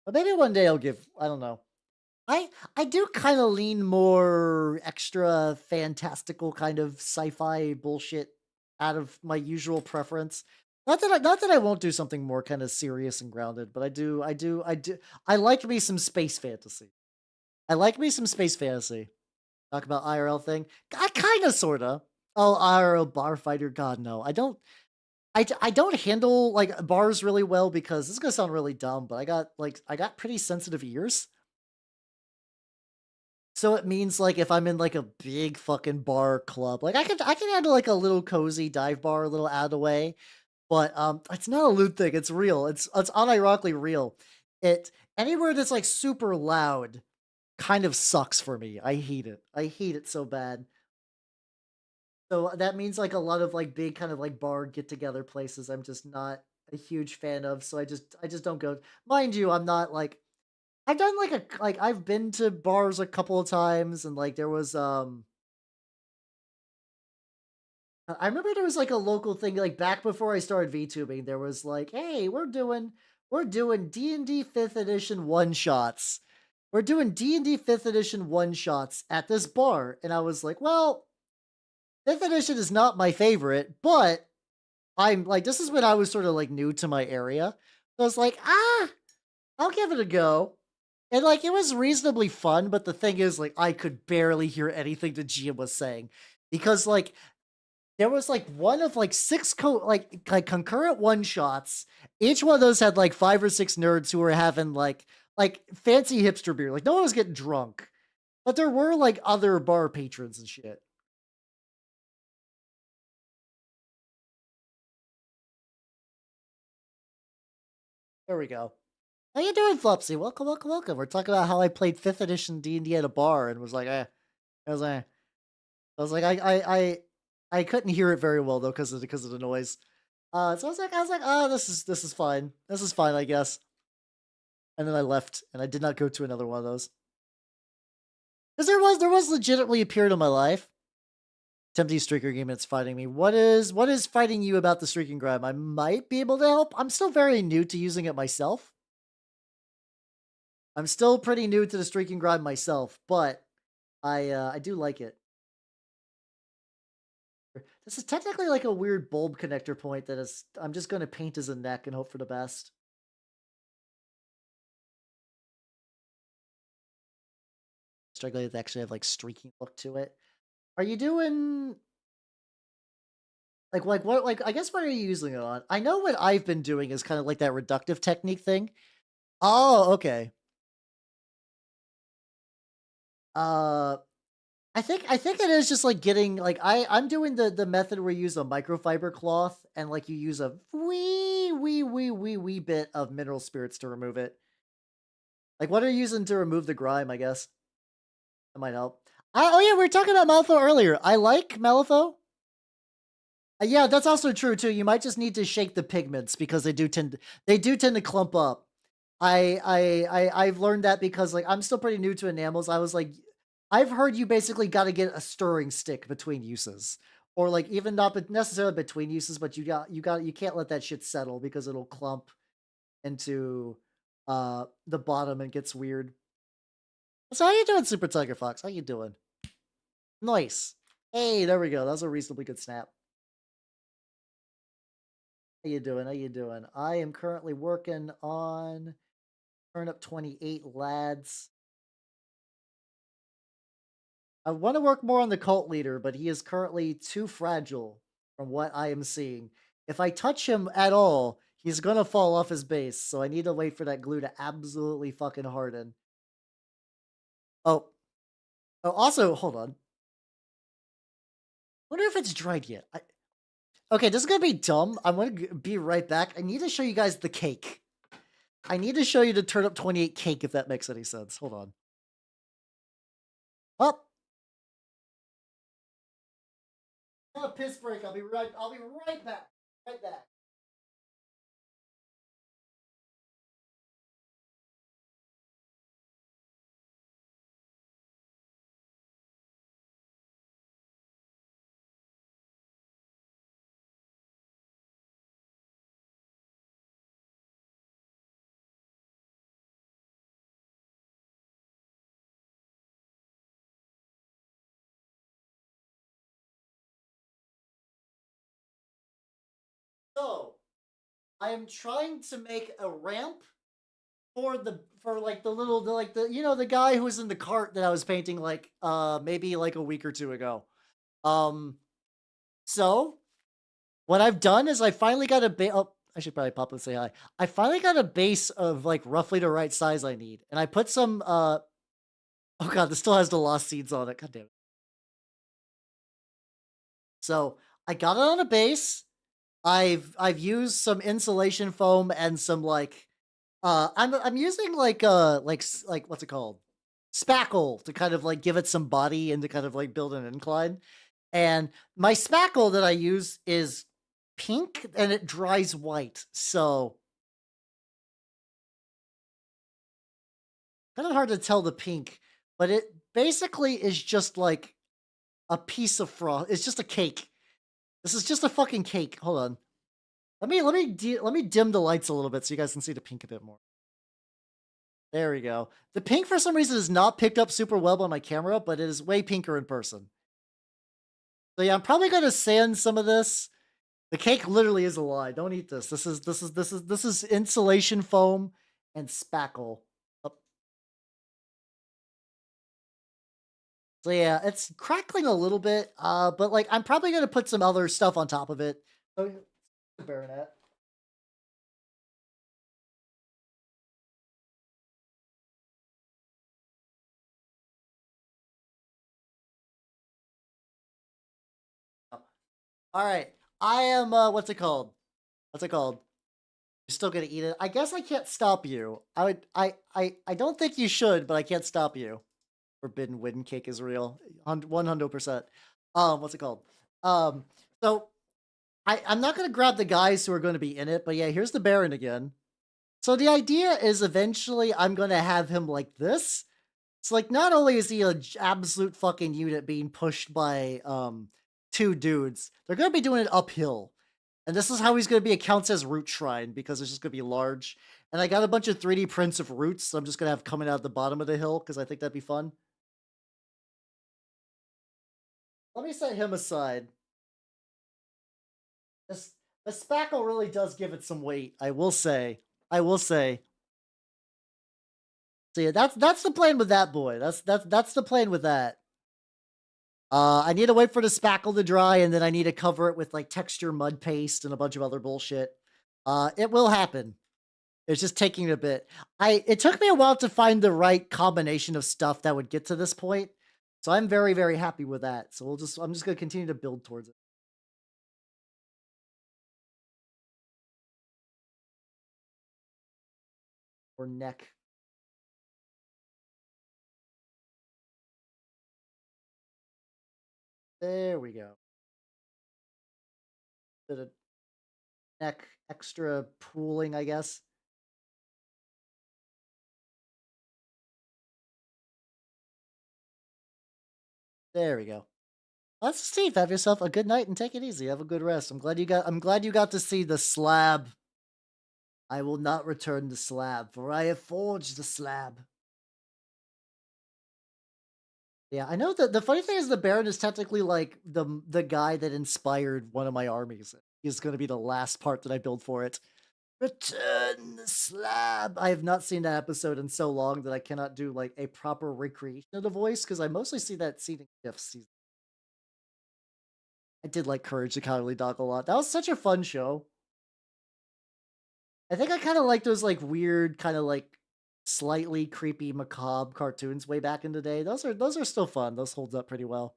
Speaker 1: But maybe one day I'll give I don't know. I do kind of lean more extra fantastical kind of sci-fi bullshit out of my usual preference. Not that I won't do something more kind of serious and grounded, but I like me some space fantasy. I like me some space fantasy. Talk about IRL thing. I kind of sorta. Oh, IRL bar fighter. God no, I don't. I don't handle like bars really well because this is gonna sound really dumb, but I got pretty sensitive ears. So it means like if I'm in like a big fucking bar club, like I can handle like a little cozy dive bar a little out of the way. But, it's not a loot thing, it's real, it's unironically real. It Anywhere that's, like, super loud kind of sucks for me, I hate it so bad. So, that means, like, a lot of, like, big kind of, like, bar get-together places I'm just not a huge fan of, so I just don't go. Mind you, I'm not, like I've done, I've been to bars a couple of times, and, like, there was, I remember there was like a local thing like back before I started VTubing. There was like, "Hey, we're doing D&D 5th edition one shots. We're doing D&D 5th edition one shots at this bar." And I was like, "Well, 5th edition is not my favorite, but I'm like this is when I was sort of like new to my area." So I was like, I'll give it a go." And like it was reasonably fun, but the thing is like I could barely hear anything the GM was saying because like there was, like, one of, like, 6 concurrent one-shots. Each one of those had, like, 5 or 6 nerds who were having, like, fancy hipster beer. Like, no one was getting drunk, but there were, like, other bar patrons and shit. There we go. How you doing, Flopsy? Welcome, welcome, welcome. We're talking about how I played 5th edition D&D at a bar and was like, I was like I was like, I couldn't hear it very well, though, because of the noise. So I was like, "Oh, this is fine. This is fine, I guess." And then I left, and I did not go to another one of those. 'Cause there was legitimately a period of my life. Tempting streaker game that's fighting me. What is fighting you about the streaking grime? I might be able to help. I'm still very new to using it myself. I'm still pretty new to the streaking grime myself, but I do like it. This is technically like a weird bulb connector point that is I'm just gonna paint as a neck and hope for the best. Struggling to actually have like streaking look to it. Are you doing like what I guess what are you using it on? I know what I've been doing is kind of like that reductive technique thing. Oh, okay. Uh, I think it is just like getting like I'm doing the method where you use a microfiber cloth and like you use a wee bit of mineral spirits to remove it. Like what are you using to remove the grime? I guess that might help. Oh yeah, we were talking about Malifaux earlier. I like Malifaux. Yeah, that's also true too. You might just need to shake the pigments because they do tend to clump up. I've learned that because like I'm still pretty new to enamels. I was like, I've heard you basically got to get a stirring stick between uses, or like even not necessarily between uses, but you can't let that shit settle because it'll clump into the bottom and gets weird. So how you doing, Super Tiger Fox? How you doing? Nice. Hey, there we go. That was a reasonably good snap. How you doing? How you doing? I am currently working on Turnip28 lads. I want to work more on the cult leader, but he is currently too fragile from what I am seeing. If I touch him at all, he's gonna fall off his base, so I need to wait for that glue to absolutely fucking harden. Oh, also, hold on. Wonder if it's dried yet. Okay, this is gonna be dumb. I'm gonna be right back. I need to show you guys the cake. I need to show you the Turnip28 cake if that makes any sense. Hold on. Up. Oh, piss break. I'll be right back. Right back. So, I am trying to make a ramp for like the guy who was in the cart that I was painting like maybe like a week or two ago. Um so what I've done is I finally got a oh, I should probably pop and say hi. I finally got a base of like roughly the right size I need. And I put some oh god, this still has the lost seeds on it. God damn it. So I got it on a base. I've used some insulation foam and some like I'm using like what's it called? Spackle to kind of like give it some body and to kind of like build an incline. And my spackle that I use is pink and it dries white. So kind of hard to tell the pink, but it basically is just like a piece of frost. It's just a cake. This is just a fucking cake. Hold on. Let me dim the lights a little bit so you guys can see the pink a bit more. There we go. The pink for some reason is not picked up super well on my camera, but it is way pinker in person. So yeah, I'm probably gonna sand some of this. The cake literally is a lie. Don't eat this. This is insulation foam and spackle. Oh, so yeah, it's crackling a little bit, but like I'm probably gonna put some other stuff on top of it. So Baronet. All right. I am what's it called? What's it called? You're still gonna eat it. I guess I can't stop you. I don't think you should, but I can't stop you. Forbidden Wind cake is real. 100%. What's it called? Um, so I'm not gonna grab the guys who are gonna be in it, but yeah, here's the Baron again. So the idea is eventually I'm gonna have him like this. So like not only is he a absolute fucking unit being pushed by two dudes, they're gonna be doing it uphill. And this is how he's gonna be. It counts as root shrine because it's just gonna be large. And I got a bunch of 3D prints of roots, so I'm just gonna have coming out the bottom of the hill because I think that'd be fun. Let me set him aside. This the spackle really does give it some weight. I will say. I will say. So yeah, that's the plan with that boy. That's the plan with that. I need to wait for the spackle to dry, and then I need to cover it with like texture mud paste and a bunch of other bullshit. It will happen. It's just taking a bit. It took me a while to find the right combination of stuff that would get to this point. So I'm very, very happy with that. So I'm just gonna continue to build towards it. Or neck. There we go. Bit of neck extra pooling, I guess. There we go. Let's Steve, have yourself a good night and take it easy. Have a good rest. I'm glad you got to see the slab. I will not return the slab, for I have forged the slab. Yeah, I know that the funny thing is the Baron is technically like the guy that inspired one of my armies. He's gonna be the last part that I build for it. Return the slab. I have not seen that episode in so long that I cannot do like a proper recreation of the voice because I mostly see that scene in GIFs. I did like Courage the Cowardly Dog a lot. That was such a fun show. I think I kind of like those like weird, kind of like slightly creepy, macabre cartoons way back in the day. Those are still fun. Those holds up pretty well.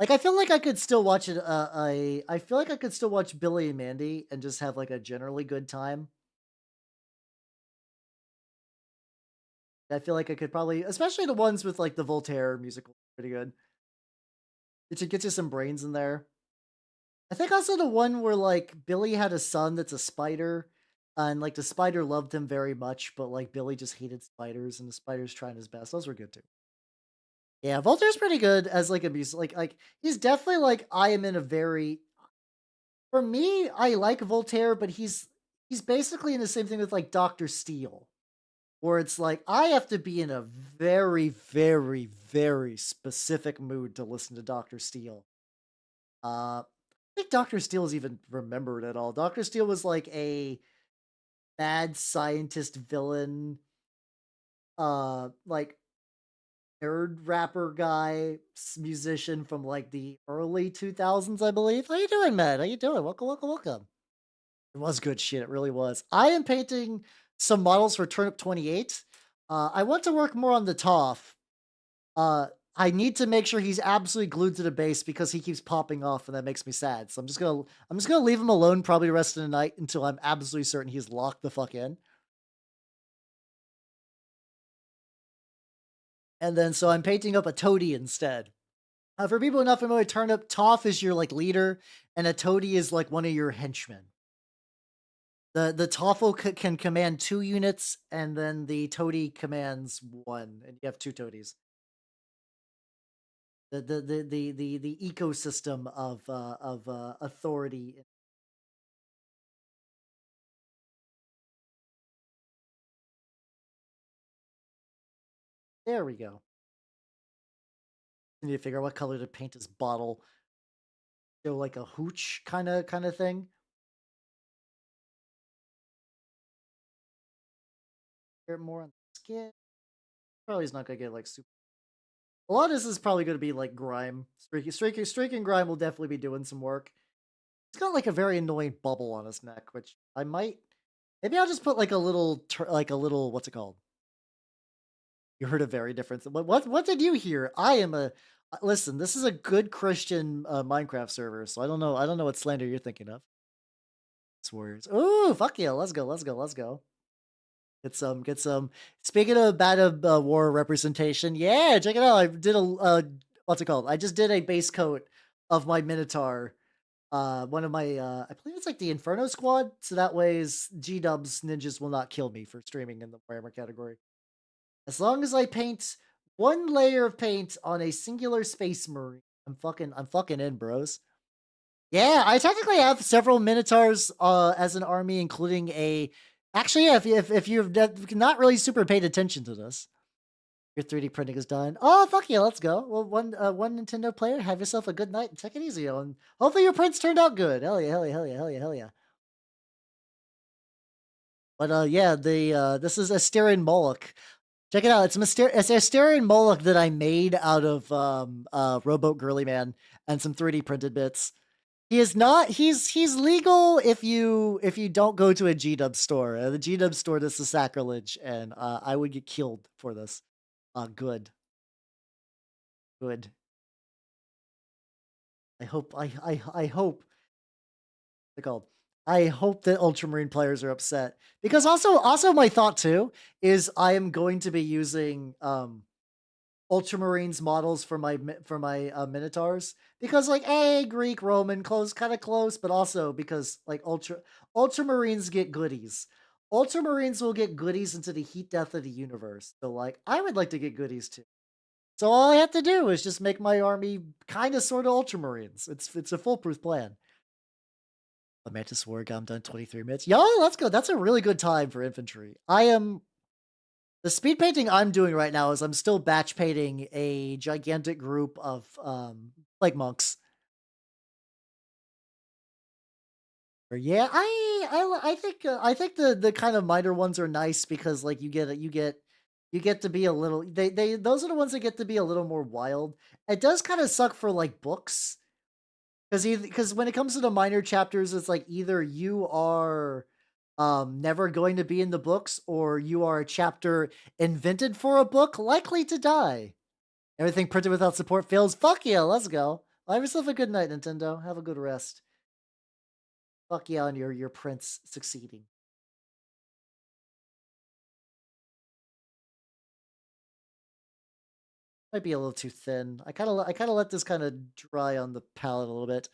Speaker 1: Like I feel like I could still watch it. I feel like I could still watch Billy and Mandy and just have like a generally good time. I feel like I could probably, especially the ones with like the Voltaire musical, pretty good. It should get you some brains in there. I think also the one where like Billy had a son that's a spider, and like the spider loved him very much, but like Billy just hated spiders, and the spider's trying his best. Those were good too. Yeah, Voltaire's pretty good as like a music. Like he's definitely like I am in a very. For me, I like Voltaire, but he's basically in the same thing with like Doctor Steele, where it's like I have to be in a very, very, very specific mood to listen to Doctor Steele. Uh, think Doctor Steele's even remembered at all. Doctor Steele was like a mad scientist villain, like nerd rapper guy, musician from like the early 2000s, I believe. How you doing, man? How you doing? Welcome, welcome, welcome. It was good shit. It really was. I am painting some models for Turnip28. I want to work more on the Toff. Uh, I need to make sure he's absolutely glued to the base because he keeps popping off, and that makes me sad. So I'm just gonna leave him alone probably the rest of the night until I'm absolutely certain he's locked the fuck in. And then so I'm painting up a Toady instead. For people not familiar, Turnip, Toff is your like leader, and a Toady is like one of your henchmen. The Toffle can command 2 units, and then the Toady commands 1, and you have 2 Toadies. The ecosystem of authority. There we go. I need to figure out what color to paint this bottle. Go like a hooch kinda thing. Get more on the skin. Probably is not gonna get like super. A lot of this is probably gonna be like grime. Streaking grime will definitely be doing some work. He's got like a very annoying bubble on his neck, which I might. Maybe I'll just put like a little, like a little. What's it called? You heard a very different. What did you hear? I am a. Listen, this is a good Christian Minecraft server, so I don't know what slander you're thinking of. It's Warriors. Ooh, fuck yeah! Let's go. Let's go. Let's go. Get some. Speaking of bad of war representation, yeah, check it out. I did a what's it called? I just did a base coat of my Minotaur. One of my I believe it's like the Inferno Squad, so that ways G Dubs ninjas will not kill me for streaming in the Warhammer category. As long as I paint one layer of paint on a singular space marine, I'm fucking in, bros. Yeah, I technically have several Minotaurs as an army, including a. Actually, yeah, if you've not really super paid attention to this, your 3D printing is done. Oh fuck yeah, let's go. Well, one Nintendo player, have yourself a good night and take it easy, and hopefully your prints turned out good. Hell yeah, hell yeah, hell yeah, hell yeah, hell yeah. But yeah, the this is Asterian Moloch. Check it out. It's Asterian Moloch that I made out of Rowboat Girly Man and some 3D printed bits. He is not. He's legal if you don't go to a GDub store. The GDub store, this is sacrilege, and I would get killed for this. Good, good. I hope they're called. I hope that Ultramarine players are upset because also my thought too is I am going to be using Ultramarines models for my Minotaurs because like Greek Roman close kind of close, but also because like Ultramarines get goodies. Ultramarines will get goodies into the heat death of the universe. So like I would like to get goodies too. So all I have to do is just make my army kind of sort of Ultramarines. It's a foolproof plan. A Mantis War got done 23 minutes. Yo, let's go. That's a really good time for infantry. I am the speed painting I'm doing right now is I'm still batch painting a gigantic group of like monks. Or yeah, I think the kind of minor ones are nice because like you get to be a little they those are the ones that get to be a little more wild. It does kind of suck for like books because when it comes to the minor chapters, it's like either you are never going to be in the books or you are a chapter invented for a book likely to die. Everything printed without support fails. Fuck yeah, let's go. Have yourself a good night, Nintendo. Have a good rest. Fuck yeah on your prince succeeding. Might be a little too thin. I kind of let this kind of dry on the palette a little bit.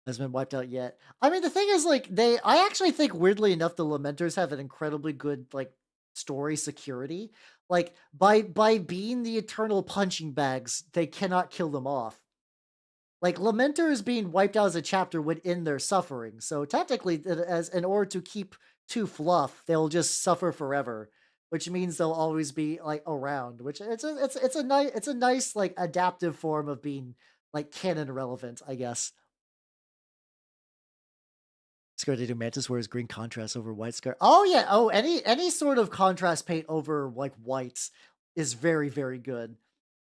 Speaker 1: Hasn't been wiped out yet. I mean, the thing is, like, I actually think weirdly enough, the Lamenters have an incredibly good like story security. Like by being the eternal punching bags, they cannot kill them off. Like Lamenters being wiped out as a chapter would end their suffering. So technically, as in order to keep to fluff, they'll just suffer forever, which means they'll always be like around. Which it's a nice like adaptive form of being like canon relevant, I guess. Scar to do Mantis wears green contrast over white scar. Oh yeah. Oh, any sort of contrast paint over like whites is very, very good.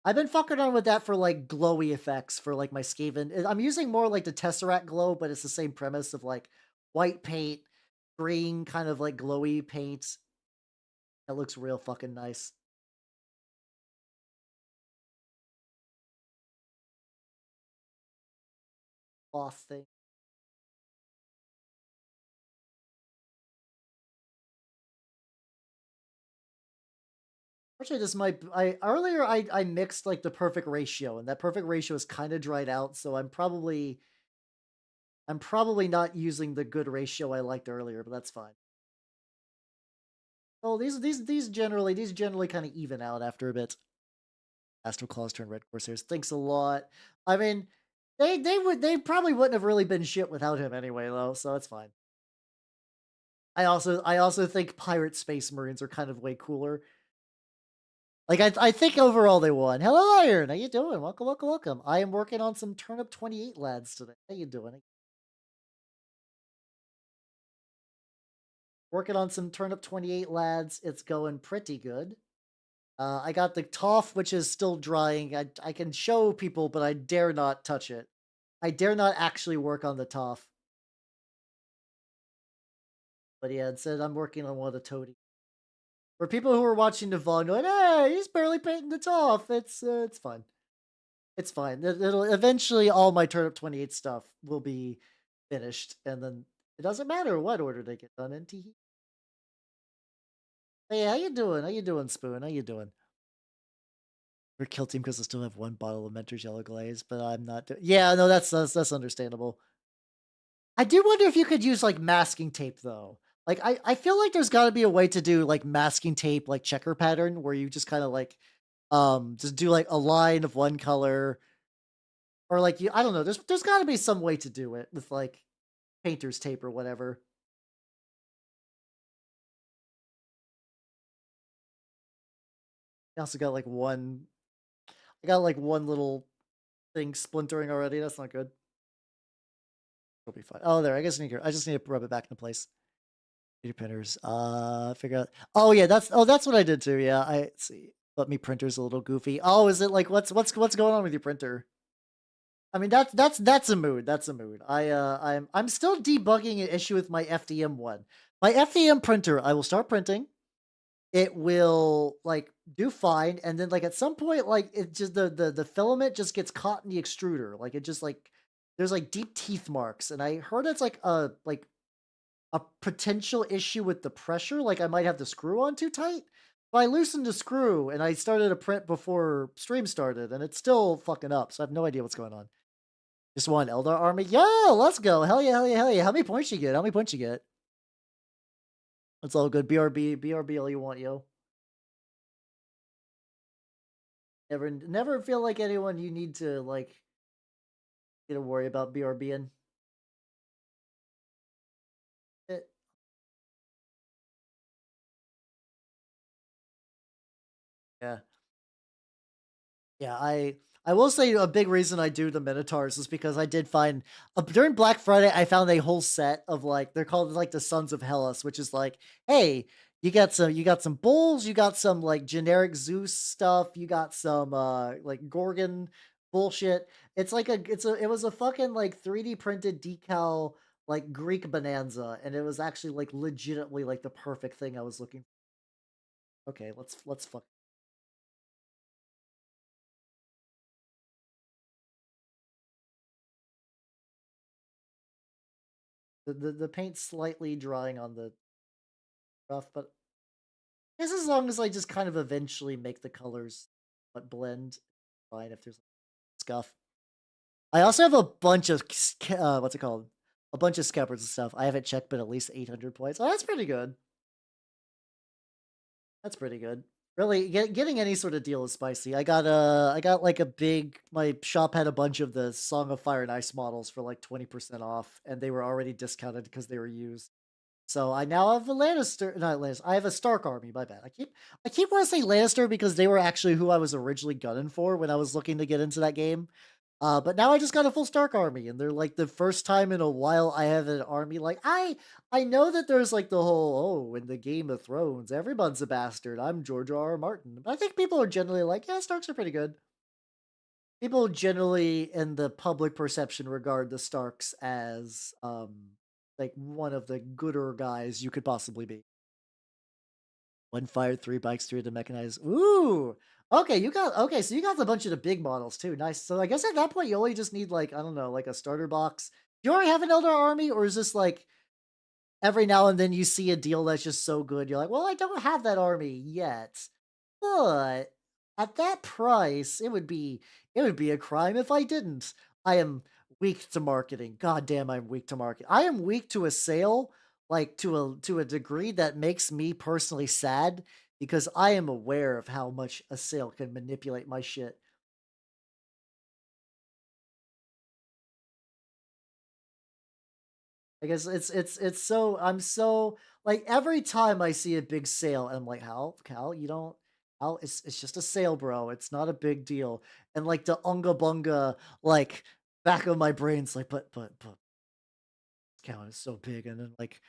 Speaker 1: I've been fucking on with that for like glowy effects for like my Skaven. I'm using more like the Tesseract glow, but it's the same premise of like white paint, green kind of like glowy paint. That looks real fucking nice. Cloth thing. Actually, this might. I earlier I mixed like the perfect ratio, and that perfect ratio is kind of dried out. So I'm probably not using the good ratio I liked earlier, but that's fine. Oh, these generally kind of even out after a bit. Astral Claws turn Red Corsairs. Thanks a lot. I mean, they probably wouldn't have really been shit without him anyway, though. So it's fine. I also think Pirate Space Marines are kind of way cooler. Like I think overall they won. Hello Iron, how you doing? Welcome, welcome, welcome. I am working on some Turnip28 lads today. How you doing? Working on some Turnip28 lads. It's going pretty good. I got the Toff, which is still drying. I can show people, but I dare not touch it. I dare not actually work on the Toff. But yeah, it said I'm working on one of the Toady. For people who are watching the vlog, going, "Hey, he's barely painting the Toff." It's fine. It's fine. It'll eventually all my Turnip28 stuff will be finished, and then it doesn't matter what order they get done in. Hey, how you doing? How you doing, Spoon? How you doing? We're kill team because I still have one bottle of Mentor's Yellow Glaze, but I'm not. Yeah, no, that's understandable. I do wonder if you could use like masking tape though. Like I feel like there's got to be a way to do like masking tape, like checker pattern, where you just kind of like just do like a line of one color, or like I don't know. There's got to be some way to do it with like painter's tape or whatever. I also got like one. I got like one little thing splintering already. That's not good. It'll be fine. Oh, there. I just need to rub it back into place. Your printers. Figure out. Oh yeah, that's what I did too. Yeah, I see. But me printer's a little goofy. Oh, is it like what's going on with your printer? I mean that's a mood. That's a mood. I'm still debugging an issue with my FDM one. My FDM printer. I will start printing. It will like do fine, and then like at some point, like it just the filament just gets caught in the extruder. Like it just like there's like deep teeth marks, and I heard it's like a potential issue with the pressure, like I might have the screw on too tight. But I loosened the screw and I started a print before stream started, and it's still fucking up. So I have no idea what's going on. Just one Eldar army. Yo, let's go. Hell yeah, hell yeah, hell yeah. How many points you get? How many points you get? It's all good. BRB all you want, yo. Never feel like anyone you need to like get to worry about BRBing. It, yeah. Yeah, I will say a big reason I do the Minotaurs is because I did find during Black Friday I found a whole set of like they're called like the Sons of Hellas, which is like, hey, you got some bulls, you got some like generic Zeus stuff, you got some like Gorgon bullshit. It's like it was a fucking like 3D printed decal like Greek bonanza, and it was actually like legitimately like the perfect thing I was looking for. Okay, let's fuck the paint's slightly drying on the rough, but I guess as long as I just kind of eventually make the colors but blend, fine if there's scuff. I also have a bunch of what's it called? A bunch of scalpers and stuff. I haven't checked, but at least 800 points. Oh, that's pretty good. That's pretty good. Really, getting any sort of deal is spicy. I got like a big. My shop had a bunch of the Song of Fire and Ice models for like 20% off, and they were already discounted because they were used. So I now have a Lannister, not Lannister. I have a Stark army. My bad. I keep wanting to say Lannister because they were actually who I was originally gunning for when I was looking to get into that game. But now I just got a full Stark army, and they're like the first time in a while I have an army. Like I know that there's like the whole, oh, in the Game of Thrones, everyone's a bastard. I'm George R. R. Martin. But I think people are generally like, yeah, Starks are pretty good. People generally in the public perception regard the Starks as like one of the gooder guys you could possibly be. One fire, three bikes, three of the mechanized. Ooh. Okay, so you got a bunch of the big models too. Nice. So I guess at that point you only just need like, I don't know, like a starter box. Do you already have an Elder Army, or is this like every now and then you see a deal that's just so good, you're like, well, I don't have that army yet. But at that price, it would be a crime if I didn't. I am weak to marketing. God damn, I'm weak to market. I am weak to a sale, like to a degree that makes me personally sad because I am aware of how much a sale can manipulate my shit. I guess it's so I'm so like every time I see a big sale, I'm like, Cal, you don't Cal, it's just a sale, bro. It's not a big deal. And like the unga bunga, like back of my brain's like, but Cal is so big. And then like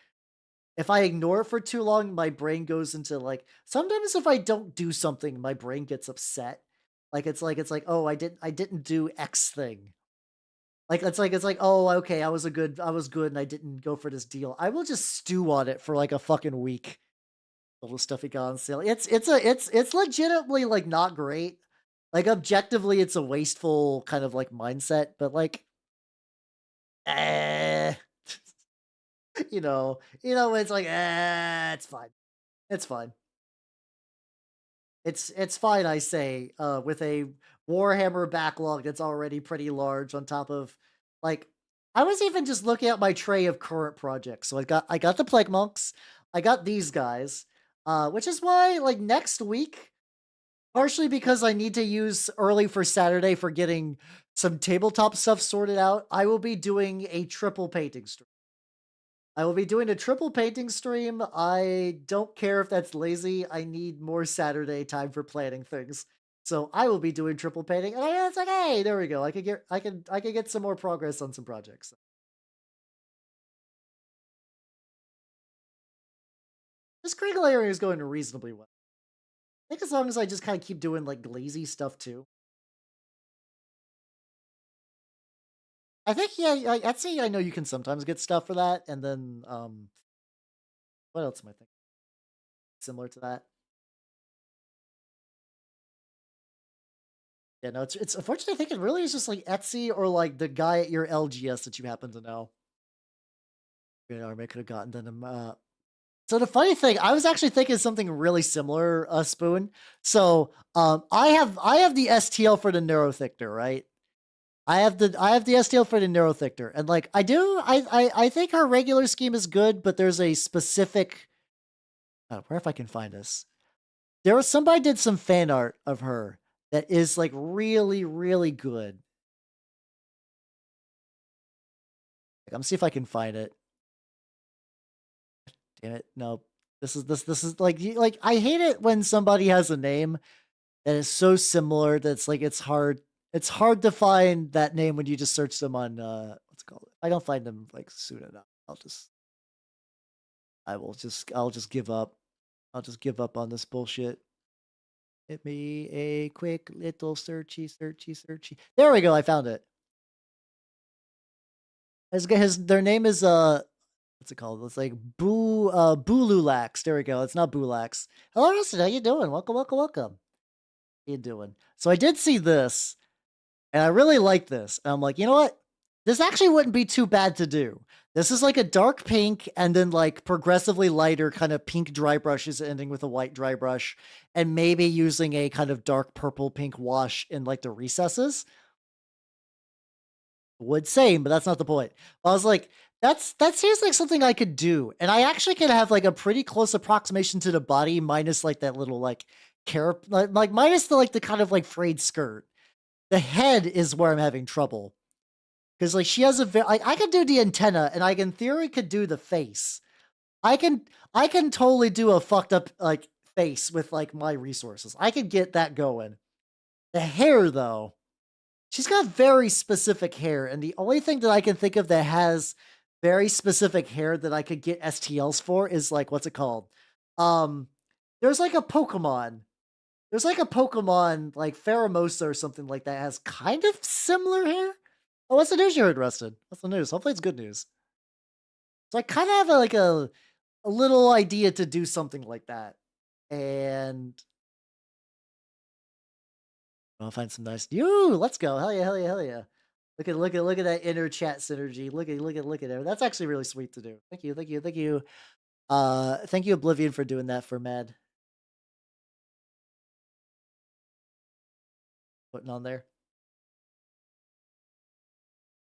Speaker 1: if I ignore it for too long, my brain goes into like sometimes if I don't do something, my brain gets upset. Like, oh, I didn't do X thing. Like, it's like, "Oh, okay, I was good and I didn't go for this deal." I will just stew on it for, like, a fucking week. All the stuff he got on sale. It's legitimately, like, not great. Like, objectively, it's a wasteful kind of, like, mindset, but, like, eh, it's like, it's fine. It's fine. It's fine, I say, with a Warhammer backlog that's already pretty large on top of like I was even just looking at my tray of current projects. So I got the Plague Monks, I got these guys, which is why like next week, partially because I need to use early for Saturday for getting some tabletop stuff sorted out, I will be doing a triple painting stream. I will be doing a triple painting stream. I don't care if that's lazy. I need more Saturday time for planning things. So I will be doing triple painting. And it's like, hey, there we go. I could get some more progress on some projects. This green layering is going reasonably well. I think as long as I just kind of keep doing like lazy stuff too. I think yeah, Etsy, I know you can sometimes get stuff for that. And then what else am I thinking? Similar to that? Yeah, no, it's unfortunately I think it really is just like Etsy or like the guy at your LGS that you happen to know. I could have gotten them. So the funny thing, I was actually thinking something really similar, Spoon. So I have the STL for the neurothictor, right? I have the STL for the neurothictor, and like I think her regular scheme is good, but there's a specific. Where if I can find this? There was somebody did some fan art of her that is like really really good. Like, I'm see if I can find it. Damn it! No, this is like I hate it when somebody has a name that is so similar that's like it's hard to find that name when you just search them on what's it called. I don't find them like soon enough. I'll just give up. I'll just give up on this bullshit. Hit me a quick little searchy. There we go. I found it. Their name is what's it called? It's like Bululax. There we go. It's not Bulax. Hello, Rustin. How you doing? Welcome. How you doing? So I did see this, and I really like this. And I'm like, you know what? This actually wouldn't be too bad to do. This is like a dark pink and then like progressively lighter kind of pink dry brushes ending with a white dry brush and maybe using a kind of dark purple pink wash in like the recesses. Would same, but that's not the point. I was like, that seems like something I could do. And I actually could have like a pretty close approximation to the body minus like that little like like minus the like the kind of like frayed skirt. The head is where I'm having trouble. Because like she has a very I could do the antenna and I in theory could do the face. I can totally do a fucked up like face with like my resources. I could get that going. The hair though. She's got very specific hair, and the only thing that I can think of that has very specific hair that I could get STLs for is, like, what's it called? Um, there's, like, a Pokemon. There's, like, a Pokemon, like, Pheromosa or something like that has kind of similar hair. Oh, what's the news you heard, Rusted? What's the news? Hopefully it's good news. So I kinda have, a little idea to do something like that, and I'll find some nice let's go. Hell yeah, hell yeah, hell yeah. Look at that inner chat synergy. Look at it. That's actually really sweet to do. Thank you, thank you, thank you. Thank you, Oblivion, for doing that for Mad. Putting on there.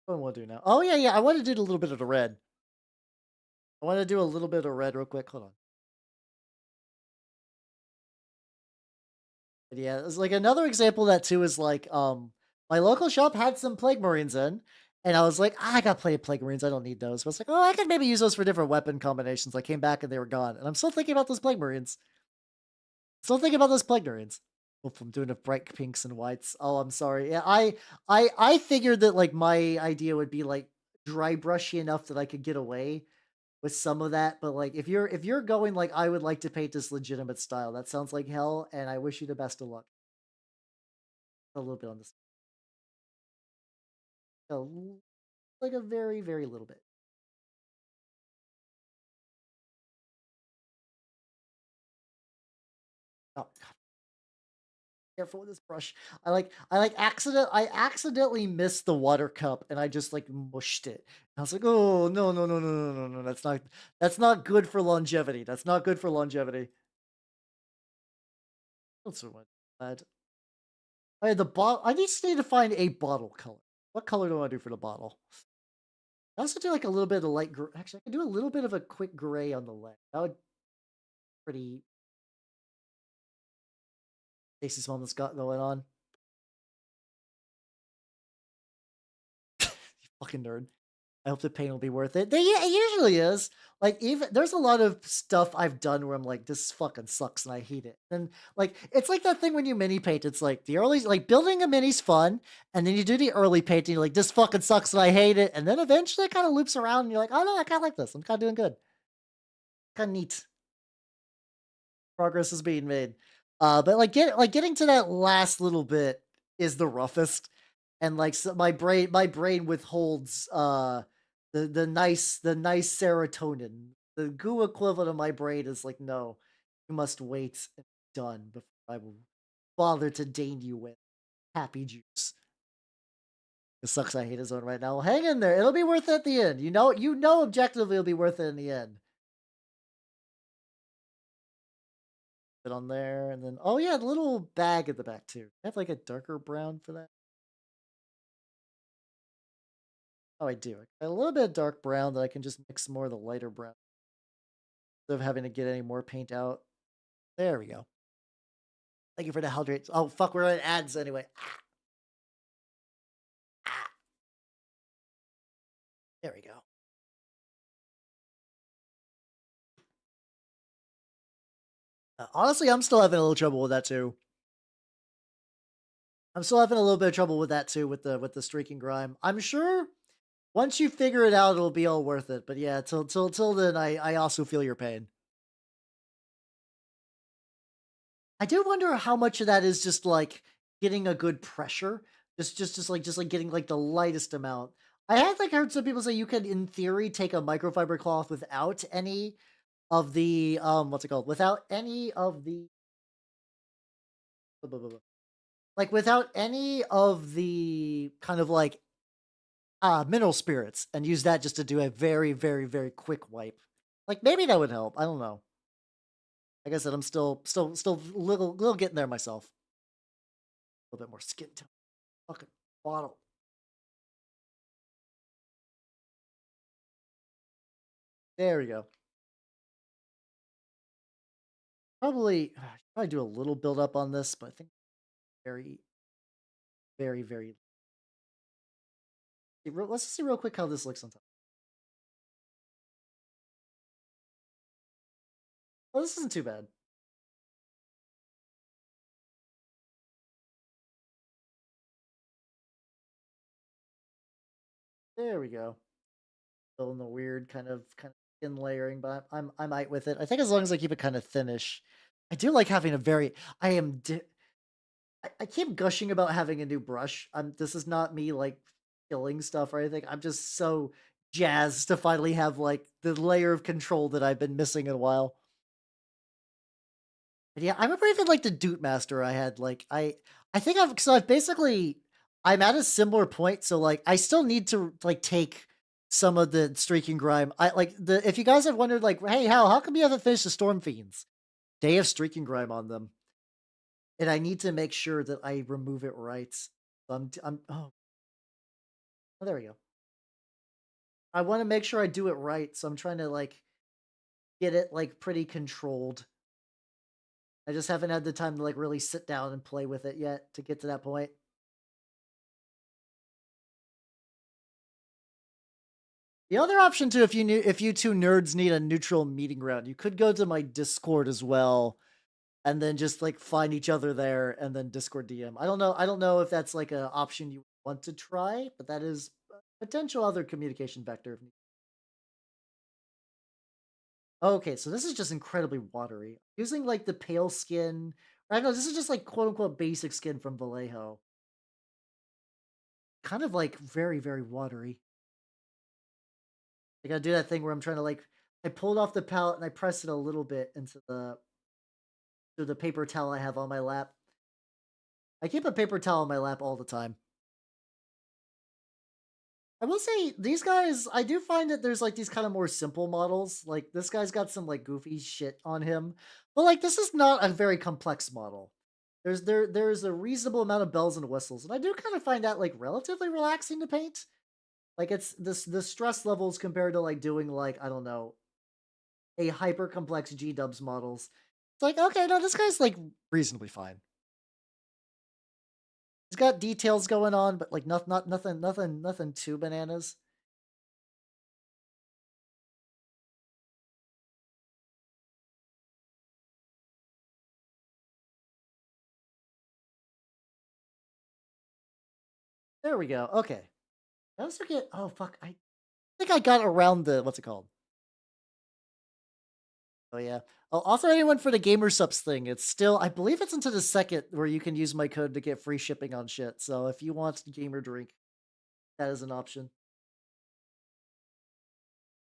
Speaker 1: What do I want to do now? Oh yeah, yeah. I want to do a little bit of the red. I want to do a little bit of red real quick. Hold on. Yeah, it's like another example of that too is like my local shop had some plague marines in, and I was like, "Ah, I got plenty of plague marines, I don't need those." But it's like, oh, I could maybe use those for different weapon combinations. I came back and they were gone. And I'm still thinking about those plague marines. Still thinking about those plague marines. Oof, I'm doing the bright pinks and whites. Oh, I'm sorry. Yeah, I figured that like my idea would be like dry brushy enough that I could get away with some of that, but like if you're going like I would like to paint this legitimate style, that sounds like hell, and I wish you the best of luck. A little bit on this. Like a very, very little bit. Oh, God, careful with this brush. I accidentally missed the water cup and I just like mushed it. I was like, oh no, no, no, no, no, no, no. That's not good for longevity. That's not good for longevity. That's so much bad. I had the bottle. I just need to find a bottle color. What color do I do for the bottle? I also do like a little bit of light gray. Actually, I can do a little bit of a quick gray on the leg. That would pretty tasty smell that's got going on. You fucking nerd. I hope the pain will be worth it. Yeah, it usually is. Like even there's a lot of stuff I've done where I'm like, this fucking sucks and I hate it. And like it's like that thing when you mini paint. It's like the early like building a mini's fun, and then you do the early painting. You're like, this fucking sucks and I hate it. And then eventually it kind of loops around, and you're like, oh no, I kind of like this. I'm kind of doing good. Kind of neat. Progress is being made. But getting to that last little bit is the roughest, and like so my brain withholds the nice serotonin. The goo equivalent of my brain is like, no, you must wait and be done before I will bother to deign you with happy juice. It sucks. I hate his own right now. Well, hang in there. It'll be worth it at the end. You know, objectively, it'll be worth it in the end. It on there, and then oh yeah, the little bag at the back too. I have like a darker brown for that. Oh, I do. A little bit of dark brown that I can just mix more of the lighter brown instead of having to get any more paint out. There we go. Thank you for the hydrate. Oh fuck, we're in ads anyway. Ah, there we go. Honestly, I'm still having a little trouble with that too. I'm still having a little bit of trouble with that too, with the streaking grime. I'm sure once you figure it out, it'll be all worth it. But yeah, till then, I also feel your pain. I do wonder how much of that is just like getting a good pressure, just like getting like the lightest amount. I had like heard some people say you could, in theory, take a microfiber cloth without any of the what's it called? Without any of the blah, blah, blah, blah. Like without any of the kind of like mineral spirits, and use that just to do a very, very, very quick wipe. Like maybe that would help. I don't know. Like I said, I'm still little getting there myself. A little bit more skin tone. Fucking bottle. There we go. Probably do a little build up on this, but I think very, very, very. Let's just see real quick how this looks on top. Oh, this isn't too bad. There we go. Still in the weird kind of thin layering, but I'm aight with it. I think as long as I keep it kind of thinnish. I do like having a very I am di I keep gushing about having a new brush. This is not me like killing stuff or anything. I'm just so jazzed to finally have like the layer of control that I've been missing in a while. And yeah, I remember even like the Doot Master I had. Like I think I've basically I'm at a similar point. So like I still need to like take some of the streaking grime. I like the if you guys have wondered like, hey, how come you haven't finished the Storm Fiends? They have streaking grime on them, and I need to make sure that I remove it right. So I'm oh, there we go. I want to make sure I do it right, so I'm trying to like get it like pretty controlled. I just haven't had the time to like really sit down and play with it yet to get to that point. The other option too, if you two nerds need a neutral meeting ground, you could go to my Discord as well, and then just like find each other there, and then Discord DM. I don't know if that's like an option you want to try, but that is a potential other communication vector. Okay, so this is just incredibly watery. Using like the pale skin. I don't know. This is just like quote unquote basic skin from Vallejo. Kind of like very watery. I gotta do that thing where I'm trying to like I pulled off the palette and I pressed it a little bit into the paper towel I have on my lap. I keep a paper towel on my lap all the time. I will say these guys, I do find that there's like these kind of more simple models. Like this guy's got some like goofy shit on him, but like this is not a very complex model. There's a reasonable amount of bells and whistles, and I do kind of find that like relatively relaxing to paint. Like it's the stress levels compared to like doing like I don't know a hyper complex G Dubs models. It's like okay, no, this guy's like reasonably fine. He's got details going on, but like nothing too bananas. There we go. Okay. I also get oh fuck, I think I got around the what's it called? Oh yeah. Oh, also anyone for the gamer subs thing, it's still I believe it's into the second where you can use my code to get free shipping on shit. So if you want gamer drink, that is an option.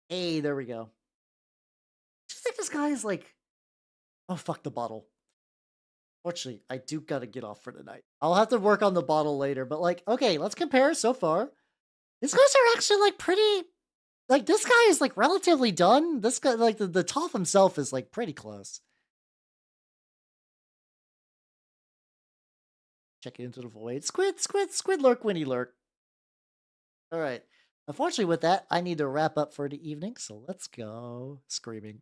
Speaker 1: Hey, there we go. I just think this guy is like oh fuck the bottle. Fortunately, I do gotta get off for tonight. I'll have to work on the bottle later, but like, okay, let's compare so far. These guys are actually like pretty like this guy is like relatively done. This guy like the Toff himself is like pretty close. Check it into the void. Squid lurk, Winnie lurk. All right. Unfortunately, with that, I need to wrap up for the evening. So let's go screaming.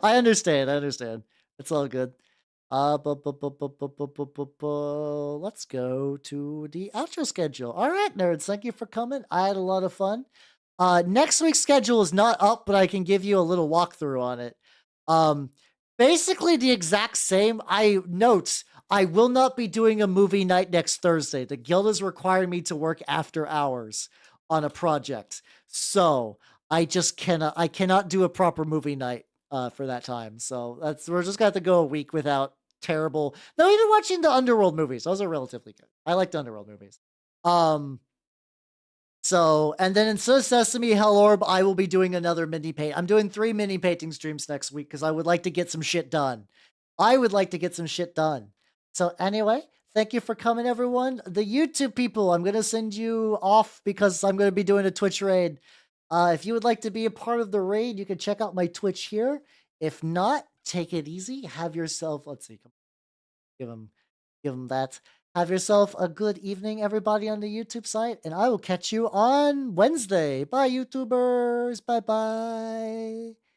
Speaker 1: I understand. I understand. It's all good. Let's go to the outro schedule. All right, nerds. Thank you for coming. I had a lot of fun. Next week's schedule is not up, but I can give you a little walkthrough on it. Um, basically the exact same. I note I will not be doing a movie night next Thursday. The guild is requiring me to work after hours on a project, so I cannot do a proper movie night for that time. So that's we're just gonna have to go a week without terrible. No, even watching the Underworld movies. Those are relatively good. I like the Underworld movies. Um, so, and then instead of Sesame Hell Orb, I will be doing another mini paint. I'm doing 3 mini painting streams next week because I would like to get some shit done. I would like to get some shit done. So anyway, thank you for coming, everyone. The YouTube people, I'm gonna send you off because I'm gonna be doing a Twitch raid. If you would like to be a part of the raid, you can check out my Twitch here. If not, take it easy. Have yourself, let's see, come give him that. Have yourself a good evening, everybody on the YouTube site, and I will catch you on Wednesday. Bye, YouTubers. Bye bye.